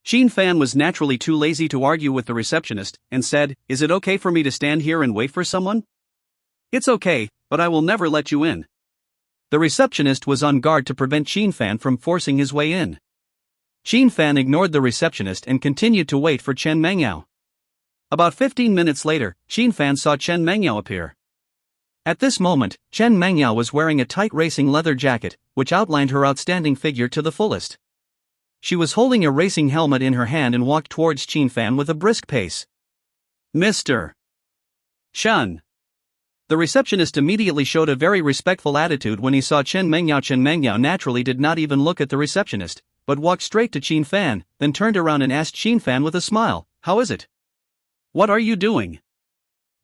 Chen Fan was naturally too lazy to argue with the receptionist, and said, is it okay for me to stand here and wait for someone? It's okay, but I will never let you in. The receptionist was on guard to prevent Chen Fan from forcing his way in. Chen Fan ignored the receptionist and continued to wait for Chen Mengyao. About 15 minutes later, Chen Fan saw Chen Mengyao appear. At this moment, Chen Mengyao was wearing a tight racing leather jacket, which outlined her outstanding figure to the fullest. She was holding a racing helmet in her hand and walked towards Chen Fan with a brisk pace. Mr. Chen. The receptionist immediately showed a very respectful attitude when he saw Chen Mengyao. Chen Mengyao naturally did not even look at the receptionist, but walked straight to Chen Fan, then turned around and asked Chen Fan with a smile, how is it? What are you doing?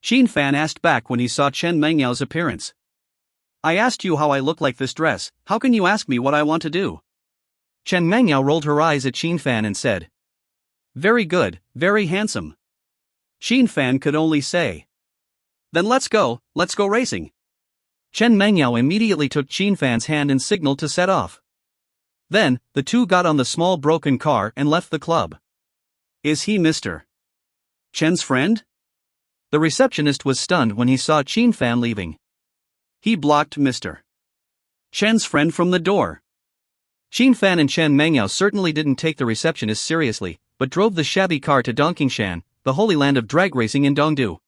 Chen Fan asked back when he saw Chen Mengyao's appearance. I asked you how I look like this dress, how can you ask me what I want to do? Chen Mengyao rolled her eyes at Chen Fan and said. Very good, very handsome. Chen Fan could only say. Then let's go racing. Chen Mengyao immediately took Chen Fan's hand and signaled to set off. Then, the two got on the small broken car and left the club. Is he Mr. Chen's friend? The receptionist was stunned when he saw Chen Fan leaving. He blocked Mr. Chen's friend from the door. Chen Fan and Chen Mengyao certainly didn't take the receptionist seriously, but drove the shabby car to Dongqingshan, the holy land of drag racing in Dongdu.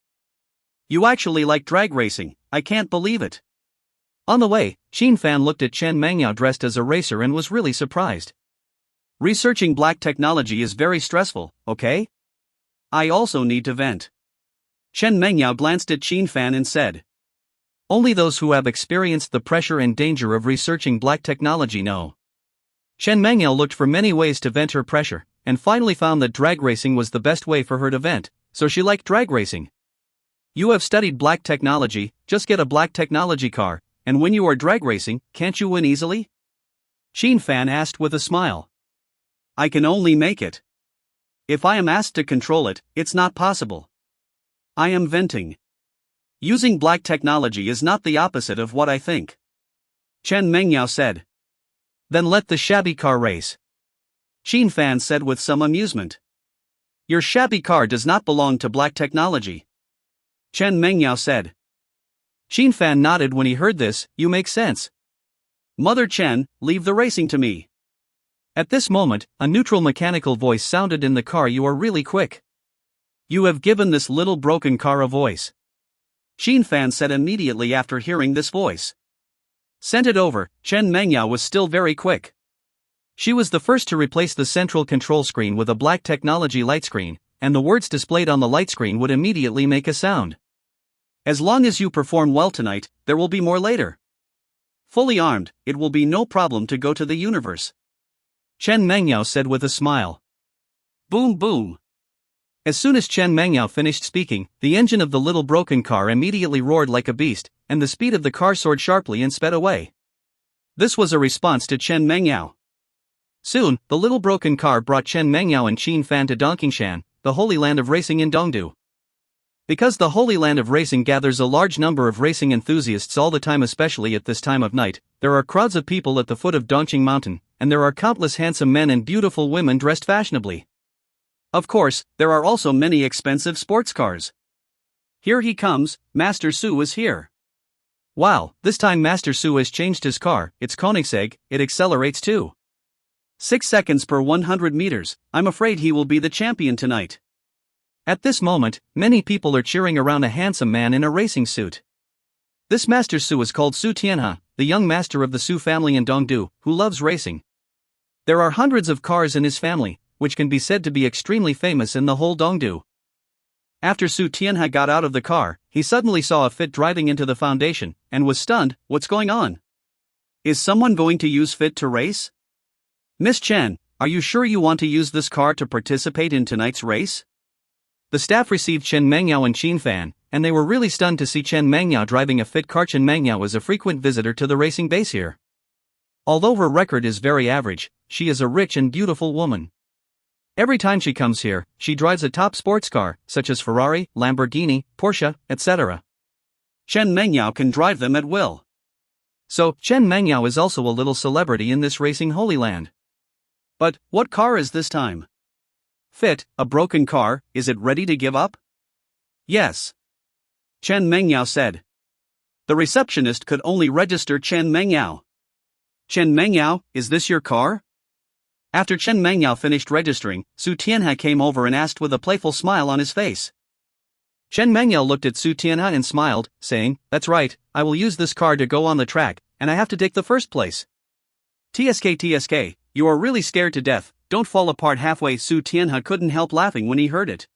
You actually like drag racing, I can't believe it. On the way, Chen Fan looked at Chen Mengyao dressed as a racer and was really surprised. Researching black technology is very stressful, okay? I also need to vent. Chen Mengyao glanced at Chen Fan and said. Only those who have experienced the pressure and danger of researching black technology know. Chen Mengyao looked for many ways to vent her pressure, and finally found that drag racing was the best way for her to vent, so she liked drag racing. You have studied black technology, just get a black technology car, and when you are drag racing, can't you win easily? Chen Fan asked with a smile. I can only make it. If I am asked to control it, it's not possible. I am venting. Using black technology is not the opposite of what I think. Chen Mengyao said. Then let the shabby car race. Chen Fan said with some amusement. Your shabby car does not belong to black technology. Chen Mengyao said. Chen Fan nodded when he heard this. You make sense. Mother Chen, leave the racing to me. At this moment, a neutral mechanical voice sounded in the car. You are really quick. You have given this little broken car a voice. Chen Fan said immediately after hearing this voice. Sent it over. Chen Mengyao was still very quick. She was the first to replace the central control screen with a black technology light screen, and the words displayed on the light screen would immediately make a sound. As long as you perform well tonight, there will be more later. Fully armed, it will be no problem to go to the universe. Chen Mengyao said with a smile. Boom boom. As soon as Chen Mengyao finished speaking, the engine of the little broken car immediately roared like a beast, and the speed of the car soared sharply and sped away. This was a response to Chen Mengyao. Soon, the little broken car brought Chen Mengyao and Chen Fan to Dongqingshan, the holy land of racing in Dongdu. Because the holy land of racing gathers a large number of racing enthusiasts all the time, especially at this time of night, there are crowds of people at the foot of Dongqing Mountain, and there are countless handsome men and beautiful women dressed fashionably. Of course, there are also many expensive sports cars. Here he comes, Master Su is here. Wow, this time Master Su has changed his car. It's Koenigsegg, it accelerates too. 6 seconds per 100 meters, I'm afraid he will be the champion tonight. At this moment, many people are cheering around a handsome man in a racing suit. This Master Su is called Su Tianhe, the young master of the Su family in Dongdu, who loves racing. There are hundreds of cars in his family, which can be said to be extremely famous in the whole Dongdu. After Su Tianhe got out of the car, he suddenly saw a Fit driving into the foundation, and was stunned. What's going on? Is someone going to use Fit to race? Miss Chen, are you sure you want to use this car to participate in tonight's race? The staff received Chen Mengyao and Chen Fan, and they were really stunned to see Chen Mengyao driving a Fit car. Chen Mengyao is a frequent visitor to the racing base here. Although her record is very average, she is a rich and beautiful woman. Every time she comes here, she drives a top sports car, such as Ferrari, Lamborghini, Porsche, etc. Chen Mengyao can drive them at will. So, Chen Mengyao is also a little celebrity in this racing holy land. But, what car is this time? Fit, a broken car, is it ready to give up? Yes. Chen Mengyao said. The receptionist could only register Chen Mengyao. Chen Mengyao, is this your car? After Chen Mengyao finished registering, Su Tianhe came over and asked with a playful smile on his face. Chen Mengyao looked at Su Tianhe and smiled, saying, That's right, I will use this car to go on the track, and I have to take the first place. TSK, you are really scared to death, don't fall apart halfway. Su Tianhe couldn't help laughing when he heard it.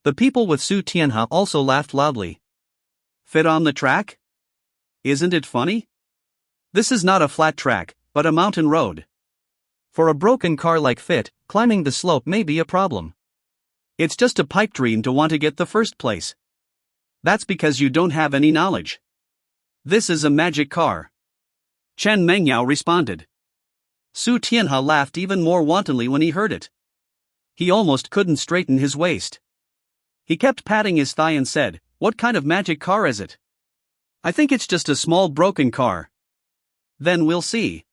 The people with Su Tianhe also laughed loudly. Fit on the track? Isn't it funny? This is not a flat track, but a mountain road. For a broken car like Fit, climbing the slope may be a problem. It's just a pipe dream to want to get the first place. That's because you don't have any knowledge. This is a magic car. Chen Mengyao responded. Su Tianhe laughed even more wantonly when he heard it. He almost couldn't straighten his waist. He kept patting his thigh and said, What kind of magic car is it? I think it's just a small broken car. Then we'll see.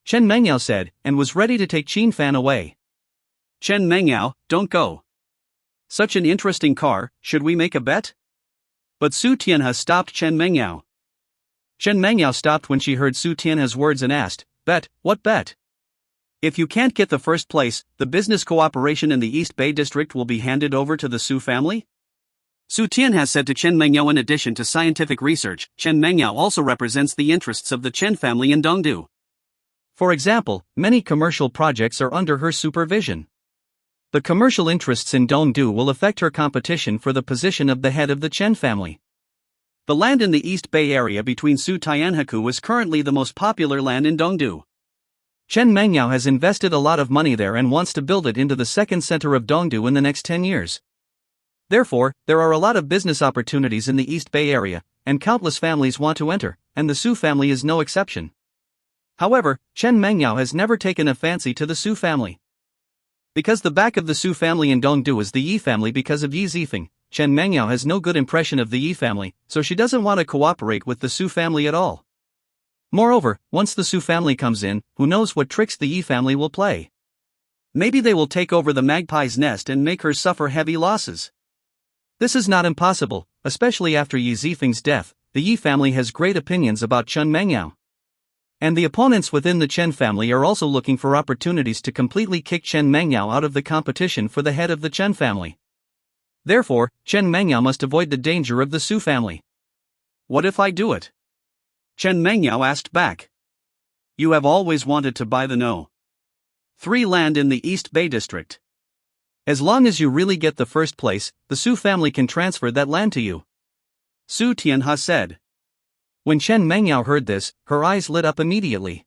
Chen Mengyao said, and was ready to take Chen Fan away. Chen Mengyao, don't go. Such an interesting car, should we make a bet? But Su Tianhe stopped Chen Mengyao. Chen Mengyao stopped when she heard Su Tianhe's words and asked, Bet, what bet? If you can't get the first place, the business cooperation in the East Bay District will be handed over to the Su family? Su Tianhe said to Chen Mengyao. In addition to scientific research, Chen Mengyao also represents the interests of the Chen family in Dongdu. For example, many commercial projects are under her supervision. The commercial interests in Dongdu will affect her competition for the position of the head of the Chen family. The land in the East Bay area between Su Tianheku is currently the most popular land in Dongdu. Chen Mengyao has invested a lot of money there and wants to build it into the second center of Dongdu in the next 10 years. Therefore, there are a lot of business opportunities in the East Bay area, and countless families want to enter, and the Su family is no exception. However, Chen Mengyao has never taken a fancy to the Su family. Because the back of the Su family in Dongdu is the Yi family because of Yi Zifeng, Chen Mengyao has no good impression of the Yi family, so she doesn't want to cooperate with the Su family at all. Moreover, once the Su family comes in, who knows what tricks the Yi family will play. Maybe they will take over the magpie's nest and make her suffer heavy losses. This is not impossible, especially after Yi Zifeng's death. The Yi family has great opinions about Chen Mengyao. And the opponents within the Chen family are also looking for opportunities to completely kick Chen Mengyao out of the competition for the head of the Chen family. Therefore, Chen Mengyao must avoid the danger of the Su family. What if I do it? Chen Mengyao asked back. You have always wanted to buy the No. 3 land in the East Bay District. As long as you really get the first place, the Su family can transfer that land to you. Su Tianhe said. When Chen Mengyao heard this, her eyes lit up immediately.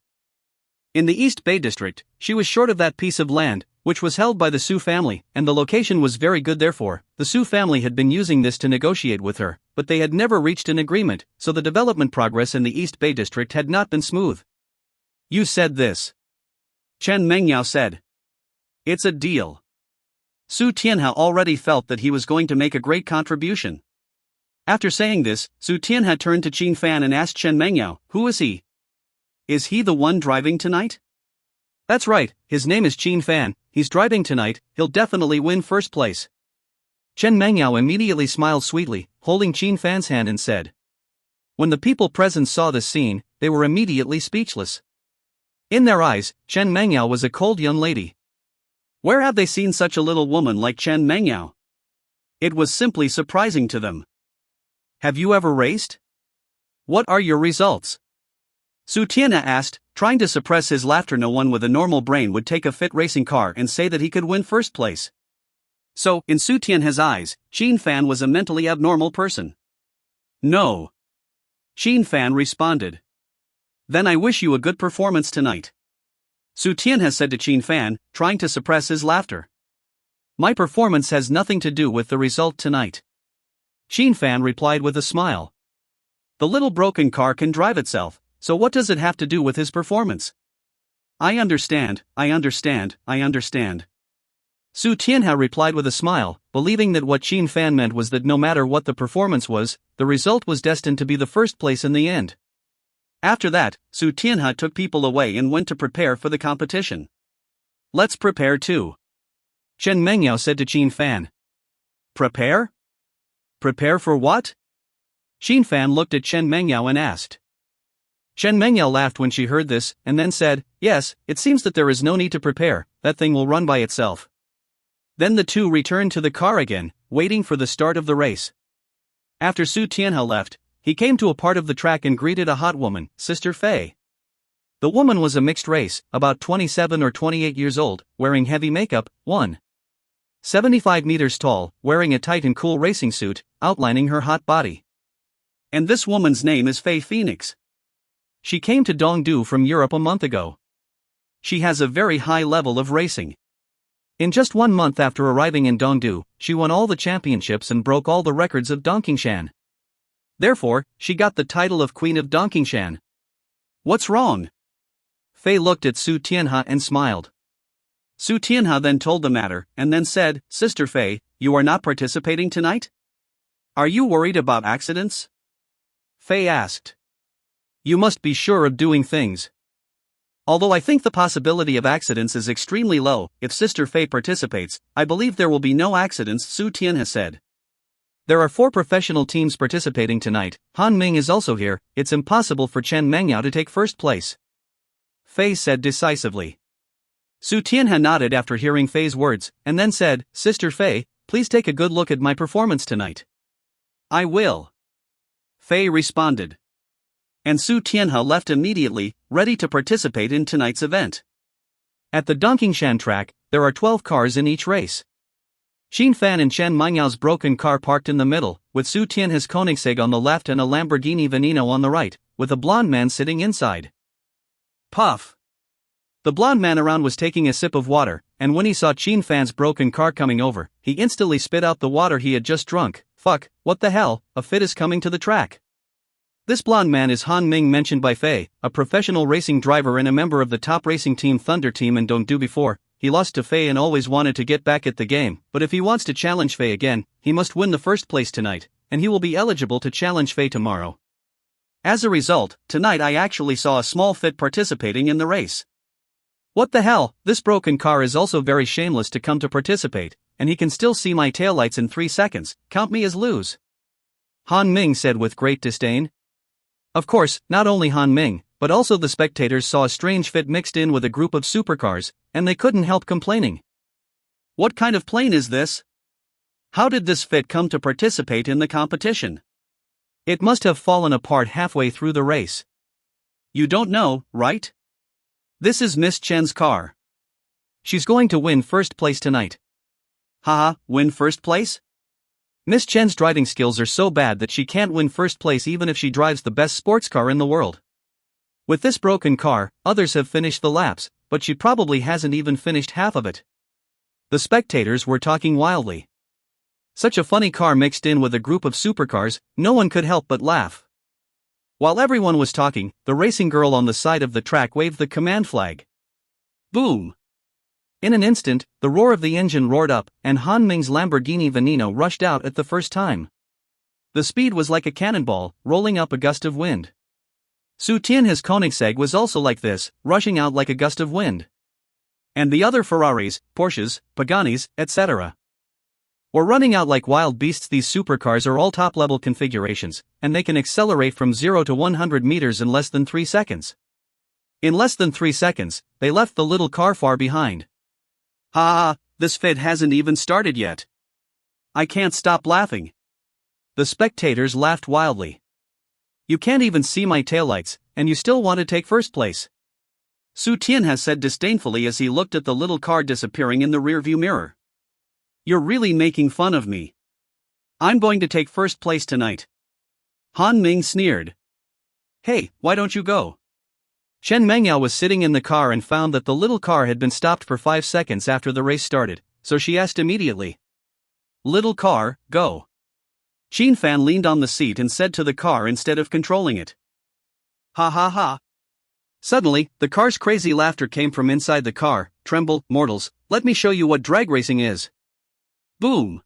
In the East Bay District, she was short of that piece of land, which was held by the Su family, and the location was very good. Therefore, the Su family had been using this to negotiate with her, but they had never reached an agreement, so the development progress in the East Bay District had not been smooth. You said this. Chen Mengyao said. It's a deal. Su Tianhe already felt that he was going to make a great contribution. After saying this, Su Tianhe turned to Chen Fan and asked Chen Mengyao, who is he? Is he the one driving tonight? That's right, his name is Chen Fan, he's driving tonight, he'll definitely win first place. Chen Mengyao immediately smiled sweetly, holding Chen Fan's hand and said. When the people present saw this scene, they were immediately speechless. In their eyes, Chen Mengyao was a cold young lady. Where have they seen such a little woman like Chen Mengyao? It was simply surprising to them. Have you ever raced? What are your results? Su Tianhe asked, trying to suppress his laughter. No one with a normal brain would take a fit racing car and say that he could win first place. So, in Su Tianhe's eyes, Chen Fan was a mentally abnormal person. No. Chen Fan responded. Then I wish you a good performance tonight. Su Tianhe said to Chen Fan, trying to suppress his laughter. My performance has nothing to do with the result tonight. Chen Fan replied with a smile. The little broken car can drive itself, so what does it have to do with his performance? I understand. Su Tianhe replied with a smile, believing that what Chen Fan meant was that no matter what the performance was, the result was destined to be the first place in the end. After that, Su Tianhe took people away and went to prepare for the competition. Let's prepare too. Chen Mengyao said to Chen Fan. Prepare? Prepare for what? Chen Fan looked at Chen Mengyao and asked. Chen Mengyao laughed when she heard this, and then said, yes, it seems that there is no need to prepare, that thing will run by itself. Then the two returned to the car again, waiting for the start of the race. After Su Tianhe left, he came to a part of the track and greeted a hot woman, Sister Fei. The woman was a mixed race, about 27 or 28 years old, wearing heavy makeup, 1.75 meters tall, wearing a tight and cool racing suit, outlining her hot body. And this woman's name is Fei Phoenix. She came to Dongdu from Europe a month ago. She has a very high level of racing. In just 1 month after arriving in Dongdu, she won all the championships and broke all the records of Dongqingshan. Therefore, she got the title of Queen of Dongqingshan. What's wrong? Fei looked at Su Tianhe and smiled. Su Tianhe then told the matter, and then said, Sister Fei, you are not participating tonight? Are you worried about accidents? Fei asked. You must be sure of doing things. Although I think the possibility of accidents is extremely low, if Sister Fei participates, I believe there will be no accidents, Su Tianhe said. There are 4 professional teams participating tonight, Han Ming is also here, it's impossible for Chen Mengyao to take first place. Fei said decisively. Su Tianhe nodded after hearing Fei's words, and then said, Sister Fei, please take a good look at my performance tonight. I will. Fei responded. And Su Tianhe left immediately, ready to participate in tonight's event. At the Dongqingshan track, there are 12 cars in each race. Chen Fan and Chen Mengyao broken car parked in the middle, with Su Tianhe's Koenigsegg on the left and a Lamborghini Veneno on the right, with a blonde man sitting inside. Puff! The blonde man around was taking a sip of water, and when he saw Chen Fan's broken car coming over, he instantly spit out the water he had just drunk. Fuck, what the hell, a fit is coming to the track. This blonde man is Han Ming, mentioned by Fei, a professional racing driver and a member of the top racing team Thunder Team in Dongdu before. He lost to Fei and always wanted to get back at the game, but if he wants to challenge Fei again, he must win the first place tonight, and he will be eligible to challenge Fei tomorrow. As a result, tonight I actually saw a small fit participating in the race. What the hell, this broken car is also very shameless to come to participate, and he can still see my taillights in 3 seconds, count me as lose. Han Ming said with great disdain. Of course, not only Han Ming, but also the spectators saw a strange fit mixed in with a group of supercars, and they couldn't help complaining. What kind of plane is this? How did this fit come to participate in the competition? It must have fallen apart halfway through the race. You don't know, right? This is Miss Chen's car. She's going to win first place tonight. Haha, win first place? Miss Chen's driving skills are so bad that she can't win first place even if she drives the best sports car in the world. With this broken car, others have finished the laps, but she probably hasn't even finished half of it. The spectators were talking wildly. Such a funny car mixed in with a group of supercars, no one could help but laugh. While everyone was talking, the racing girl on the side of the track waved the command flag. Boom! In an instant, the roar of the engine roared up, and Han Ming's Lamborghini Veneno rushed out at the first time. The speed was like a cannonball, rolling up a gust of wind. Su Tianhe's Koenigsegg was also like this, rushing out like a gust of wind. And the other Ferraris, Porsches, Paganis, etc. were running out like wild beasts. These supercars are all top-level configurations, and they can accelerate from 0 to 100 meters in less than 3 seconds. In less than 3 seconds, they left the little car far behind. Ha ha, this fit hasn't even started yet. I can't stop laughing. The spectators laughed wildly. You can't even see my taillights, and you still want to take first place. Su Tianhe said disdainfully as he looked at the little car disappearing in the rearview mirror. You're really making fun of me. I'm going to take first place tonight. Han Ming sneered. Hey, why don't you go? Chen Mengyao was sitting in the car and found that the little car had been stopped for 5 seconds after the race started, so she asked immediately. Little car, go. Chen Fan leaned on the seat and said to the car instead of controlling it. Ha ha ha. Suddenly, the car's crazy laughter came from inside the car. Tremble, mortals, let me show you what drag racing is. Boom!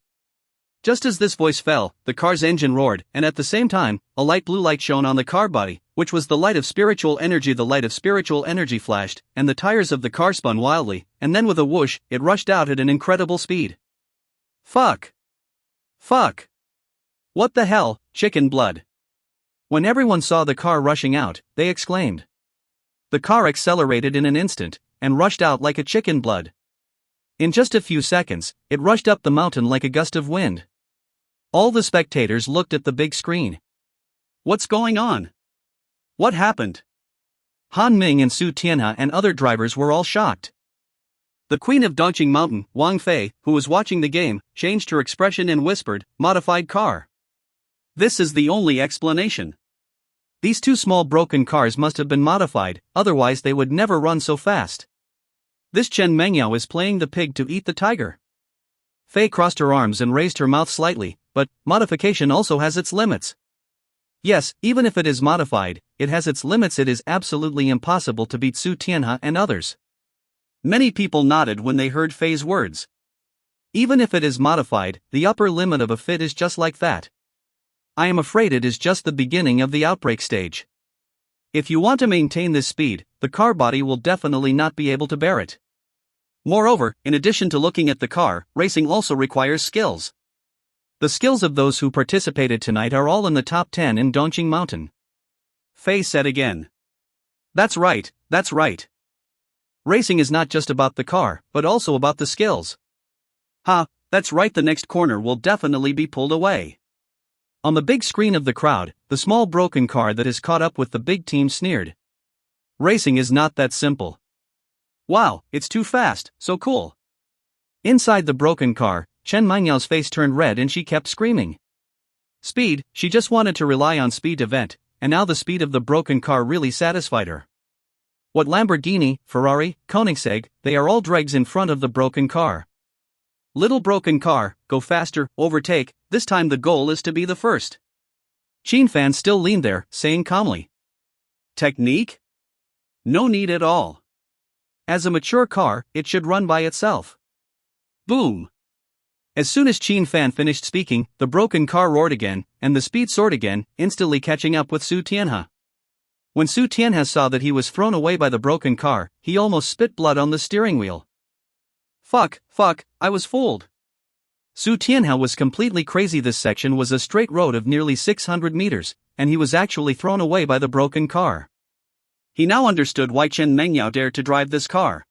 Just as this voice fell, the car's engine roared, and at the same time, a light blue light shone on the car body, which was the light of spiritual energy. The light of spiritual energy flashed, and the tires of the car spun wildly, and then with a whoosh, it rushed out at an incredible speed. Fuck! Fuck! What the hell, chicken blood? When everyone saw the car rushing out, they exclaimed. The car accelerated in an instant, and rushed out like a chicken blood. In just a few seconds, it rushed up the mountain like a gust of wind. All the spectators looked at the big screen. What's going on? What happened? Han Ming and Su Tianhe and other drivers were all shocked. The queen of Dongqing Mountain, Wang Fei, who was watching the game, changed her expression and whispered, "Modified car." This is the only explanation. These two small broken cars must have been modified, otherwise they would never run so fast. This Chen Mengyao is playing the pig to eat the tiger. Fei crossed her arms and raised her mouth slightly, but modification also has its limits. Yes, even if it is modified, it has its limits. It is absolutely impossible to beat Su Tianhe and others. Many people nodded when they heard Fei's words. Even if it is modified, the upper limit of a fit is just like that. I am afraid it is just the beginning of the outbreak stage. If you want to maintain this speed, the car body will definitely not be able to bear it. Moreover, in addition to looking at the car, racing also requires skills. The skills of those who participated tonight are all in the top 10 in Dongqing Mountain. Fei said again. That's right, that's right. Racing is not just about the car, but also about the skills. Ha, that's right, the next corner will definitely be pulled away. On the big screen of the crowd, the small broken car that is caught up with the big team sneered. Racing is not that simple. Wow, it's too fast, so cool. Inside the broken car, Chen Mengyao's face turned red and she kept screaming. Speed, she just wanted to rely on speed to vent, and now the speed of the broken car really satisfied her. What Lamborghini, Ferrari, Koenigsegg, they are all dregs in front of the broken car. Little broken car, go faster, overtake, this time the goal is to be the first. Chen Fan still leaned there, saying calmly. Technique? No need at all. As a mature car, it should run by itself. Boom. As soon as Chen Fan finished speaking, the broken car roared again, and the speed soared again, instantly catching up with Su Tianhe. When Su Tianhe saw that he was thrown away by the broken car, he almost spit blood on the steering wheel. Fuck, I was fooled. Su Tianhe was completely crazy. This section was a straight road of nearly 600 meters, and he was actually thrown away by the broken car. He now understood why Chen Mengyao dared to drive this car.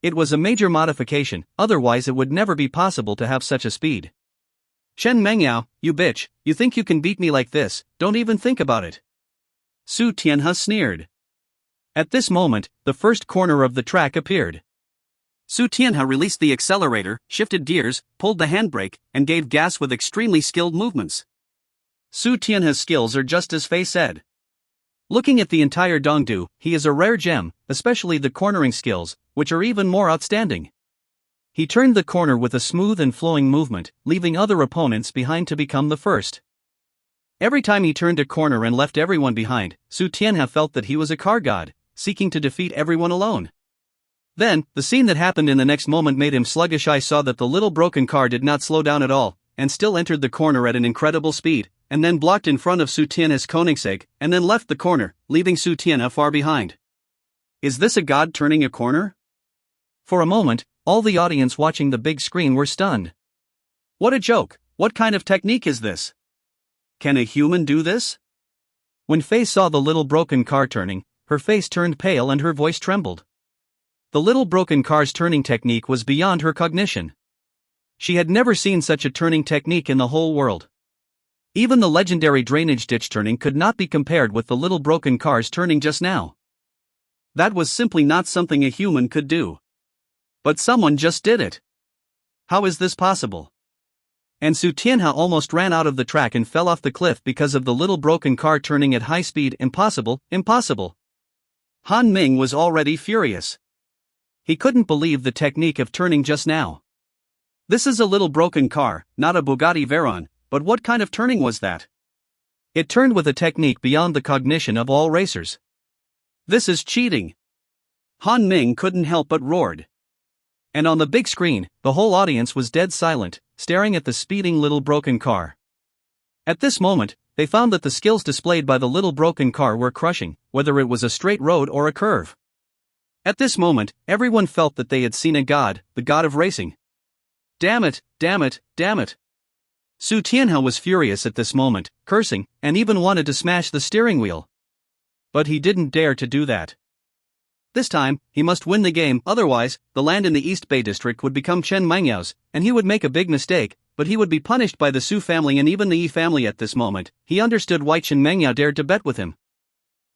It was a major modification, otherwise it would never be possible to have such a speed. Chen Mengyao, you bitch, you think you can beat me like this? Don't even think about it. Su Tianhe sneered. At this moment, the first corner of the track appeared. Su Tianhe released the accelerator, shifted gears, pulled the handbrake, and gave gas with extremely skilled movements. Su Tianhe's skills are just as Fei said. Looking at the entire Dongdu, he is a rare gem, especially the cornering skills, which are even more outstanding. He turned the corner with a smooth and flowing movement, leaving other opponents behind to become the first. Every time he turned a corner and left everyone behind, Su Tianhe felt that he was a car god, seeking to defeat everyone alone. Then, the scene that happened in the next moment made him sluggish. I saw that the little broken car did not slow down at all, and still entered the corner at an incredible speed, and then blocked in front of Su Tianhe's Koenigsegg, and then left the corner, leaving Su Tianhe far behind. Is this a god turning a corner? For a moment, all the audience watching the big screen were stunned. What a joke! What kind of technique is this? Can a human do this? When Fei saw the little broken car turning, her face turned pale and her voice trembled. The little broken car's turning technique was beyond her cognition. She had never seen such a turning technique in the whole world. Even the legendary drainage ditch turning could not be compared with the little broken car's turning just now. That was simply not something a human could do. But someone just did it. How is this possible? And Su Tianhe almost ran out of the track and fell off the cliff because of the little broken car turning at high speed. Impossible. Han Ming was already furious. He couldn't believe the technique of turning just now. This is a little broken car, not a Bugatti Veyron, but what kind of turning was that? It turned with a technique beyond the cognition of all racers. This is cheating. Han Ming couldn't help but roared. And on the big screen, the whole audience was dead silent, staring at the speeding little broken car. At this moment, they found that the skills displayed by the little broken car were crushing, whether it was a straight road or a curve. At this moment, everyone felt that they had seen a god, the god of racing. Damn it. Su Tianhe was furious at this moment, cursing, and even wanted to smash the steering wheel. But he didn't dare to do that. This time, he must win the game, otherwise, the land in the East Bay district would become Chen Mengyao's, and he would make a big mistake, but he would be punished by the Su family and even the Yi family. At this moment, he understood why Chen Mengyao dared to bet with him.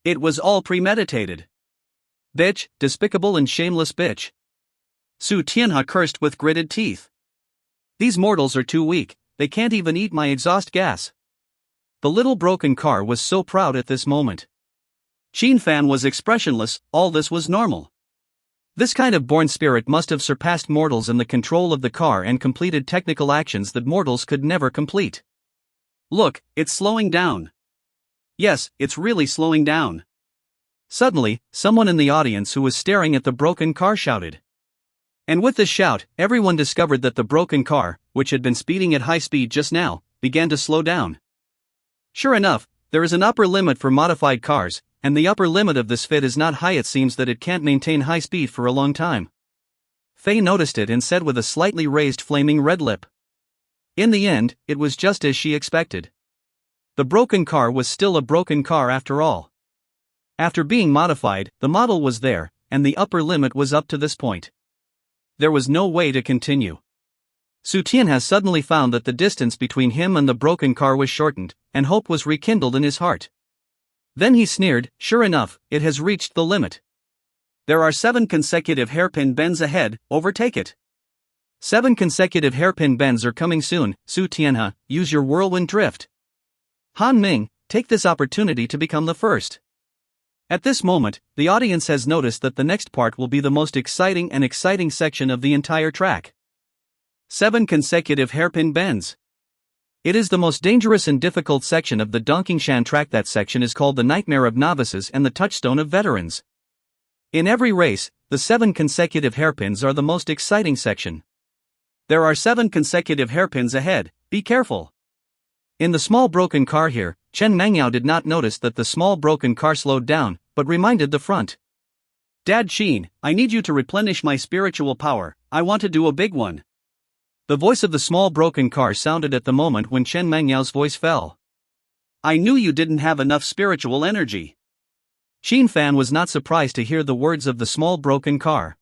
It was all premeditated. Bitch, despicable and shameless bitch. Su Tianhe cursed with gritted teeth. These mortals are too weak, they can't even eat my exhaust gas. The little broken car was so proud at this moment. Chen Fan was expressionless. All this was normal. This kind of born spirit must have surpassed mortals in the control of the car and completed technical actions that mortals could never complete. Look, it's slowing down. Yes, it's really slowing down. Suddenly, someone in the audience who was staring at the broken car shouted. And with this shout, everyone discovered that the broken car, which had been speeding at high speed just now, began to slow down. Sure enough, there is an upper limit for modified cars, and the upper limit of this fit is not high. It seems that it can't maintain high speed for a long time. Fei noticed it and said with a slightly raised flaming red lip. In the end, it was just as she expected. The broken car was still a broken car after all. After being modified, the model was there, and the upper limit was up to this point. There was no way to continue. Su Tianhe suddenly found that the distance between him and the broken car was shortened, and hope was rekindled in his heart. Then he sneered, sure enough, it has reached the limit. There are 7 consecutive hairpin bends ahead, overtake it. 7 consecutive hairpin bends are coming soon. Su Tianhe, use your whirlwind drift. Han Ming, take this opportunity to become the first. At this moment, the audience has noticed that the next part will be the most exciting section of the entire track. 7 consecutive hairpin bends. It is the most dangerous and difficult section of the Dongqingshan track. That section is called the Nightmare of Novices and the Touchstone of Veterans. In every race, the 7 consecutive hairpins are the most exciting section. There are 7 consecutive hairpins ahead, be careful. In the small broken car here, Chen Mangyao did not notice that the small broken car slowed down, but reminded the front. Dad Qin, I need you to replenish my spiritual power, I want to do a big one. The voice of the small broken car sounded at the moment when Chen Mangyao's voice fell. I knew you didn't have enough spiritual energy. Chen Fan was not surprised to hear the words of the small broken car.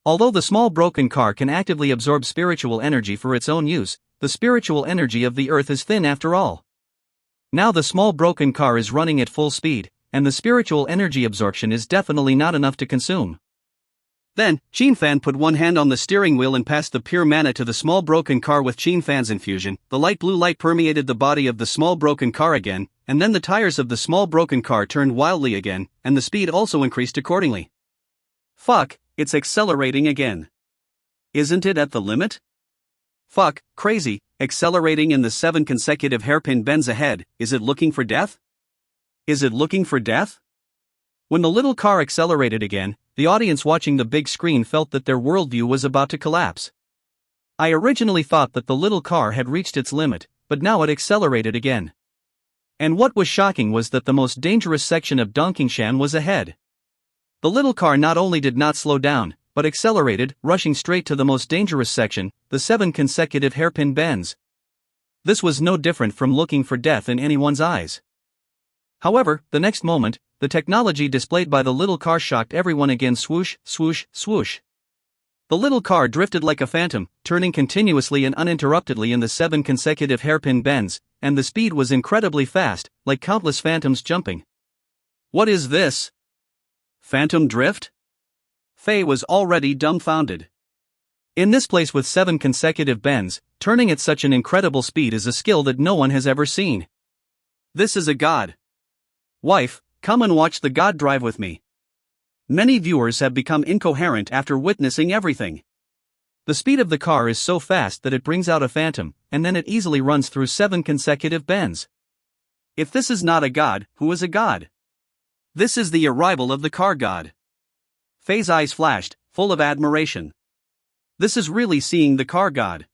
Although the small broken car can actively absorb spiritual energy for its own use, the spiritual energy of the earth is thin after all. Now the small broken car is running at full speed, and the spiritual energy absorption is definitely not enough to consume. Then, Chen Fan put one hand on the steering wheel and passed the pure mana to the small broken car with Chen Fan's infusion. The light blue light permeated the body of the small broken car again, and then the tires of the small broken car turned wildly again, and the speed also increased accordingly. Fuck, it's accelerating again. Isn't it at the limit? Fuck, crazy, accelerating in the 7 consecutive hairpin bends ahead, is it looking for death? Is it looking for death? When the little car accelerated again, the audience watching the big screen felt that their worldview was about to collapse. I originally thought that the little car had reached its limit, but now it accelerated again. And what was shocking was that the most dangerous section of Dongqingshan was ahead. The little car not only did not slow down, but accelerated, rushing straight to the most dangerous section, the 7 consecutive hairpin bends. This was no different from looking for death in anyone's eyes. However, the next moment, the technology displayed by the little car shocked everyone again. Swoosh, swoosh, swoosh. The little car drifted like a phantom, turning continuously and uninterruptedly in the 7 consecutive hairpin bends, and the speed was incredibly fast, like countless phantoms jumping. What is this? Phantom drift? Fei was already dumbfounded. In this place with 7 consecutive bends, turning at such an incredible speed is a skill that no one has ever seen. This is a god. Wife, come and watch the god drive with me. Many viewers have become incoherent after witnessing everything. The speed of the car is so fast that it brings out a phantom, and then it easily runs through 7 consecutive bends. If this is not a god, who is a god? This is the arrival of the car god. Fei's eyes flashed, full of admiration. This is really seeing the car god.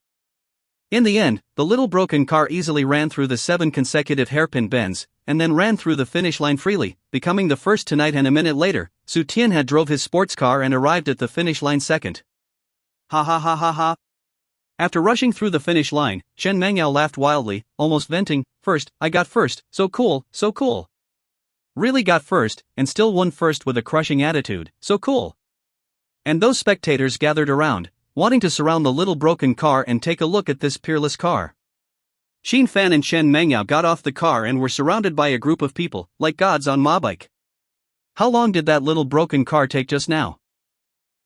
In the end, the little broken car easily ran through the 7 consecutive hairpin bends, and then ran through the finish line freely, becoming the first tonight. And a minute later, Su Tian had drove his sports car and arrived at the finish line second. Ha ha ha ha ha. After rushing through the finish line, Chen Mangyao laughed wildly, almost venting, "First, I got first, so cool, so cool. Really got first, and still won first with a crushing attitude, so cool." And those spectators gathered around, wanting to surround the little broken car and take a look at this peerless car. Chen Fan and Chen Mangyao got off the car and were surrounded by a group of people, like gods on Mobike. How long did that little broken car take just now?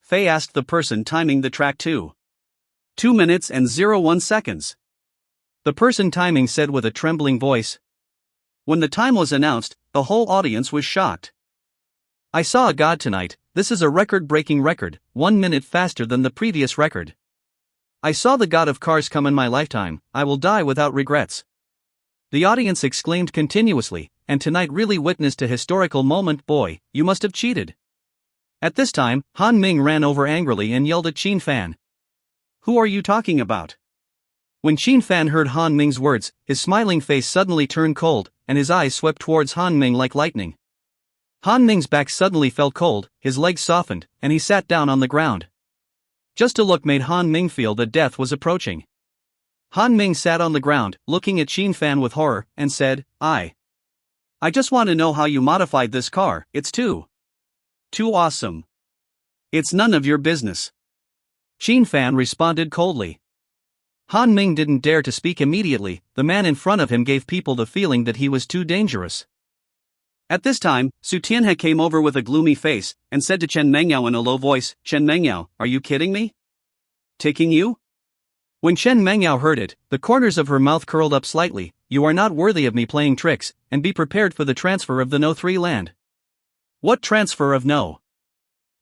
Fei asked the person timing the track. 2 minutes and 01 seconds. The person timing said with a trembling voice. When the time was announced, the whole audience was shocked. I saw a god tonight. This is a record-breaking record, 1 minute faster than the previous record. I saw the god of cars come in my lifetime, I will die without regrets. The audience exclaimed continuously, and tonight really witnessed a historical moment. Boy, you must have cheated. At this time, Han Ming ran over angrily and yelled at Chen Fan. Who are you talking about? When Chen Fan heard Han Ming's words, his smiling face suddenly turned cold, and his eyes swept towards Han Ming like lightning. Han Ming's back suddenly felt cold, his legs softened, and he sat down on the ground. Just a look made Han Ming feel that death was approaching. Han Ming sat on the ground, looking at Chen Fan with horror, and said, I just want to know how you modified this car. It's too awesome. It's none of your business. Chen Fan responded coldly. Han Ming didn't dare to speak immediately. The man in front of him gave people the feeling that he was too dangerous. At this time, Su Tianhe came over with a gloomy face, and said to Chen Mangyao in a low voice, Chen Mangyao, are you kidding me? Taking you? When Chen Mangyao heard it, the corners of her mouth curled up slightly. You are not worthy of me playing tricks, and be prepared for the transfer of the No 3 land. What transfer of No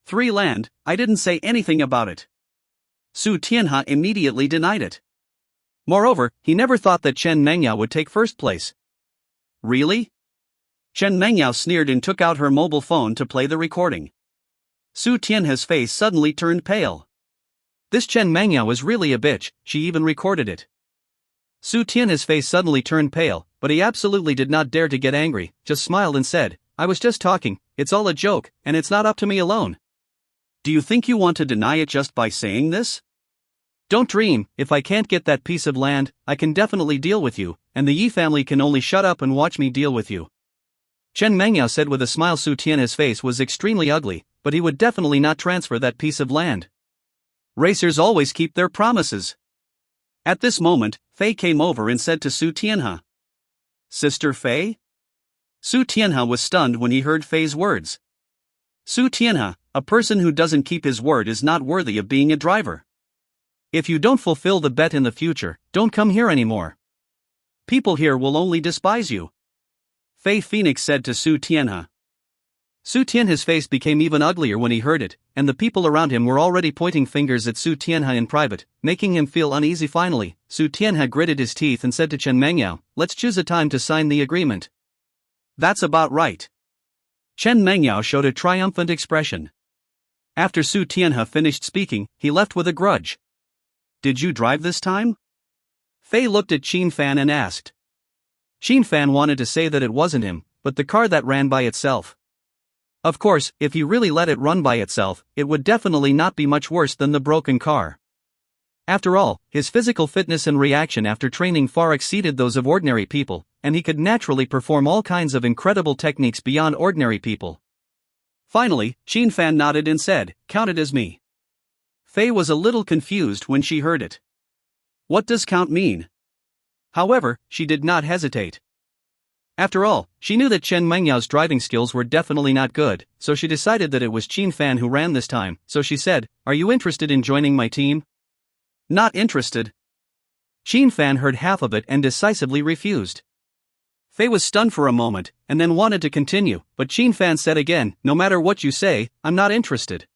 3 land? I didn't say anything about it. Su Tianhe immediately denied it. Moreover, he never thought that Chen Mangyao would take first place. Really? Chen Mangyao sneered and took out her mobile phone to play the recording. Su Tianhe's face suddenly turned pale. This Chen Mangyao is really a bitch, she even recorded it. Su Tianhe's face suddenly turned pale, but he absolutely did not dare to get angry, just smiled and said, I was just talking, it's all a joke, and it's not up to me alone. Do you think you want to deny it just by saying this? Don't dream, if I can't get that piece of land, I can definitely deal with you, and the Yi family can only shut up and watch me deal with you. Chen Mangyao said with a smile. Su Tianhe's face was extremely ugly, but he would definitely not transfer that piece of land. Racers always keep their promises. At this moment, Fei came over and said to Su Tianhe. Sister Fei? Su Tianhe was stunned when he heard Fei's words. Su Tianhe, a person who doesn't keep his word is not worthy of being a driver. If you don't fulfill the bet in the future, don't come here anymore. People here will only despise you. Fei Phoenix said to Su Tianhe. Su Tianhe's face became even uglier when he heard it, and the people around him were already pointing fingers at Su Tianhe in private, making him feel uneasy. Finally, Su Tianhe gritted his teeth and said to Chen Mangyao, let's choose a time to sign the agreement. That's about right. Chen Mangyao showed a triumphant expression. After Su Tianhe finished speaking, he left with a grudge. Did you drive this time? Fei looked at Chen Fan and asked. Chen Fan wanted to say that it wasn't him, but the car that ran by itself. Of course, if he really let it run by itself, it would definitely not be much worse than the broken car. After all, his physical fitness and reaction after training far exceeded those of ordinary people, and he could naturally perform all kinds of incredible techniques beyond ordinary people. Finally, Chen Fan nodded and said, count it as me. Fei was a little confused when she heard it. What does count mean? However, she did not hesitate. After all, she knew that Chen Mengyao's driving skills were definitely not good, so she decided that it was Chen Fan who ran this time, so she said, are you interested in joining my team? Not interested. Chen Fan heard half of it and decisively refused. Fei was stunned for a moment, and then wanted to continue, but Chen Fan said again, no matter what you say, I'm not interested.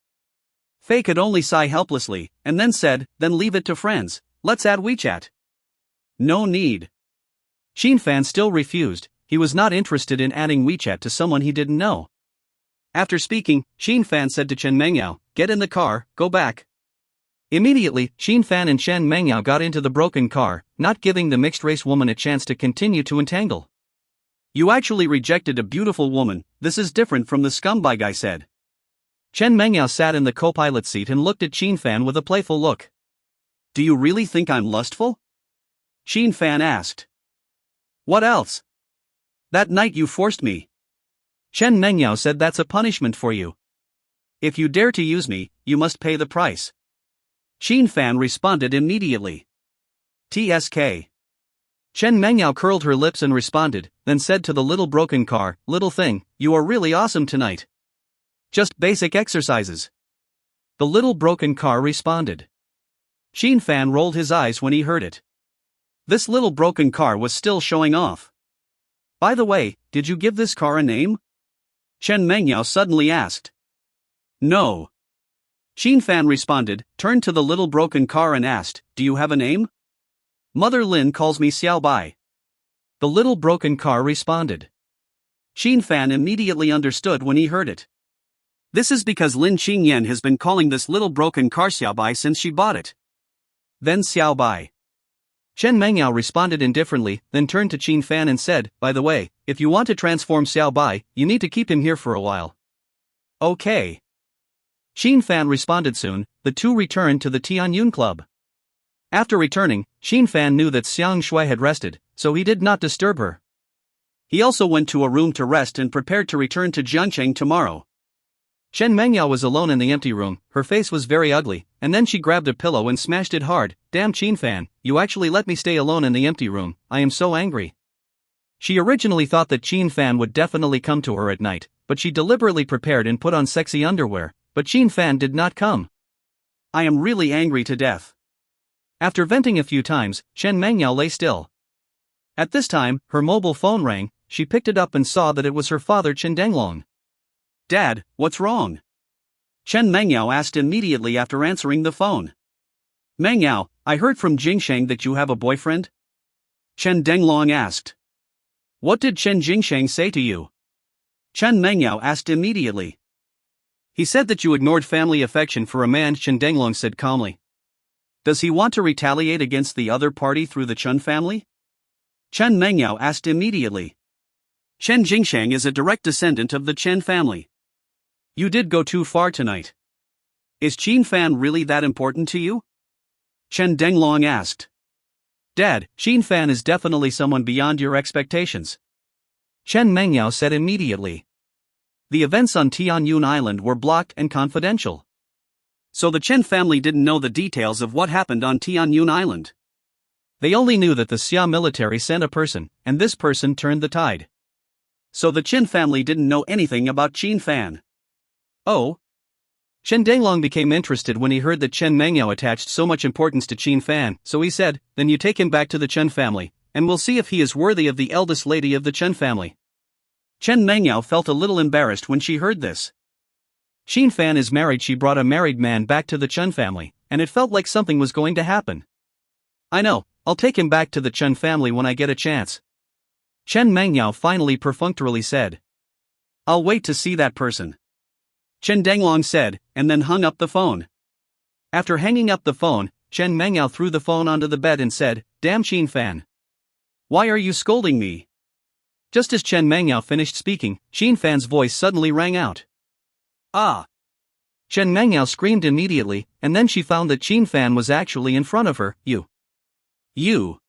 Fei could only sigh helplessly, and then said, then leave it to friends, let's add WeChat. No need. Chen Fan still refused. He was not interested in adding WeChat to someone he didn't know. After speaking, Chen Fan said to Chen Mangyao, get in the car, go back. Immediately, Chen Fan and Chen Mangyao got into the broken car, not giving the mixed-race woman a chance to continue to entangle. You actually rejected a beautiful woman, this is different from the scumbag I said. Chen Mangyao sat in the co-pilot seat and looked at Chen Fan with a playful look. Do you really think I'm lustful? Chen Fan asked. What else? That night you forced me. Chen Mangyao said that's a punishment for you. If you dare to use me, you must pay the price. Chen Fan responded immediately. TSK. Chen Mangyao curled her lips and responded, then said to the little broken car, little thing, you are really awesome tonight. Just basic exercises. The little broken car responded. Chen Fan rolled his eyes when he heard it. This little broken car was still showing off. By the way, did you give this car a name? Chen Mangyao suddenly asked. No. Chen Fan responded, turned to the little broken car and asked, do you have a name? Mother Lin calls me Xiao Bai. The little broken car responded. Chen Fan immediately understood when he heard it. This is because Lin Qingyan has been calling this little broken car Xiao Bai since she bought it. Then Xiao Bai. Chen Mangyao responded indifferently, then turned to Chen Fan and said, by the way, if you want to transform Xiao Bai, you need to keep him here for a while. Okay. Chen Fan responded soon. The two returned to the Tianyun Club. After returning, Chen Fan knew that Xiang Shui had rested, so he did not disturb her. He also went to a room to rest and prepared to return to Jiangcheng tomorrow. Chen Mangyao was alone in the empty room, her face was very ugly, and then she grabbed a pillow and smashed it hard. Damn Chen Fan, you actually let me stay alone in the empty room, I am so angry. She originally thought that Chen Fan would definitely come to her at night, but she deliberately prepared and put on sexy underwear, but Chen Fan did not come. I am really angry to death. After venting a few times, Chen Mangyao lay still. At this time, her mobile phone rang, she picked it up and saw that it was her father Chen Denglong. Dad, what's wrong? Chen Mangyao asked immediately after answering the phone. Mangyao, I heard from Jingsheng that you have a boyfriend? Chen Denglong asked. What did Chen Jingsheng say to you? Chen Mangyao asked immediately. He said that you ignored family affection for a man, Chen Denglong said calmly. Does he want to retaliate against the other party through the Chen family? Chen Mengyao asked immediately. Chen Jingshang is a direct descendant of the Chen family. You did go too far tonight. Is Chen Fan really that important to you? Chen Denglong asked. Dad, Chen Fan is definitely someone beyond your expectations, Chen Mengyao said immediately. The events on Tianyun Island were blocked and confidential. So the Chen family didn't know the details of what happened on Tianyun Island. They only knew that the Xia military sent a person, and this person turned the tide. So the Chen family didn't know anything about Chen Fan. Oh. Chen Denglong became interested when he heard that Chen Mengyao attached so much importance to Chen Fan, so he said, then you take him back to the Chen family, and we'll see if he is worthy of the eldest lady of the Chen family. Chen Mengyao felt a little embarrassed when she heard this. Chen Fan is married. She brought a married man back to the Chen family, and it felt like something was going to happen. I know, I'll take him back to the Chen family when I get a chance, Chen Mengyao finally perfunctorily said. I'll wait to see that person, Chen Denglong said, and then hung up the phone. After hanging up the phone, Chen Mengyao threw the phone onto the bed and said, Damn Chen Fan. Why are you scolding me? Just as Chen Mengyao finished speaking, Chen Fan's voice suddenly rang out. Ah! Chen Mengyao screamed immediately, and then she found that Chen Fan was actually in front of her. You,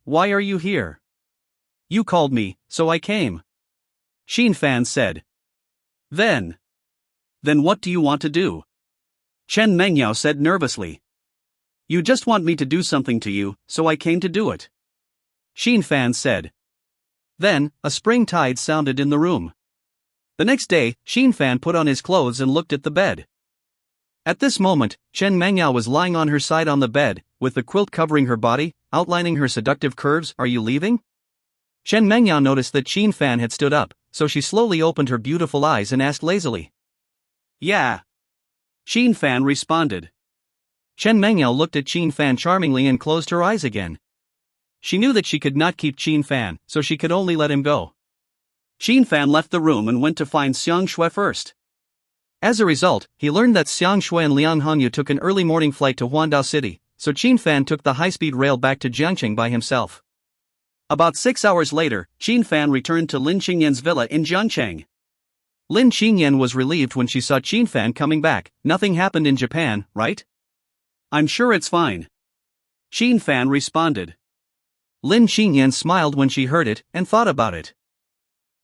why are you here? You called me, so I came, Chen Fan said. Then what do you want to do? Chen Mengyao said nervously. You just want me to do something to you, so I came to do it, Chen Fan said. Then, a spring tide sounded in the room. The next day, Chen Fan put on his clothes and looked at the bed. At this moment, Chen Mengyao was lying on her side on the bed, with the quilt covering her body, outlining her seductive curves. Are you leaving? Chen Mengyao noticed that Chen Fan had stood up, so she slowly opened her beautiful eyes and asked lazily. Yeah. Chen Fan responded. Chen Mengyao looked at Chen Fan charmingly and closed her eyes again. She knew that she could not keep Chen Fan, so she could only let him go. Chen Fan left the room and went to find Sang Yue first. As a result, he learned that Sang Yue and Liang Hongyu took an early morning flight to Huandao City, so Chen Fan took the high-speed rail back to Jiangcheng by himself. About 6 hours later, Chen Fan returned to Lin Qingyan's villa in Jiangcheng. Lin Qingyan was relieved when she saw Chen Fan coming back. Nothing happened in Japan, right? I'm sure it's fine, Chen Fan responded. Lin Qingyan smiled when she heard it, and thought about it.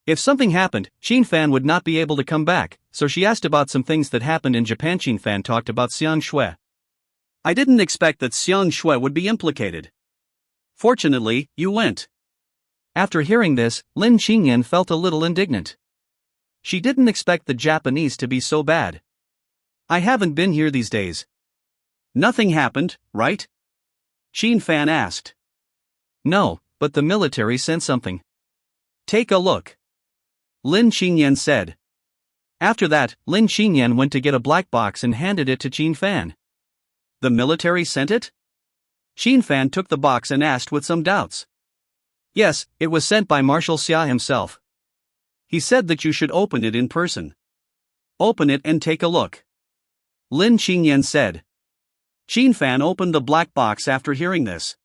If something happened, Chen Fan would not be able to come back, so she asked about some things that happened in Japan. Chen Fan talked about Sang Yue. I didn't expect that Sang Yue would be implicated. Fortunately, you went. After hearing this, Lin Qingyan felt a little indignant. She didn't expect the Japanese to be so bad. I haven't been here these days. Nothing happened, right? Chen Fan asked. No, but the military sent something. Take a look, Lin Qingyan said. After that, Lin Qingyan went to get a black box and handed it to Chen Fan. The military sent it? Chen Fan took the box and asked with some doubts. Yes, it was sent by Marshal Xia himself. He said that you should open it in person. Open it and take a look, Lin Qingyan said. Chen Fan opened the black box after hearing this.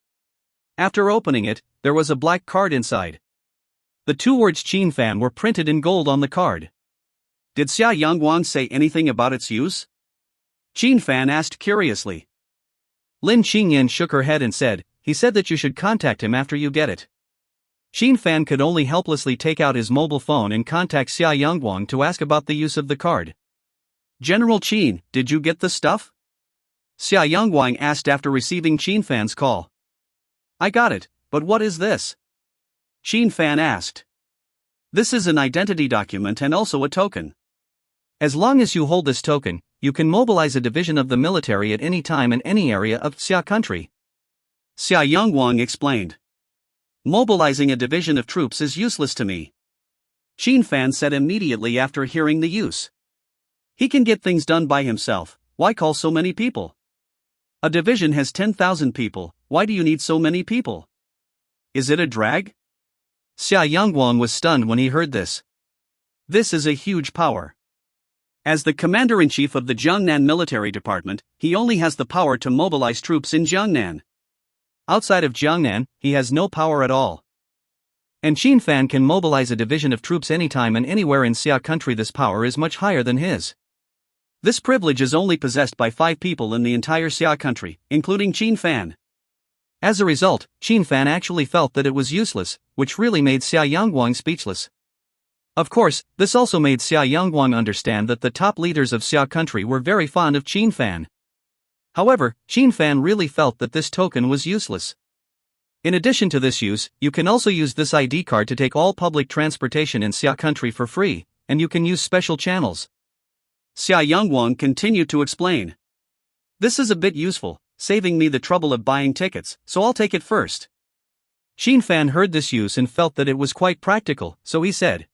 After opening it, there was a black card inside. The two words Chen Fan were printed in gold on the card. Did Xia Yangguang say anything about its use? Chen Fan asked curiously. Lin Qingyan shook her head and said, he said that you should contact him after you get it. Chen Fan could only helplessly take out his mobile phone and contact Xia Yangguang to ask about the use of the card. General Chen, did you get the stuff? Xia Yangguang asked after receiving Chen Fan's call. I got it, but what is this? Chen Fan asked. This is an identity document and also a token. As long as you hold this token, you can mobilize a division of the military at any time in any area of Xia country, Xia Yangguang explained. Mobilizing a division of troops is useless to me, Chen Fan said immediately after hearing the use. He can get things done by himself, why call so many people? A division has 10,000 people, why do you need so many people? Is it a drag? Xia Yangguang was stunned when he heard this. This is a huge power. As the commander-in-chief of the Jiangnan military department, he only has the power to mobilize troops in Jiangnan. Outside of Jiangnan, he has no power at all. And Chen Fan can mobilize a division of troops anytime and anywhere in Xia country. This power is much higher than his. This privilege is only possessed by 5 people in the entire Xia country, including Chen Fan. As a result, Chen Fan actually felt that it was useless, which really made Xia Yangguang speechless. Of course, this also made Xia Yangguang understand that the top leaders of Xia country were very fond of Chen Fan. However, Chen Fan really felt that this token was useless. In addition to this use, you can also use this ID card to take all public transportation in Xia country for free, and you can use special channels. Xia Yangguang continued to explain. This is a bit useful, saving me the trouble of buying tickets, so I'll take it first. Chen Fan heard this use and felt that it was quite practical, so he said.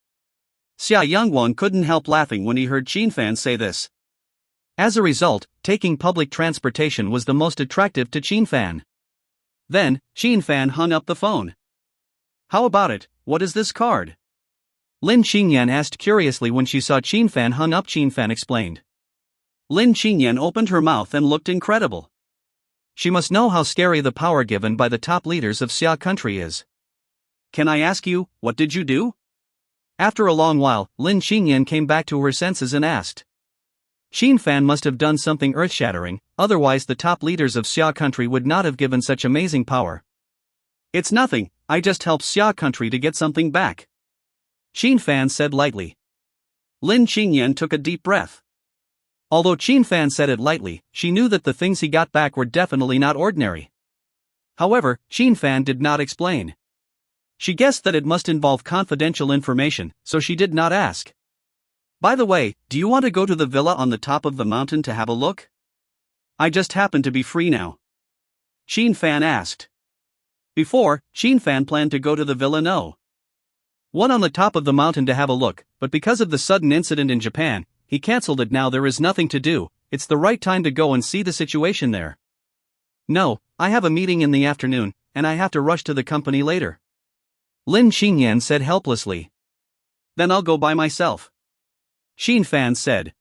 Xia Yangguang couldn't help laughing when he heard Chen Fan say this. As a result, taking public transportation was the most attractive to Chen Fan. Then, Chen Fan hung up the phone. How about it, what is this card? Lin Qingyan asked curiously when she saw Chen Fan hung up. Chen Fan explained. Lin Qingyan opened her mouth and looked incredible. She must know how scary the power given by the top leaders of Xia country is. Can I ask you, what did you do? After a long while, Lin Qingyan came back to her senses and asked. Chen Fan must have done something earth-shattering, otherwise the top leaders of Xia country would not have given such amazing power. It's nothing, I just helped Xia country to get something back. Chen Fan said lightly. Lin Qingyan took a deep breath. Although Chen Fan said it lightly, she knew that the things he got back were definitely not ordinary. However, Chen Fan did not explain. She guessed that it must involve confidential information, so she did not ask. By the way, do you want to go to the villa on the top of the mountain to have a look? I just happen to be free now. Chen Fan asked. Before, Chen Fan planned to go to the villa No. 1 on the top of the mountain to have a look, but because of the sudden incident in Japan, he cancelled it. Now there is nothing to do, it's the right time to go and see the situation there. No, I have a meeting in the afternoon, and I have to rush to the company later. Lin Qingyan said helplessly. Then I'll go by myself. Chen Fan said.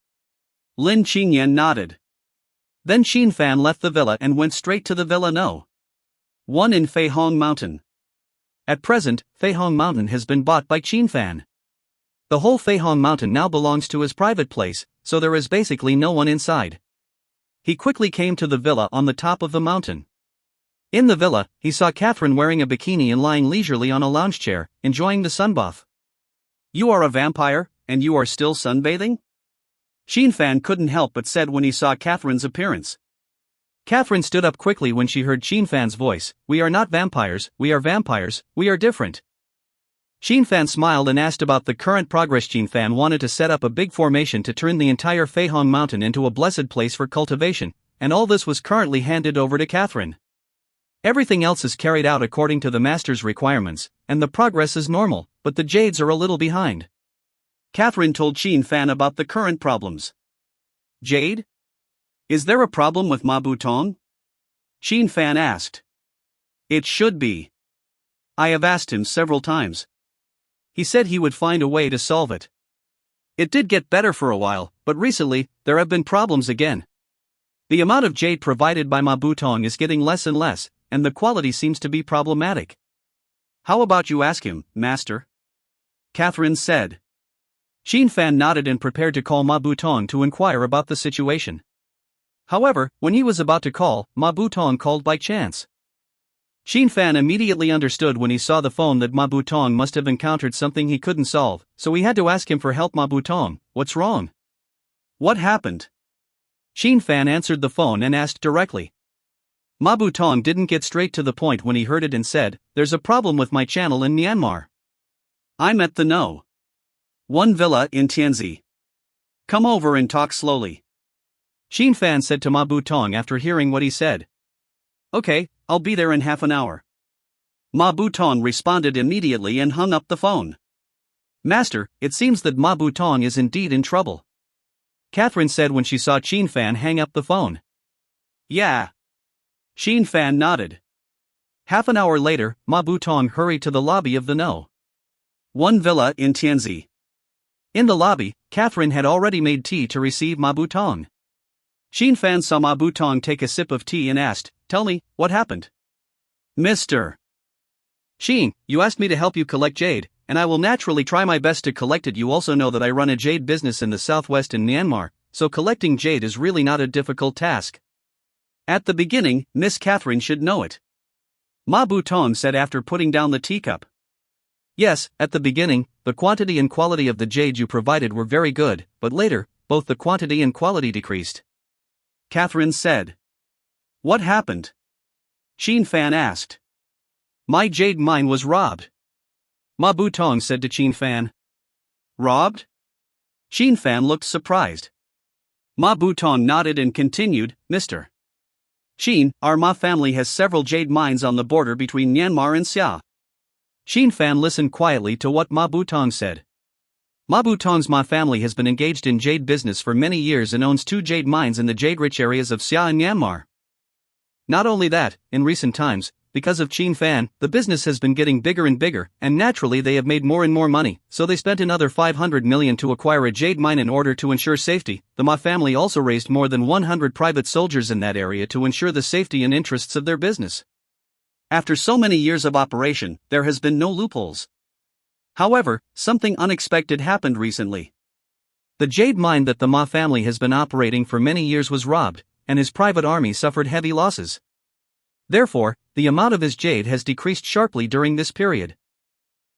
Lin Qingyan nodded. Then Chen Fan left the villa and went straight to the villa No. 1 in Feihong Mountain. At present, Feihong Mountain has been bought by Chen Fan. The whole Feihong Mountain now belongs to his private place, so there is basically no one inside. He quickly came to the villa on the top of the mountain. In the villa, he saw Catherine wearing a bikini and lying leisurely on a lounge chair, enjoying the sunbath. You are a vampire, and you are still sunbathing? Chen Fan couldn't help but said when he saw Catherine's appearance. Catherine stood up quickly when she heard Chen Fan's voice. We are not vampires, we are different. Chen Fan smiled and asked about the current progress. Chen Fan wanted to set up a big formation to turn the entire Feihong Mountain into a blessed place for cultivation, and all this was currently handed over to Catherine. Everything else is carried out according to the master's requirements, and the progress is normal, but the Jades are a little behind. Catherine told Chen Fan about the current problems. Jade? Is there a problem with Ma Butong? Chen Fan asked. It should be. I have asked him several times. He said he would find a way to solve it. It did get better for a while, but recently, there have been problems again. The amount of jade provided by Ma Butong is getting less and less, and the quality seems to be problematic. How about you ask him, Master? Catherine said. Chen Fan nodded and prepared to call Ma Butong to inquire about the situation. However, when he was about to call, Ma Butong called by chance. Chen Fan immediately understood when he saw the phone that Ma Butong must have encountered something he couldn't solve, so he had to ask him for help. Ma Butong, what's wrong? What happened? Chen Fan answered the phone and asked directly. Ma Butong didn't get straight to the point when he heard it and said, there's a problem with my channel in Myanmar. I'm at the No. 1 villa in Tianzi. Come over and talk slowly. Chen Fan said to Ma Butong after hearing what he said. Okay, I'll be there in half an hour. Ma Butong responded immediately and hung up the phone. Master, it seems that Ma Butong is indeed in trouble. Catherine said when she saw Chen Fan hang up the phone. Yeah. Chen Fan nodded. Half an hour later, Ma Butong hurried to the lobby of the No. 1 villa in Tianzi. In the lobby, Catherine had already made tea to receive Ma Butong. Chen Fan saw Ma Butong take a sip of tea and asked, "Tell me, what happened?" "Mr. Chen, you asked me to help you collect jade, and I will naturally try my best to collect it. You also know that I run a jade business in the southwest in Myanmar, so collecting jade is really not a difficult task." "At the beginning, Miss Catherine should know it," Ma Butong said after putting down the teacup. "Yes, at the beginning, the quantity and quality of the jade you provided were very good, but later, both the quantity and quality decreased," Catherine said. "What happened?" Chen Fan asked. "My jade mine was robbed," Ma Butong said to Chen Fan. "Robbed?" Chen Fan looked surprised. Ma Butong nodded and continued, "Mr. Chen, our Ma family has several jade mines on the border between Myanmar and Xia." Chen Fan listened quietly to what Ma Butong said. Ma Butong's Ma family has been engaged in jade business for many years and owns 2 jade mines in the jade-rich areas of Xia and Myanmar. Not only that, in recent times, because of Chen Fan, the business has been getting bigger and bigger, and naturally they have made more and more money, so they spent another 500 million to acquire a jade mine in order to ensure safety. The Ma family also raised more than 100 private soldiers in that area to ensure the safety and interests of their business. After so many years of operation, there has been no loopholes. However, something unexpected happened recently. The jade mine that the Ma family has been operating for many years was robbed, and his private army suffered heavy losses. Therefore, the amount of his jade has decreased sharply during this period.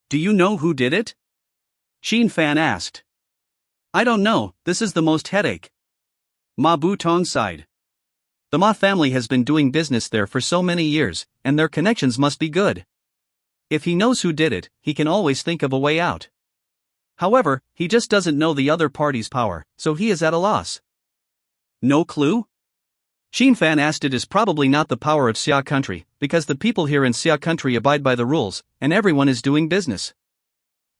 "Do you know who did it?" Chen Fan asked. "I don't know, this is the most headache," Ma Butong sighed. "The Ma family has been doing business there for so many years, and their connections must be good. If he knows who did it, he can always think of a way out. However, he just doesn't know the other party's power, so he is at a loss." "No clue?" Chen Fan asked. "It is probably not the power of Xia country, because the people here in Xia country abide by the rules, and everyone is doing business.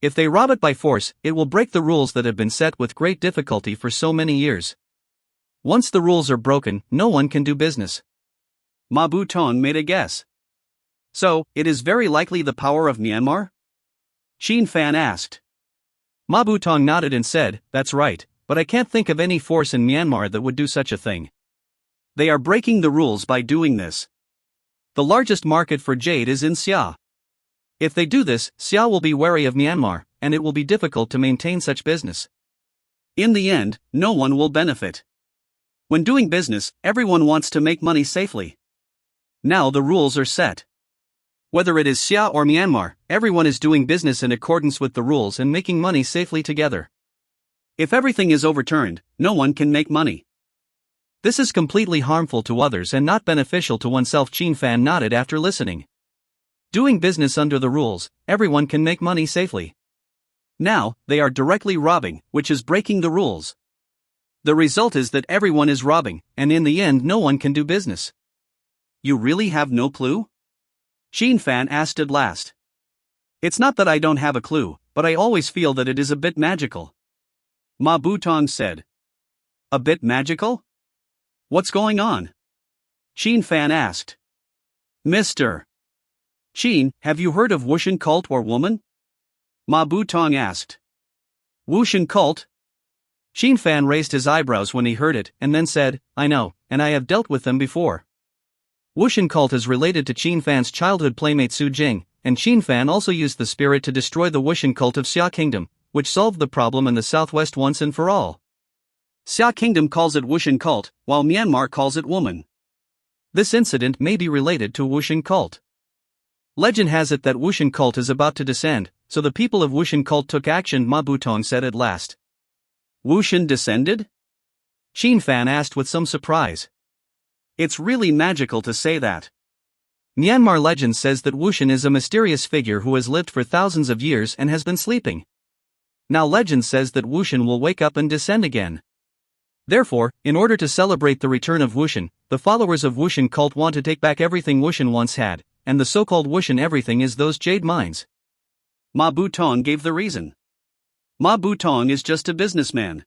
If they rob it by force, it will break the rules that have been set with great difficulty for so many years. Once the rules are broken, no one can do business." Ma Butong made a guess. "So, it is very likely the power of Myanmar?" Chen Fan asked. Ma Butong nodded and said, "That's right, but I can't think of any force in Myanmar that would do such a thing. They are breaking the rules by doing this. The largest market for jade is in Xia. If they do this, Xia will be wary of Myanmar, and it will be difficult to maintain such business. In the end, no one will benefit. When doing business, everyone wants to make money safely. Now the rules are set. Whether it is Xia or Myanmar, everyone is doing business in accordance with the rules and making money safely together. If everything is overturned, no one can make money. This is completely harmful to others and not beneficial to oneself." Chen Fan nodded after listening. Doing business under the rules, everyone can make money safely. Now, they are directly robbing, which is breaking the rules. The result is that everyone is robbing, and in the end no one can do business. "You really have no clue?" Chen Fan asked at last. "It's not that I don't have a clue, but I always feel that it is a bit magical," Ma Butong said. "A bit magical? What's going on?" Chen Fan asked. "Mr. Chen, have you heard of Wushan cult or woman?" Ma Butong asked. "Wushan cult?" Chen Fan raised his eyebrows when he heard it, and then said, "I know, and I have dealt with them before." Wushan cult is related to Chen Fan's childhood playmate Su Jing, and Chen Fan also used the spirit to destroy the Wushan cult of Xia Kingdom, which solved the problem in the southwest once and for all. Xia Kingdom calls it Wushan cult, while Myanmar calls it woman. This incident may be related to Wushan cult. Legend has it that Wushan cult is about to descend, so the people of Wushan cult took action, Ma Butong said at last. "Wushan descended?" Chen Fan asked with some surprise. "It's really magical to say that." Myanmar legend says that Wushan is a mysterious figure who has lived for thousands of years and has been sleeping. Now legend says that Wushan will wake up and descend again. Therefore, in order to celebrate the return of Wushan, the followers of Wushan cult want to take back everything Wushan once had, and the so-called Wushan everything is those jade mines. Ma Butong gave the reason. Ma Butong is just a businessman.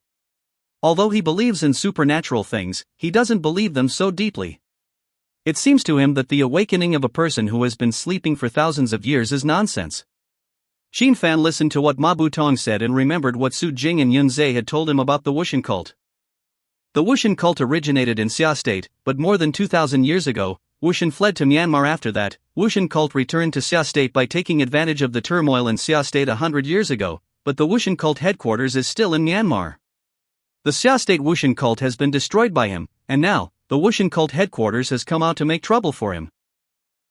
Although he believes in supernatural things, he doesn't believe them so deeply. It seems to him that the awakening of a person who has been sleeping for thousands of years is nonsense. Chen Fan listened to what Ma Butong said and remembered what Su Jing and Yun Zhe had told him about the Wushan cult. The Wushan cult originated in Xia State, but more than 2,000 years ago, Wushan fled to Myanmar. After that, Wushan cult returned to Xia State by taking advantage of the turmoil in Xia State 100 years ago, but the Wushan cult headquarters is still in Myanmar. The Xia State Wushan cult has been destroyed by him, and now, the Wushan cult headquarters has come out to make trouble for him.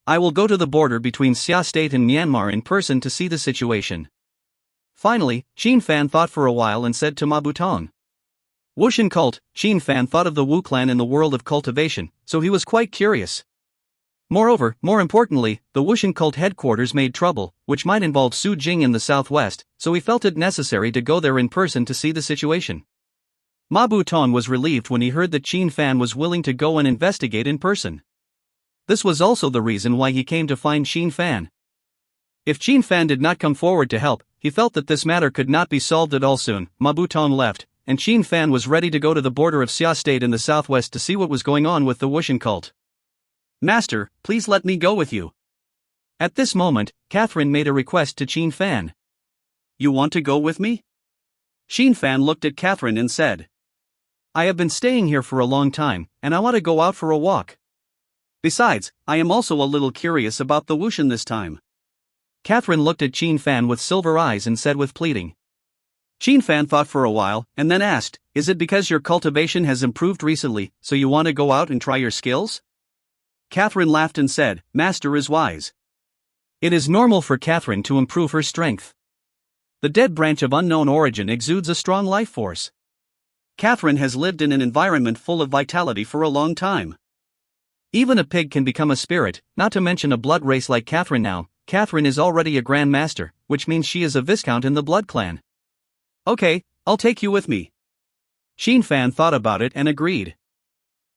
I will go to the border between Xia State and Myanmar in person to see the situation. Finally, Chen Fan thought for a while and said to Ma Butong. Wushan cult. Chen Fan thought of the Wu clan in the world of cultivation, so he was quite curious. Moreover, more importantly, the Wushan cult headquarters made trouble, which might involve Su Jing in the southwest, so he felt it necessary to go there in person to see the situation. Ma Butong was relieved when he heard that Chen Fan was willing to go and investigate in person. This was also the reason why he came to find Chen Fan. If Chen Fan did not come forward to help, he felt that this matter could not be solved at all. Soon, Ma Butong left, and Chen Fan was ready to go to the border of Xia State in the southwest to see what was going on with the Wushan cult. Master, please let me go with you. At this moment, Catherine made a request to Chen Fan. You want to go with me? Chen Fan looked at Catherine and said. I have been staying here for a long time, and I want to go out for a walk. Besides, I am also a little curious about the Wushan this time. Catherine looked at Chen Fan with silver eyes and said with pleading. Chen Fan thought for a while, and then asked, Is it because your cultivation has improved recently, so you want to go out and try your skills? Catherine laughed and said, Master is wise. It is normal for Catherine to improve her strength. The dead branch of unknown origin exudes a strong life force. Catherine has lived in an environment full of vitality for a long time. Even a pig can become a spirit, not to mention a blood race like Catherine now. Catherine is already a Grand Master, which means she is a Viscount in the Blood Clan. Okay, I'll take you with me. Chen Fan thought about it and agreed.